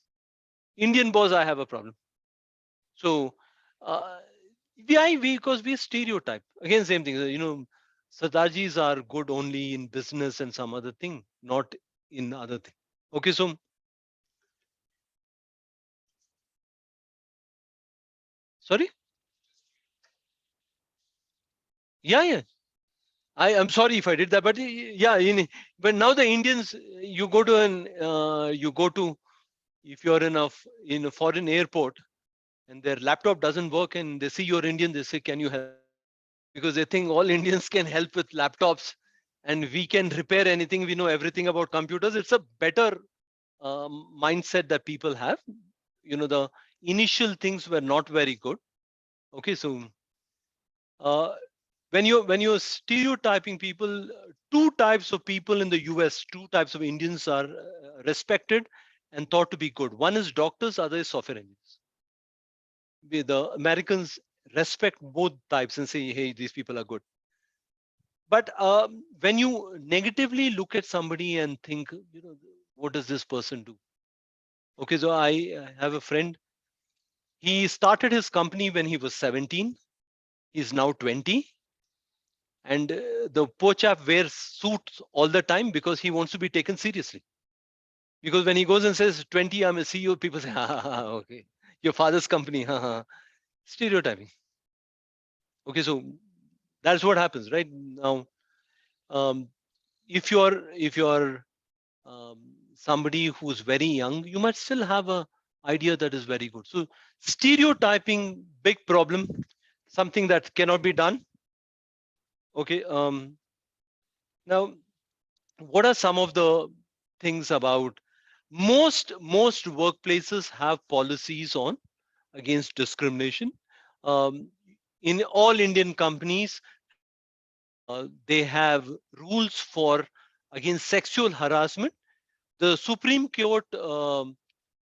Indian boss, I have a problem. So, uh, why? Because we stereotype. Again, same thing. Sardarjis are good only in business and some other thing, not in other thing. Okay, so sorry. Yeah. I'm sorry if I did that, but yeah, but now the Indians, you go to, if you're in a foreign airport and their laptop doesn't work and they see you're Indian, they say, can you help? Because they think all Indians can help with laptops and we can repair anything. We know everything about computers. It's a better mindset that people have. The initial things were not very good. Okay, so uh, when you're stereotyping people, two types of people in the US, two types of Indians are respected and thought to be good. One is doctors, other is software engineers. The Americans respect both types and say, hey, these people are good. But when you negatively look at somebody and think, what does this person do? Okay, so I have a friend. He started his company when he was 17. He's now 20. And the poor chap wears suits all the time because he wants to be taken seriously. Because when he goes and says 20, I'm a CEO, people say, okay, your father's company, stereotyping. Okay, so that's what happens right now. Um, if you're um, somebody who's very young, you might still have a idea that is very good. So stereotyping, big problem, something that cannot be done. Okay. Now, what are some of the things about most workplaces have policies on against discrimination. Um, in all Indian companies, they have rules for against sexual harassment. The Supreme Court,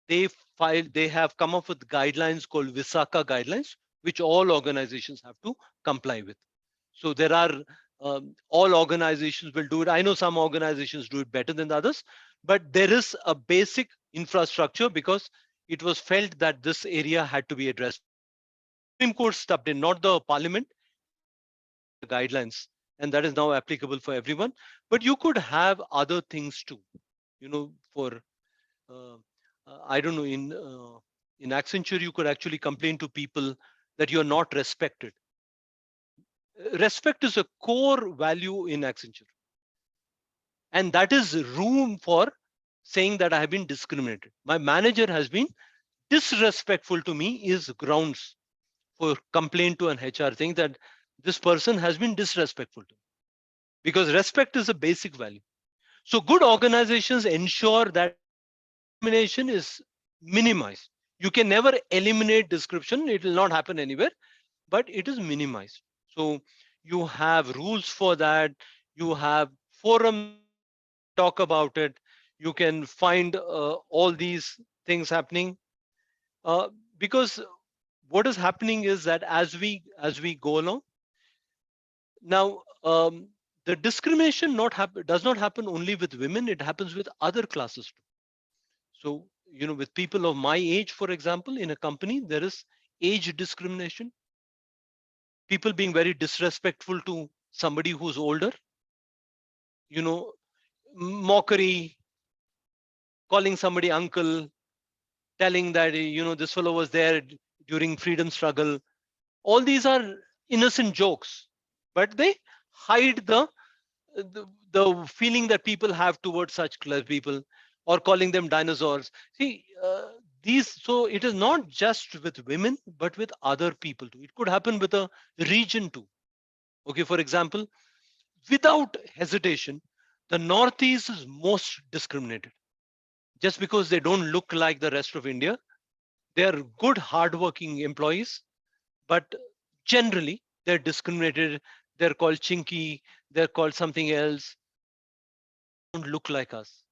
they have come up with guidelines called Visaka guidelines, which all organizations have to comply with. So there are all organizations will do it. I know some organizations do it better than the others, but there is a basic infrastructure because it was felt that this area had to be addressed. Supreme Court stepped in, not the parliament. The guidelines, and that is now applicable for everyone. But you could have other things too. For uh, I don't know, in Accenture, you could actually complain to people that you're not respected. Respect is a core value in Accenture. And that is room for saying that I have been discriminated. My manager has been disrespectful to me is grounds for complaint to an HR saying that this person has been disrespectful to me. Because respect is a basic value. So good organizations ensure that discrimination is minimized. You can never eliminate discrimination. It will not happen anywhere, but it is minimized. So you have rules for that. You have forums talk about it. You can find all these things happening uh, because what is happening is that as we go along now, the discrimination does not happen only with women. It happens with other classes too. So with people of my age, for example, in a company, there is age discrimination. People being very disrespectful to somebody who's older. You know, mockery, calling somebody uncle, telling that this fellow was there during freedom struggle. All these are innocent jokes, but they hide the feeling that people have towards such people, or calling them dinosaurs. See, these, so it is not just with women but with other people too. It could happen with a region too. Okay, for example, without hesitation, the Northeast is most discriminated just because they don't look like the rest of India. They are good, hardworking employees, but generally they're discriminated. They're called chinky. They're called something else. Don't look like us.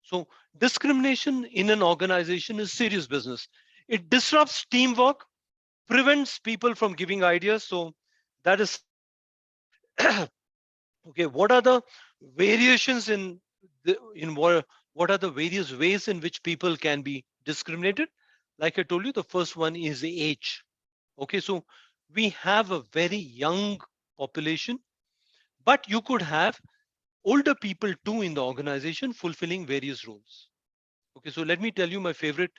So discrimination in an organization is serious business. It disrupts teamwork, prevents people from giving ideas. So that is okay. What are the variations in what are the various ways in which people can be discriminated? Like I told you, the first one is the age. Okay, so we have a very young population, but you could have older people too in the organization fulfilling various roles. Okay, so let me tell you my favorite.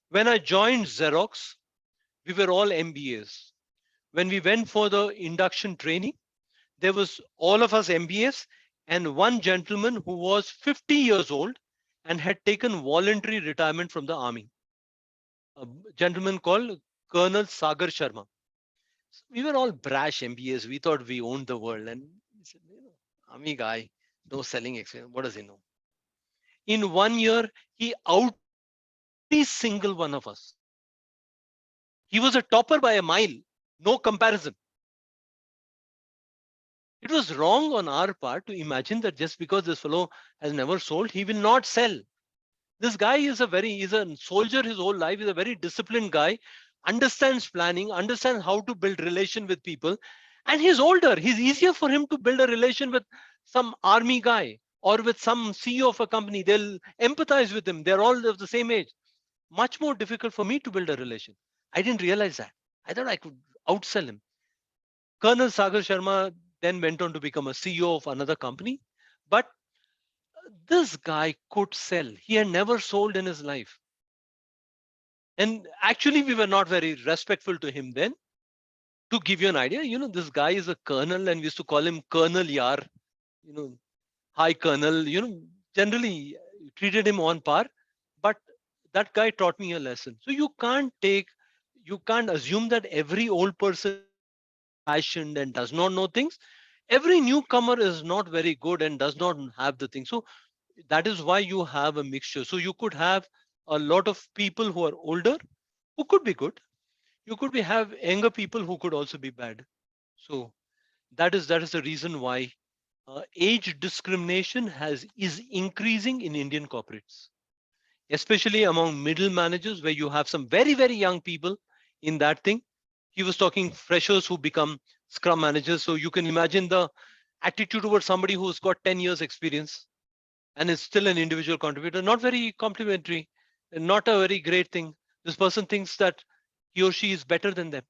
When I joined Xerox, we were all MBAs. When we went for the induction training, there was all of us MBAs and one gentleman who was 50 years old and had taken voluntary retirement from the army. A gentleman called Colonel Sagar Sharma. We were all brash MBAs. We thought we owned the world. And he said, army guy, no selling experience. What does he know? In 1 year, he outsold every single one of us. He was a topper by a mile, no comparison. It was wrong on our part to imagine that just because this fellow has never sold, he will not sell. This guy is he's a soldier his whole life. He's a very disciplined guy, understands planning, understands how to build relation with people. And he's older. He's easier for him to build a relation with some army guy or with some CEO of a company. They'll empathize with him. They're all of the same age. Much more difficult for me to build a relation. I didn't realize that. I thought I could outsell him. Colonel Sagar Sharma then went on to become a CEO of another company. But this guy could sell. He had never sold in his life. And actually, we were not very respectful to him then. To give you an idea, this guy is a colonel, and we used to call him Colonel Yar, you know, hi Colonel, generally treated him on par. But that guy taught me a lesson. So you can't assume that every old person is very old fashioned and does not know things. Every newcomer is not very good and does not have the thing. So that is why you have a mixture. So you could have a lot of people who are older who could be good. You could be have younger people who could also be bad. So that is the reason why age discrimination is increasing in Indian corporates, especially among middle managers, where you have some very young people in that thing. He was talking freshers who become scrum managers. So you can imagine the attitude towards somebody who's got 10 years experience and is still an individual contributor. Not very complimentary, and not a very great thing. This person thinks that he or she is better than them.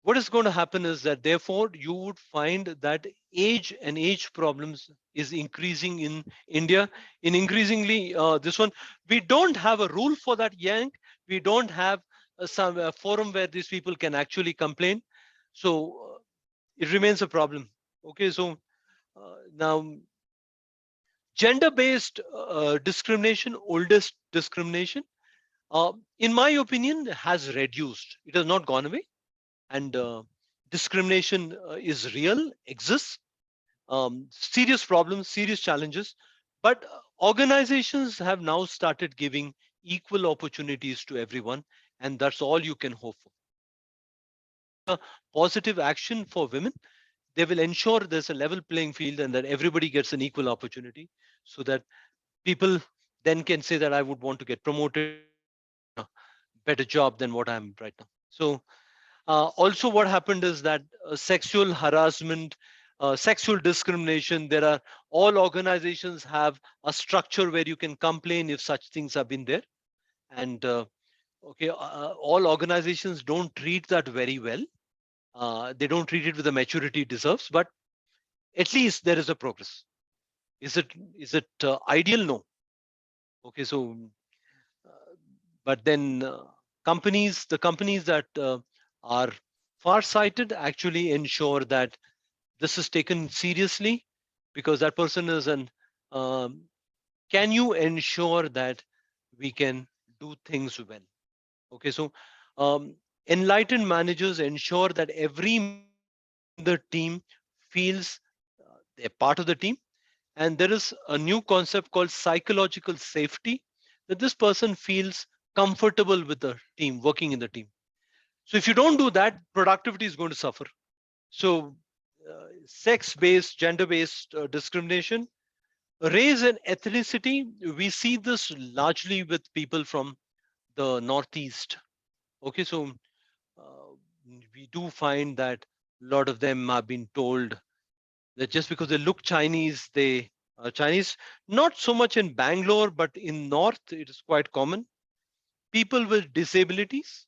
What is going to happen is that therefore you would find that age and age problems is increasing in India. In increasingly this one, we don't have a rule for that yank. We don't have some forum where these people can actually complain. So it remains a problem. Okay, so now gender based discrimination, oldest discrimination, in my opinion, has reduced. It has not gone away. And discrimination is real, exists, serious problems, serious challenges. But organizations have now started giving equal opportunities to everyone, and that's all you can hope for. A positive action for women, they will ensure there's a level playing field and that everybody gets an equal opportunity, so that people then can say that I would want to get promoted or I would want a better job than what I'm right now. So also, what happened is that sexual harassment, sexual discrimination, there are all organizations have a structure where you can complain if such things have been there. And okay, all organizations don't treat that very well. They don't treat it with the maturity it deserves, but at least there is a progress. Is it ideal? No. Okay, so but then the companies that are far-sighted actually ensure that this is taken seriously, because that person is an um, can you ensure that we can do things well? Okay, so um, enlightened managers ensure that every member in the team feels they're part of the team. And there is a new concept called psychological safety, that this person feels comfortable with the team, working in the team. So if you don't do that, productivity is going to suffer. So sex based, gender based discrimination Race and ethnicity, we see this largely with people from the Northeast. Okay, so uh, we do find that a lot of them have been told that just because they look Chinese, they are Chinese. Not so much in Bangalore, but in North, it is quite common. People with disabilities.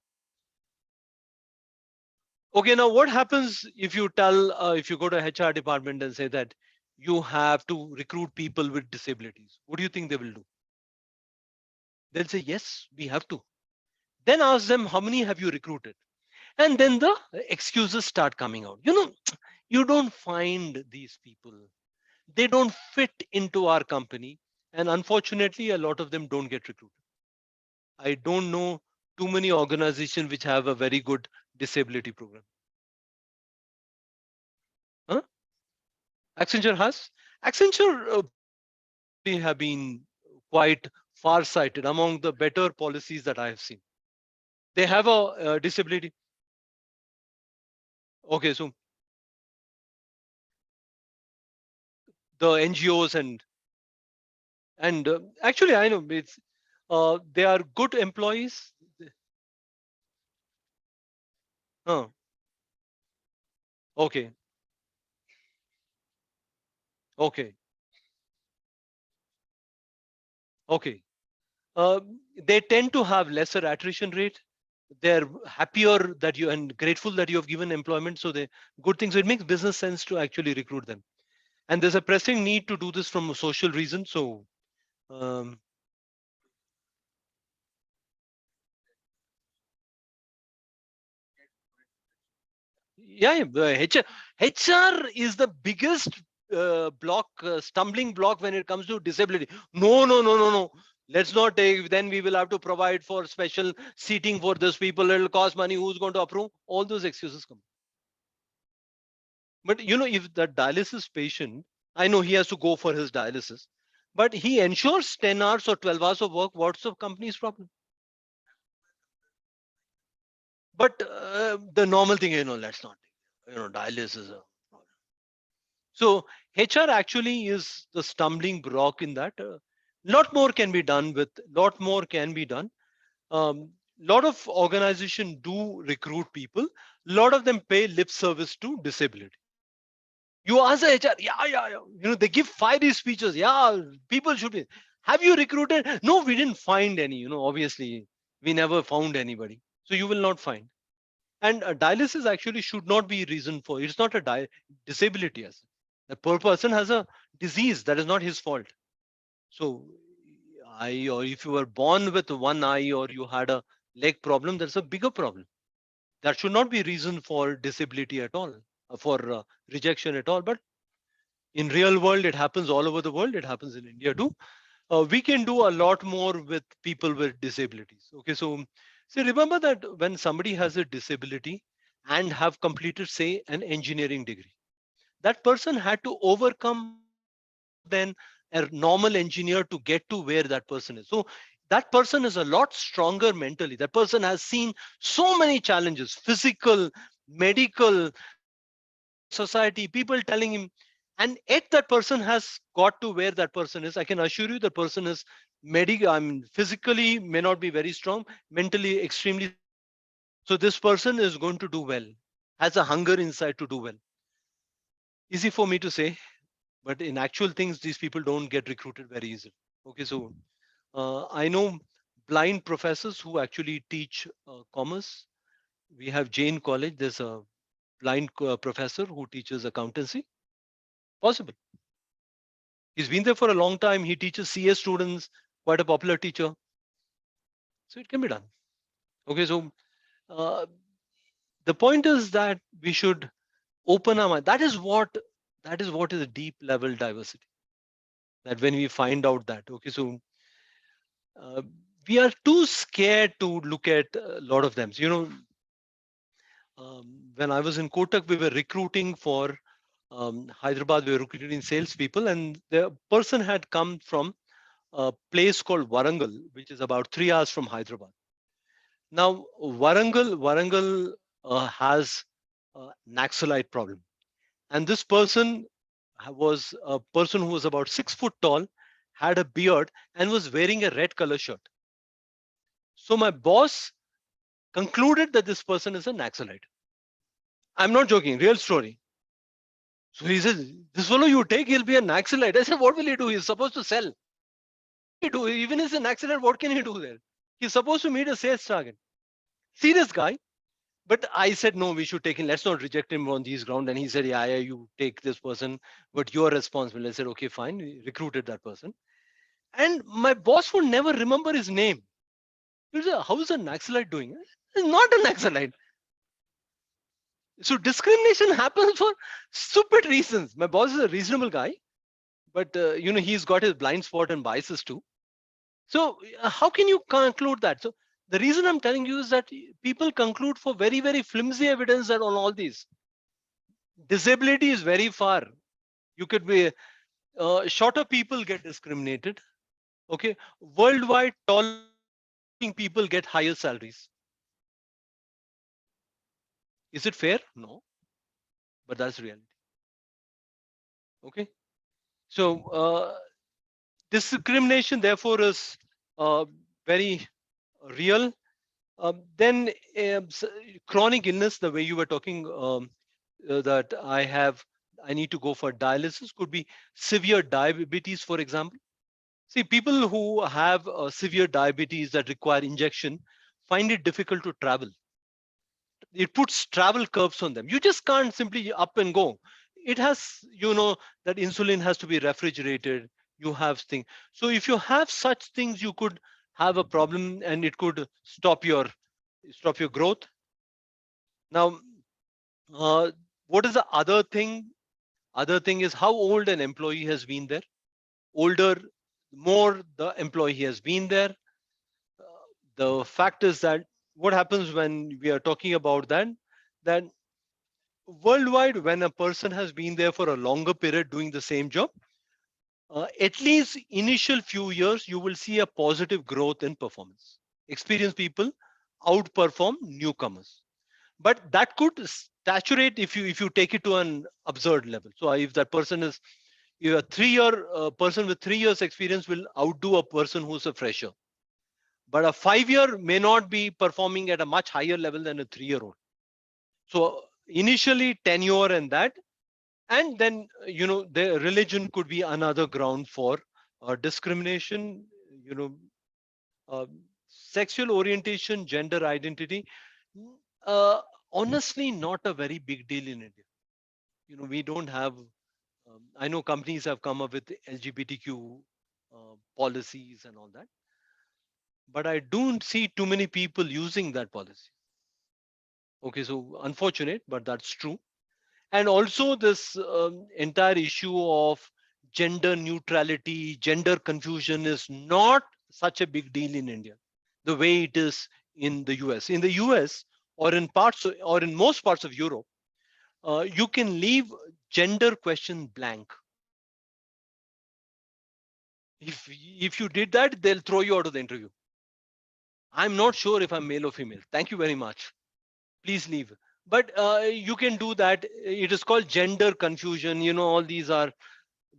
Okay, now what happens if you tell, if you go to HR department and say that you have to recruit people with disabilities? What do you think they will do? They'll say, yes, we have to. Then ask them, how many have you recruited? And then the excuses start coming out. You don't find these people. They don't fit into our company. And unfortunately, a lot of them don't get recruited. I don't know too many organizations which have a very good disability program. Huh? Accenture has. Accenture policies actually have been quite far-sighted, among the better policies that I have seen. They have a disability. Okay, so the NGOs and actually I know it's they are good employees. Huh. Okay, okay, okay. Uh, they tend to have lesser attrition rate. They're happier that you and grateful that you have given employment. So they good things. So it makes business sense to actually recruit them. And there's a pressing need to do this from a social reason. So um, yeah, HR is the biggest stumbling block when it comes to disability. No, no, no, no, no. Let's not take. Then we will have to provide for special seating for those people. It'll cost money. Who's going to approve? All those excuses come. But if the dialysis patient, I know he has to go for his dialysis, but he ensures 10 hours or 12 hours of work. What's the company's problem? But the normal thing, let's not. Dialysis. So HR actually is the stumbling block in that. Lot more can be done with. Lot more can be done. Lot of organization do recruit people. Lot of them pay lip service to disability. You ask the HR, yeah, yeah, yeah. They give fiery speeches. Yeah, people should be. Have you recruited? No, we didn't find any. Obviously, we never found anybody. So you will not find. And dialysis actually should not be reason for. It's not a disability as the poor person has a disease that is not his fault. So or if you were born with one eye or you had a leg problem, that's a bigger problem. That should not be reason for disability at all, for rejection at all. But in real world, it happens all over the world. It happens in India too. We can do a lot more with people with disabilities. Okay, so remember that when somebody has a disability and have completed, say, an engineering degree, that person had to overcome more than a normal engineer to get to where that person is. So that person is a lot stronger mentally. That person has seen so many challenges, physical, medical, government, society, people telling him, and yet that person has got to where that person is. I can assure you the person is physically may not be very strong, mentally extremely strong. So this person is going to do well, has a hunger inside to do well. Easy for me to say, but in actual things, these people don't get recruited very easily. Okay, so I know blind professors who actually teach commerce. We have Jane College. There's a blind professor who teaches accountancy. Possible. He's been there for a long time. He teaches CA students, quite a popular teacher. So it can be done. Okay, so uh, the point is that we should open our mind. That is what is a deep level diversity. That when we find out that, okay, so uh, we are too scared to look at a lot of them. So, when I was in Kotak, we were recruiting for Hyderabad. We were recruiting salespeople, and the person had come from a place called Warangal, which is about 3 hours from Hyderabad. Now, Warangal has a Naxalite problem, and this person was a person who was about 6 foot tall, had a beard, and was wearing a red color shirt. So my boss concluded that this person is a Naxalite. I'm not joking, real story. So he says, this fellow you take, he'll be a Naxalite. I said, what will he do? He's supposed to sell. He do? Even if he's an accident, what can he do there? He's supposed to meet a sales target. Serious guy. But I said, no, we should take him. Let's not reject him on these grounds. And he said, yeah, yeah, you take this person, but you're responsible. I said, okay, fine. We recruited that person. And my boss would never remember his name. He said, how is a Naxalite doing? He's not a Naxalite. So discrimination happens for stupid reasons. My boss is a reasonable guy, but he's got his blind spot and biases too. So how can you conclude that? So the reason I'm telling you is that people conclude for very, very flimsy evidence that on all these. Disability is very far. You could be shorter people get discriminated. Okay, worldwide tall people get higher salaries. Is it fair? No, but that's reality. Okay, so discrimination therefore is very real. Then chronic illness, the way you were talking, that I need to go for dialysis, could be severe diabetes, for example. See, people who have severe diabetes that require injection find it difficult to travel. It puts travel curves on them. You just can't simply up and go. It has, that insulin has to be refrigerated. You have things. So if you have such things, you could have a problem and it could stop your growth. Now, what is the other thing? Other thing is how old an employee has been there. Older, more the employee has been there. The fact is that what happens when we are talking about that worldwide, when a person has been there for a longer period doing the same job, at least initial few years, you will see a positive growth in performance. Experienced people outperform newcomers, but that could saturate if you take it to an absurd level. So if that person is, if a 3-year person with 3 years experience will outdo a person who's a fresher, but a 5-year may not be performing at a much higher level than a 3-year-old. So initially tenure and that, and then the religion could be another ground for discrimination. You know, uh, Sexual orientation, gender identity. Uh, Honestly, not a very big deal in India. We don't have. I know companies have come up with LGBTQ policies and all that, but I don't see too many people using that policy. Okay, so unfortunate, but that's true. And also this entire issue of gender neutrality, gender confusion is not such a big deal in India, the way it is in the US. In the US, or in most parts of Europe, you can leave gender question blank. If you did that, they'll throw you out of the interview. I'm not sure if I'm male or female. Thank you very much. Please leave. But you can do that. It is called gender confusion. All these are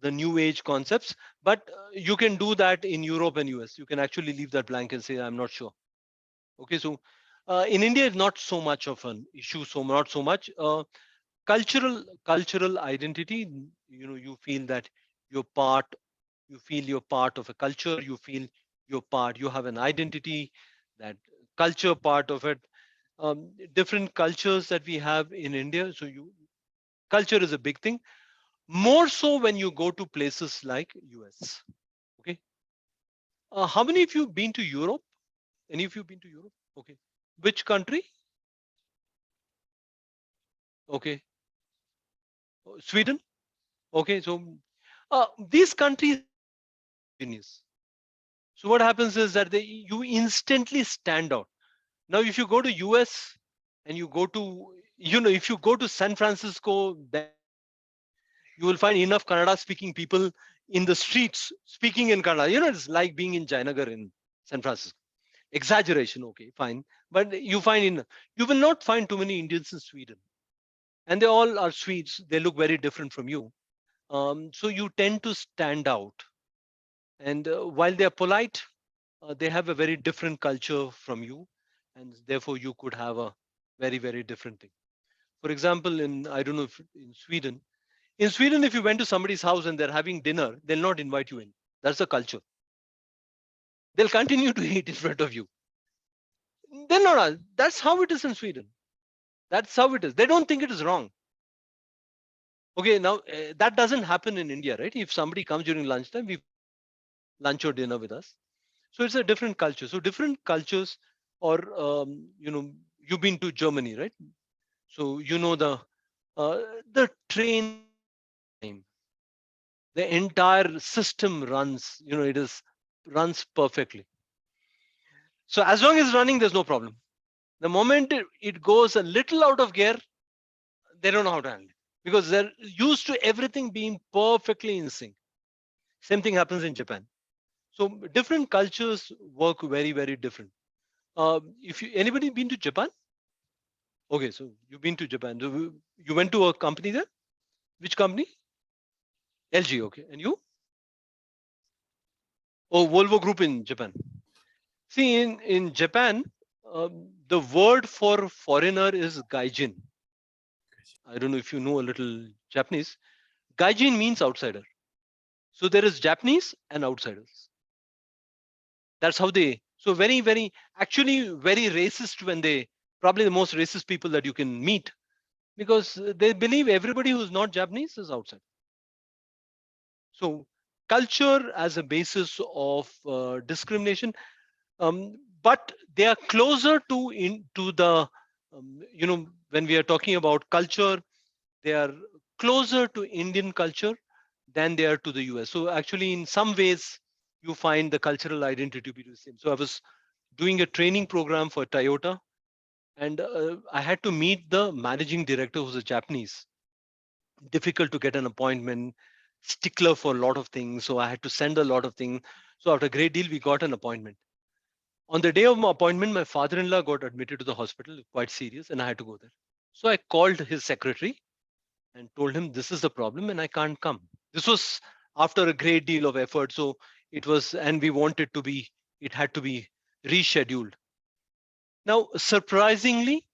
the new age concepts, but you can do that in Europe and US. You can actually leave that blank and say, I'm not sure. Okay, so in India, it's not so much of an issue, so not so much. Cultural identity, you feel that you're part, you feel you're part of a culture, you feel you have an identity, that culture part of it. Different cultures that we have in India. So culture is a big thing. More so when you go to places like US. Okay. How many of you been to Europe? Any of you been to Europe? Okay. Which country? Okay. Sweden. Okay. So these countries genius. So what happens is that you instantly stand out. Now, if you go to US and you go to, if you go to San Francisco, then you will find enough Kannada speaking people in the streets speaking in Kannada. It's like being in Jayanagar in San Francisco. Exaggeration, okay, fine. But you will not find too many Indians in Sweden. And they all are Swedes. They look very different from you. So you tend to stand out. And while they are polite, they have a very different culture from you. And therefore, you could have a very, very different thing. For example, I don't know if in Sweden, if you went to somebody's house and they're having dinner, they'll not invite you in. That's the culture. They'll continue to eat in front of you. They're not, that's how it is in Sweden. That's how it is. They don't think it is wrong. Okay, now that doesn't happen in India, right? If somebody comes during lunchtime, we lunch or dinner with us. So it's a different culture. So different cultures, or you've been to Germany, right? So you know uh, the train time, the entire system runs. It is runs perfectly. So as long as it's running, there's no problem. The moment it goes a little out of gear, they don't know how to handle it because they're used to everything being perfectly in sync. Same thing happens in Japan. So different cultures work very, very different. If anybody been to Japan? Okay, so you've been to Japan. So you went to a company there? Which company? LG. Okay, and you? Oh, Volvo Group in Japan. See, in Japan, the word for foreigner is gaijin. I don't know if you know a little Japanese. Gaijin means outsider. So there is Japanese and outsiders. That's how they. So very, very, actually very racist when they, probably the most racist people that you can meet, because they believe everybody who's not Japanese is outside. So culture as a basis of discrimination, but they are closer to into the, when we are talking about culture, they are closer to Indian culture than they are to the US. So actually, in some ways, you find the cultural identity to be the same. So I was doing a training program for Toyota, and I had to meet the managing director, who's a Japanese. Difficult to get an appointment, stickler for a lot of things. So I had to send a lot of things. So after a great deal, we got an appointment. On the day of my appointment, my father-in-law got admitted to the hospital, quite serious, and I had to go there. So I called his secretary and told him this is the problem and I can't come. This was after a great deal of effort. So it was, and we wanted to be, it had to be rescheduled. Now, surprisingly,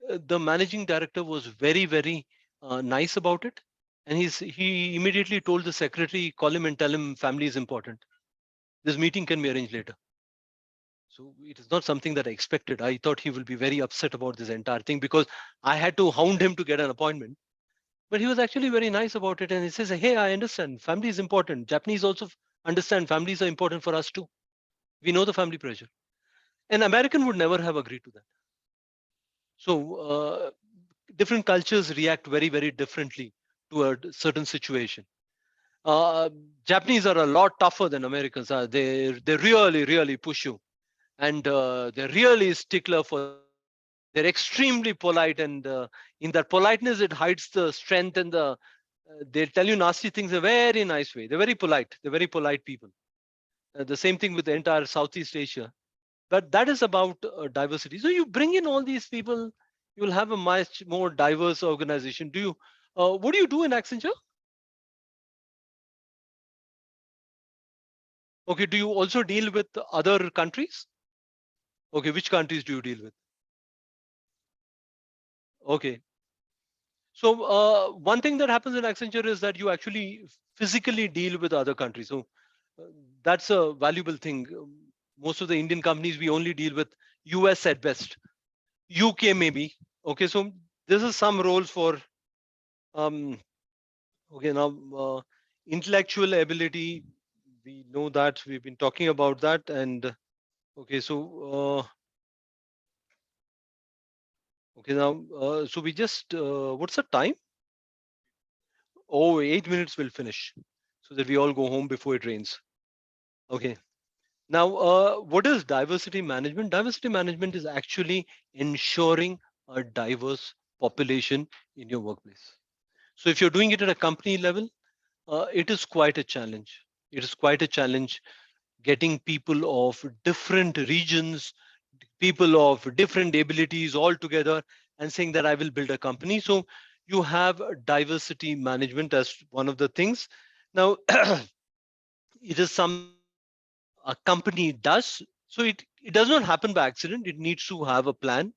the managing director was very, very nice about it. And he immediately told the secretary, call him and tell him family is important. This meeting can be arranged later. So it is not something that I expected. I thought he will be very upset about this entire thing because I had to hound him to get an appointment. But he was actually very nice about it. And he says, hey, I understand. Family is important. Japanese also understand families are important for us too. We know the family pressure. An American would never have agreed to that. So different cultures react very, very differently to a certain situation. Uh, Japanese are a lot tougher than Americans are. They really, really push you. And they're really stickler for, they're extremely polite, and in that politeness it hides the strength, and they tell you nasty things in a very nice way. They're very polite people. The same thing with the entire Southeast Asia, but that is about diversity. So you bring in all these people, you will have a much more diverse organization. What do you do in Accenture? Okay, do you also deal with other countries? Okay, which countries do you deal with? Okay. So one thing that happens in Accenture is that you actually physically deal with other countries. So uh, that's a valuable thing. Most of the Indian companies, we only deal with US at best, UK maybe. Okay, so this is some roles for, um, okay, now intellectual ability, we know that, we've been talking about that. And okay, so okay, now, so we just, what's the time? Oh, 8 minutes will finish so that we all go home before it rains. Okay. Now, what is diversity management? Diversity management is actually ensuring a diverse population in your workplace. So if you're doing it at a company level, it is quite a challenge. It is quite a challenge getting people of different regions, people of different abilities all together and saying that I will build a company. So you have diversity management as one of the things. Now, it is something a company does. So it does not happen by accident. It needs to have a plan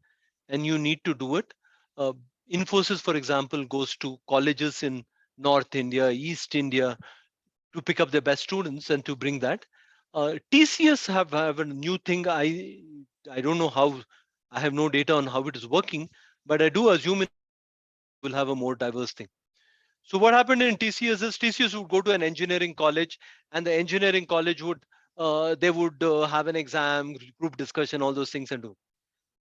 and you need to do it. Uh, Infosys, for example, goes to colleges in North India, East India to pick up their best students and to bring that. TCS have a new thing. I don't know how. I have no data on how it is working, but I do assume it will have a more diverse thing. So what happened in TCS is TCS would go to an engineering college, and the engineering college would they would have an exam, group discussion, all those things, and do.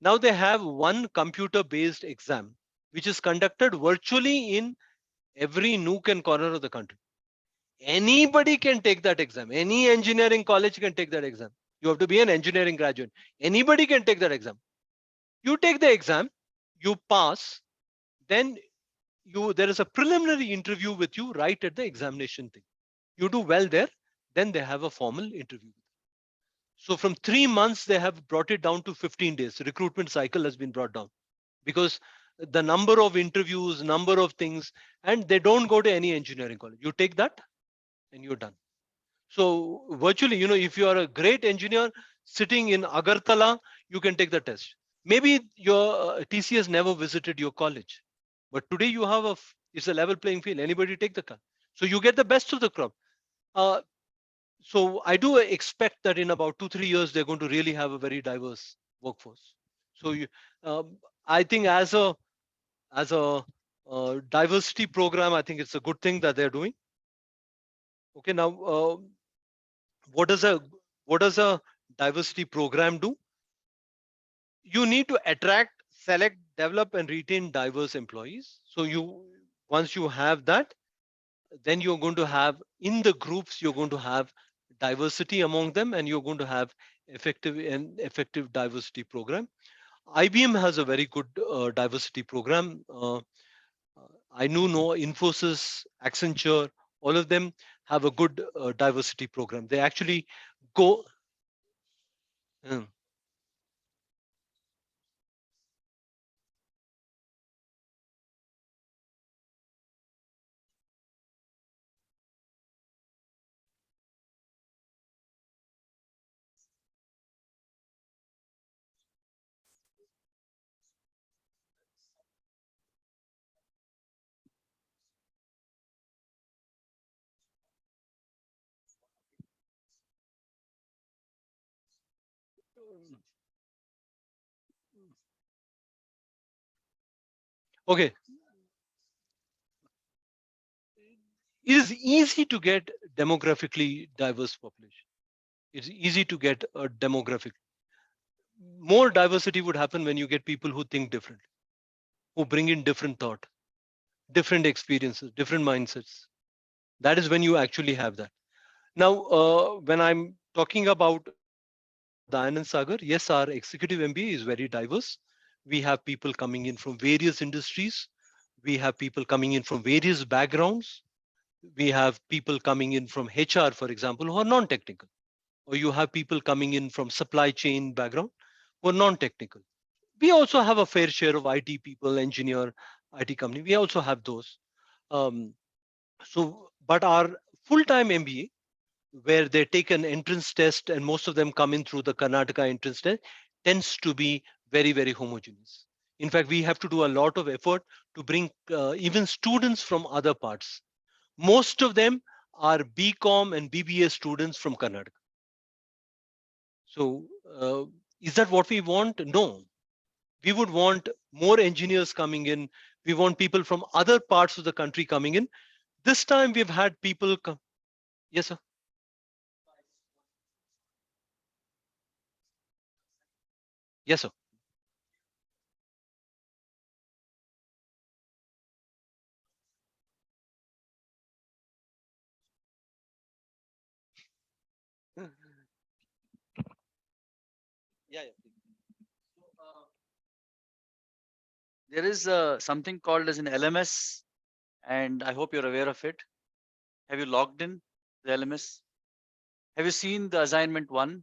Now they have one computer-based exam, which is conducted virtually in every nook and corner of the country. Anybody can take that exam. Any engineering college can take that exam. You have to be an engineering graduate. Anybody can take that exam. You take the exam, you pass, then there is a preliminary interview with you right at the examination thing. You do well there, then they have a formal interview. So from 3 months, they have brought it down to 15 days. The recruitment cycle has been brought down because the number of interviews, number of things, and they don't go to any engineering college. You take that and you're done. So virtually, if you are a great engineer sitting in Agartala, you can take the test. Maybe your TCS never visited your college, but today you have it's a level playing field. Anybody take the class. So you get the best of the crop. Uh, so I do expect that in about 2-3 years, they're going to really have a very diverse workforce. So I think as a diversity program, I think it's a good thing that they're doing. Okay, now what does a what does a diversity program do? You need to attract, select, develop, and retain diverse employees. So once you have that, then you're going to have in the groups, you're going to have diversity among them, and you're going to have effective diversity program. IBM has a very good diversity program. I know Infosys, Accenture, all of them have a good diversity program. They actually go. Hmm. Okay, it is easy to get demographically diverse population. It's easy to get a demographic. More diversity would happen when you get people who think different, who bring in different thought, different experiences, different mindsets. That is when you actually have that. Now, when I'm talking about Dayanand Sagar, yes, our executive MBA is very diverse. We have people coming in from various industries. We have people coming in from various backgrounds. We have people coming in from HR, for example, who are non-technical. Or you have people coming in from supply chain background who are non-technical. We also have a fair share of IT people, engineer, IT company. We also have those. Um, but our full-time MBA, where they take an entrance test and most of them come in through the Karnataka entrance test, tends to be very, very homogeneous. In fact, we have to do a lot of effort to bring even students from other parts. Most of them are BCom and BBA students from Karnataka. So is that what we want? No. We would want more engineers coming in. We want people from other parts of the country coming in. This time we've had people come. Yes, sir. Yes, sir. Yeah, yeah. There is something called as an LMS, and I hope you're aware of it. Have you logged in the LMS? Have you seen the assignment one?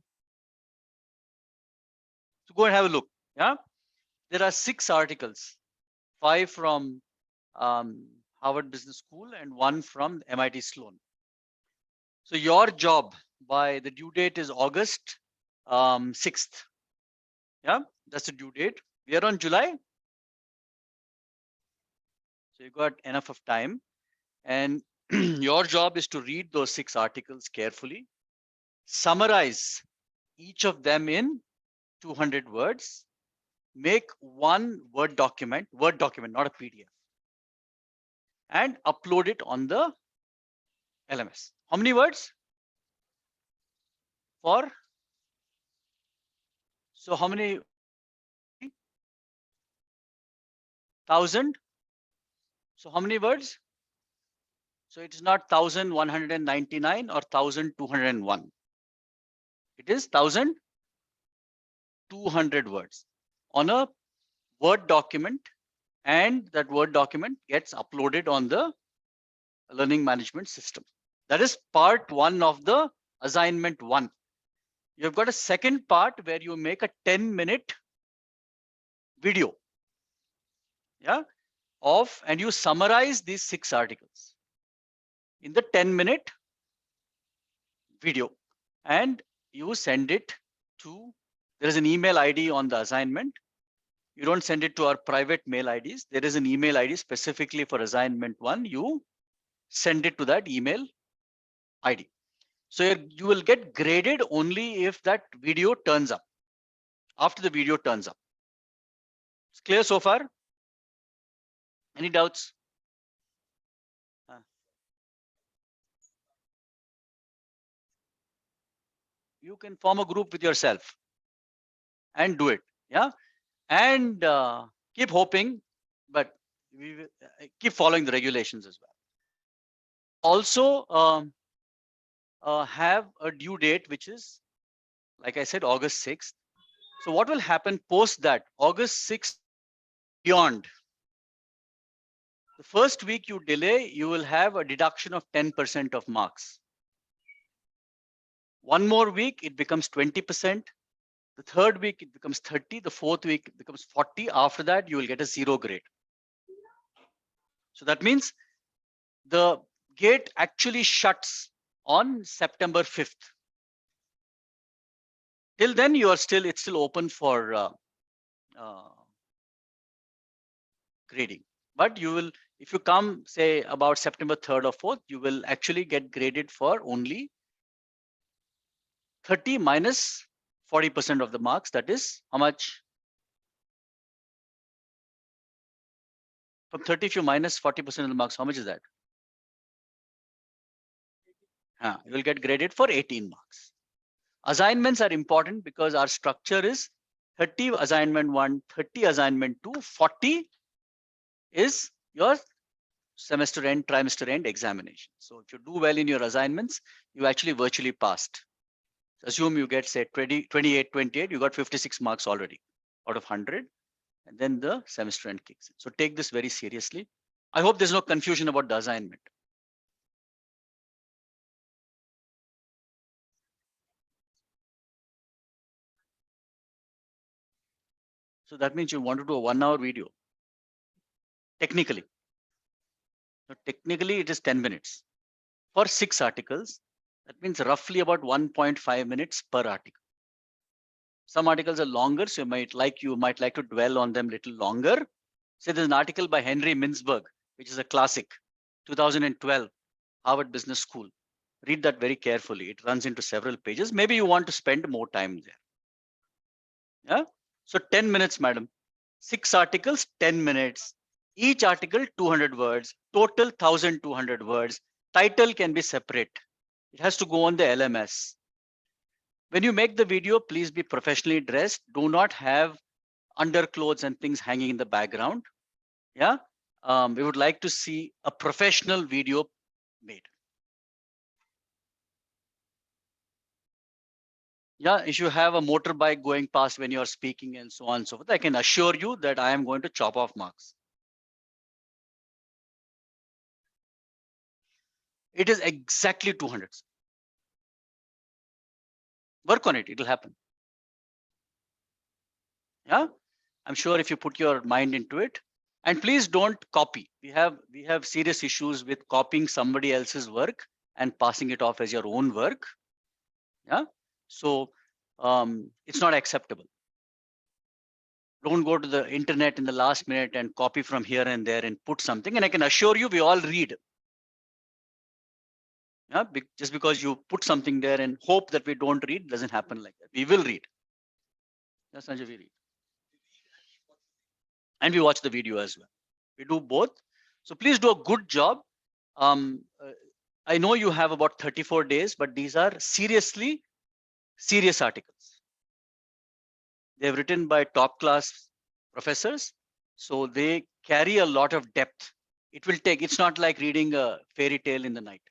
So go and have a look. Yeah, there are 6 articles, 5 from Harvard Business School and one from MIT Sloan. So your job by the due date is August 6th. Yeah, that's the due date. We are on July. So you got enough of time. And your job is to read those 6 articles carefully, summarize each of them in 200 words, make one Word document, not a PDF, and upload it on the LMS. How many words? So how many? 1,000. So how many words? So it is not 1,199 or 1,201. It is 1,200 words on a Word document, and that Word document gets uploaded on the learning management system. That is part 1 of the assignment 1. You've got a second part where you make a 10-minute video. Yeah, and you summarize these 6 articles in the 10-minute video, and you send it to, there is an email ID on the assignment. You don't send it to our private mail IDs. There is an email ID specifically for assignment 1. You send it to that email ID. So you will get graded only if that video turns up. After the video turns up. It's clear so far? Any doubts? You can form a group with yourself and do it. Yeah. And keep hoping, but we will keep following the regulations as well. Also have a due date, which is, like I said, August 6th. So what will happen post that? August 6th beyond. The first week you delay, you will have a deduction of 10% of marks. One more week, it becomes 20%. The third week, it becomes 30. The fourth week, it becomes 40. After that, you will get a 0 grade. So that means the gate actually shuts on September 5th. Till then, it's still open for grading. But you will, if you come, say, about September 3rd or 4th, you will actually get graded for only 30 minus 40% of the marks. That is how much? From 30, if you minus 40% of the marks, how much is that? You will get graded for 18 marks. Assignments are important because our structure is 30 assignment 1, 30 assignment 2, 40 is your semester end, trimester end examination. So if you do well in your assignments, you actually virtually passed. Assume you get, say, 28, you got 56 marks already out of 100. And then the semester end kicks in. So take this very seriously. I hope there's no confusion about the assignment. So that means you want to do a 1-hour video. Technically. So technically, it is 10 minutes. For 6 articles, that means roughly about 1.5 minutes per article. Some articles are longer, so you might like to dwell on them a little longer. Say there's an article by Henry Mintzberg, which is a classic, 2012, Harvard Business School. Read that very carefully. It runs into several pages. Maybe you want to spend more time there. Yeah. So 10 minutes, madam. 6 articles, 10 minutes. Each article, 200 words. Total 1,200 words. Title can be separate. It has to go on the LMS. When you make the video, please be professionally dressed. Do not have underclothes and things hanging in the background. Yeah. We would like to see a professional video made. Yeah, if you have a motorbike going past when you're speaking and so on and so forth, I can assure you that I am going to chop off marks. It is exactly 200. Work on it, it'll happen. Yeah, I'm sure if you put your mind into it And please don't copy. We have serious issues with copying somebody else's work and passing it off as your own work. Yeah. So it's not acceptable. Don't go to the internet in the last minute and copy from here and there and put something. And I can assure you, we all read. Yeah, just because you put something there and hope that we don't read, doesn't happen like that. We will read. Yes, Sanjay, we read. And we watch the video as well. We do both. So please do a good job. I know you have about 34 days, but these are seriously serious articles. They're written by top class professors. So they carry a lot of depth. It's not like reading a fairy tale in the night.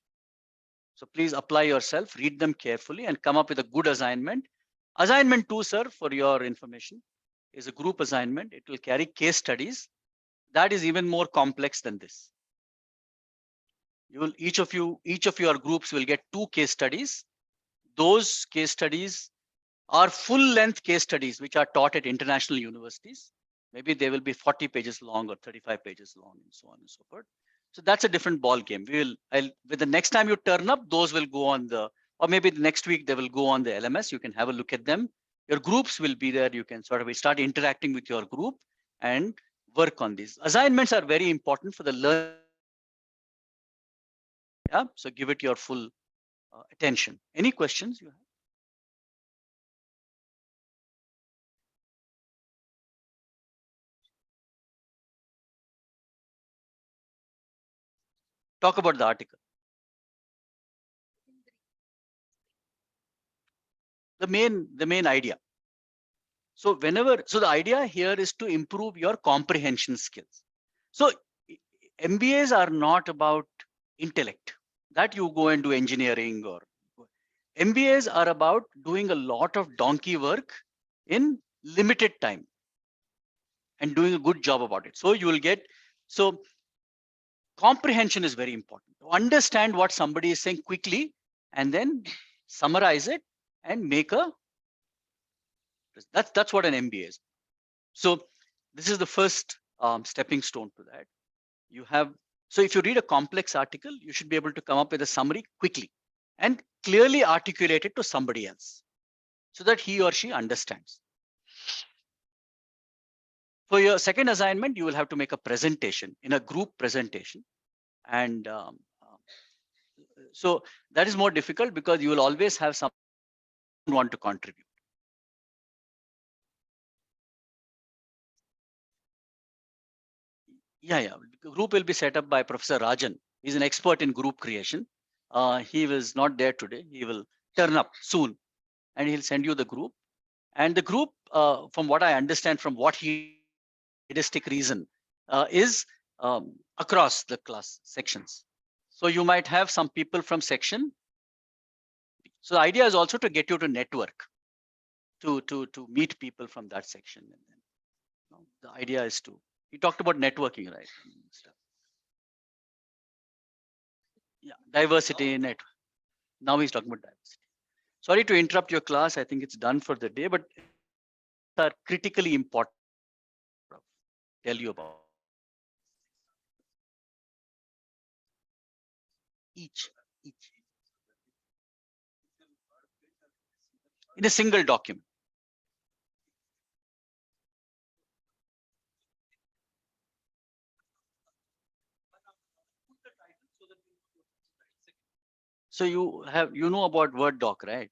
So please apply yourself, read them carefully and come up with a good assignment. Assignment 2, sir, for your information, is a group assignment. It will carry case studies. That is even more complex than this. Each of your groups will get 2 case studies. Those case studies are full-length case studies, which are taught at international universities. Maybe they will be 40 pages long or 35 pages long and so on and so forth. So that's a different ball game. With the next time you turn up, those will go on or maybe the next week they will go on the LMS. You can have a look at them. Your groups will be there. You can sort of start interacting with your group and work on these. Assignments are very important for the learning. Yeah, so give it your full attention. Any questions you have? Talk about the article. The main idea. So the idea here is to improve your comprehension skills. So MBAs are not about intellect that you go and do engineering, or MBAs are about doing a lot of donkey work in limited time and doing a good job about it. So you will get, so comprehension is very important. To understand what somebody is saying quickly and then summarize it and make that's what an MBA is. So this is the first stepping stone to that. So if you read a complex article, you should be able to come up with a summary quickly and clearly articulate it to somebody else so that he or she understands. For your second assignment, you will have to make a presentation in a group presentation. And so that is more difficult because you will always have someone want to contribute. Yeah. The group will be set up by Professor Rajan. He's an expert in group creation. He was not there today. He will turn up soon and he'll send you the group. And the group, from what I understand, from what he statistic reason, is across the class sections. So you might have some people from section. So the idea is also to get you to network, to meet people from that section. And then, the idea is to, he talked about networking, right? Yeah, diversity network. Now he's talking about diversity. Sorry to interrupt your class. I think it's done for the day, but are critically important. Tell you about each in a single document. So you know about Word doc, right?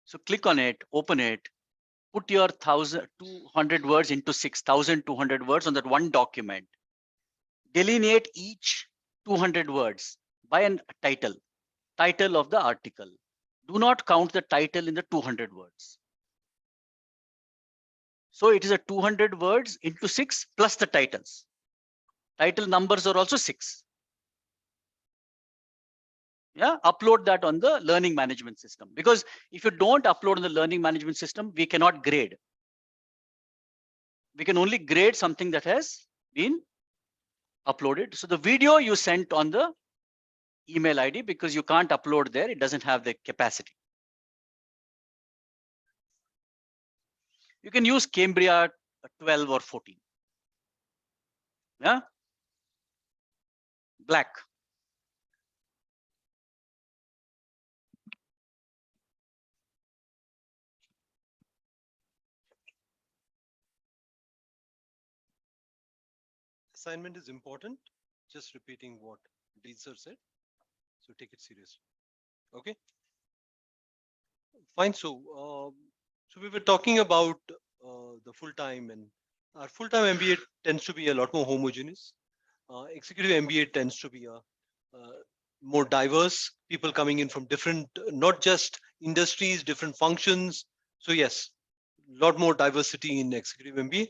So click on it, open it, put your 1,200 words into 6,200 words on that one document. Delineate each 200 words by a title of the article. Do not count the title in the 200 words. So it is a 200 words into 6 plus the titles. Title numbers are also 6. Yeah, upload that on the learning management system, because if you don't upload on the learning management system, we cannot grade. We can only grade something that has been uploaded. So the video you sent on the email ID, because you can't upload there, it doesn't have the capacity. You can use Cambria 12 or 14. Yeah. Black. Assignment is important. Just repeating what Deezer said. So take it seriously. Okay. Fine. So we were talking about the full time, and our full time MBA tends to be a lot more homogeneous. Executive MBA tends to be a more diverse, people coming in from different, not just industries, different functions. So yes, a lot more diversity in executive MBA,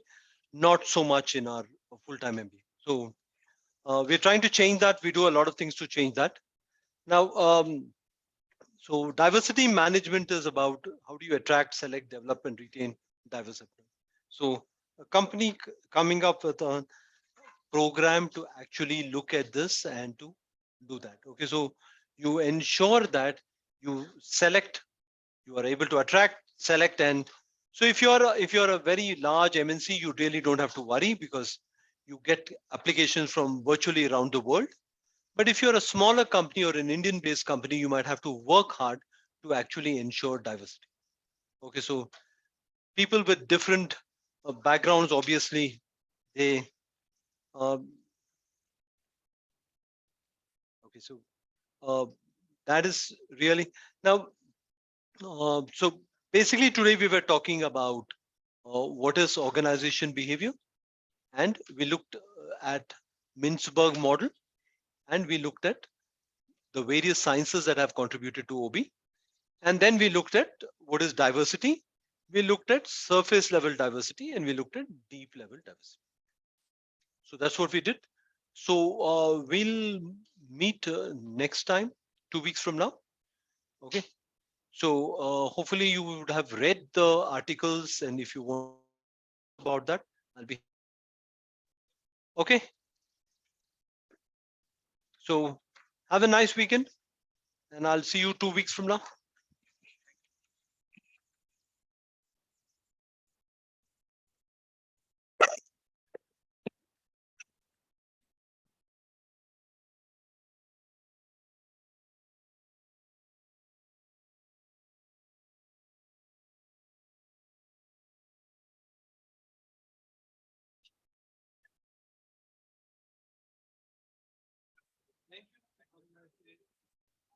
not so much in our full time MBA. So we're trying to change that. We do a lot of things to change that. Now, so diversity management is about how do you attract, select, develop, and retain diversity. So a company coming up with a program to actually look at this and to do that. Okay, so you ensure that you select, you are able to attract, select, and so if you're a very large MNC, you really don't have to worry because you get applications from virtually around the world. But if you're a smaller company or an Indian based company, you might have to work hard to actually ensure diversity. Okay, so people with different backgrounds, obviously, they, um, okay, so uh, that is really, now, so basically today we were talking about what is organization behavior, and we looked at Mintzberg model, and we looked at the various sciences that have contributed to OB. And then we looked at what is diversity. We looked at surface level diversity, and we looked at deep level diversity. So that's what we did. So we'll meet next time, 2 weeks from now. Okay. So hopefully you would have read the articles, and if you want about that, I'll be okay. So have a nice weekend, and I'll see you 2 weeks from now.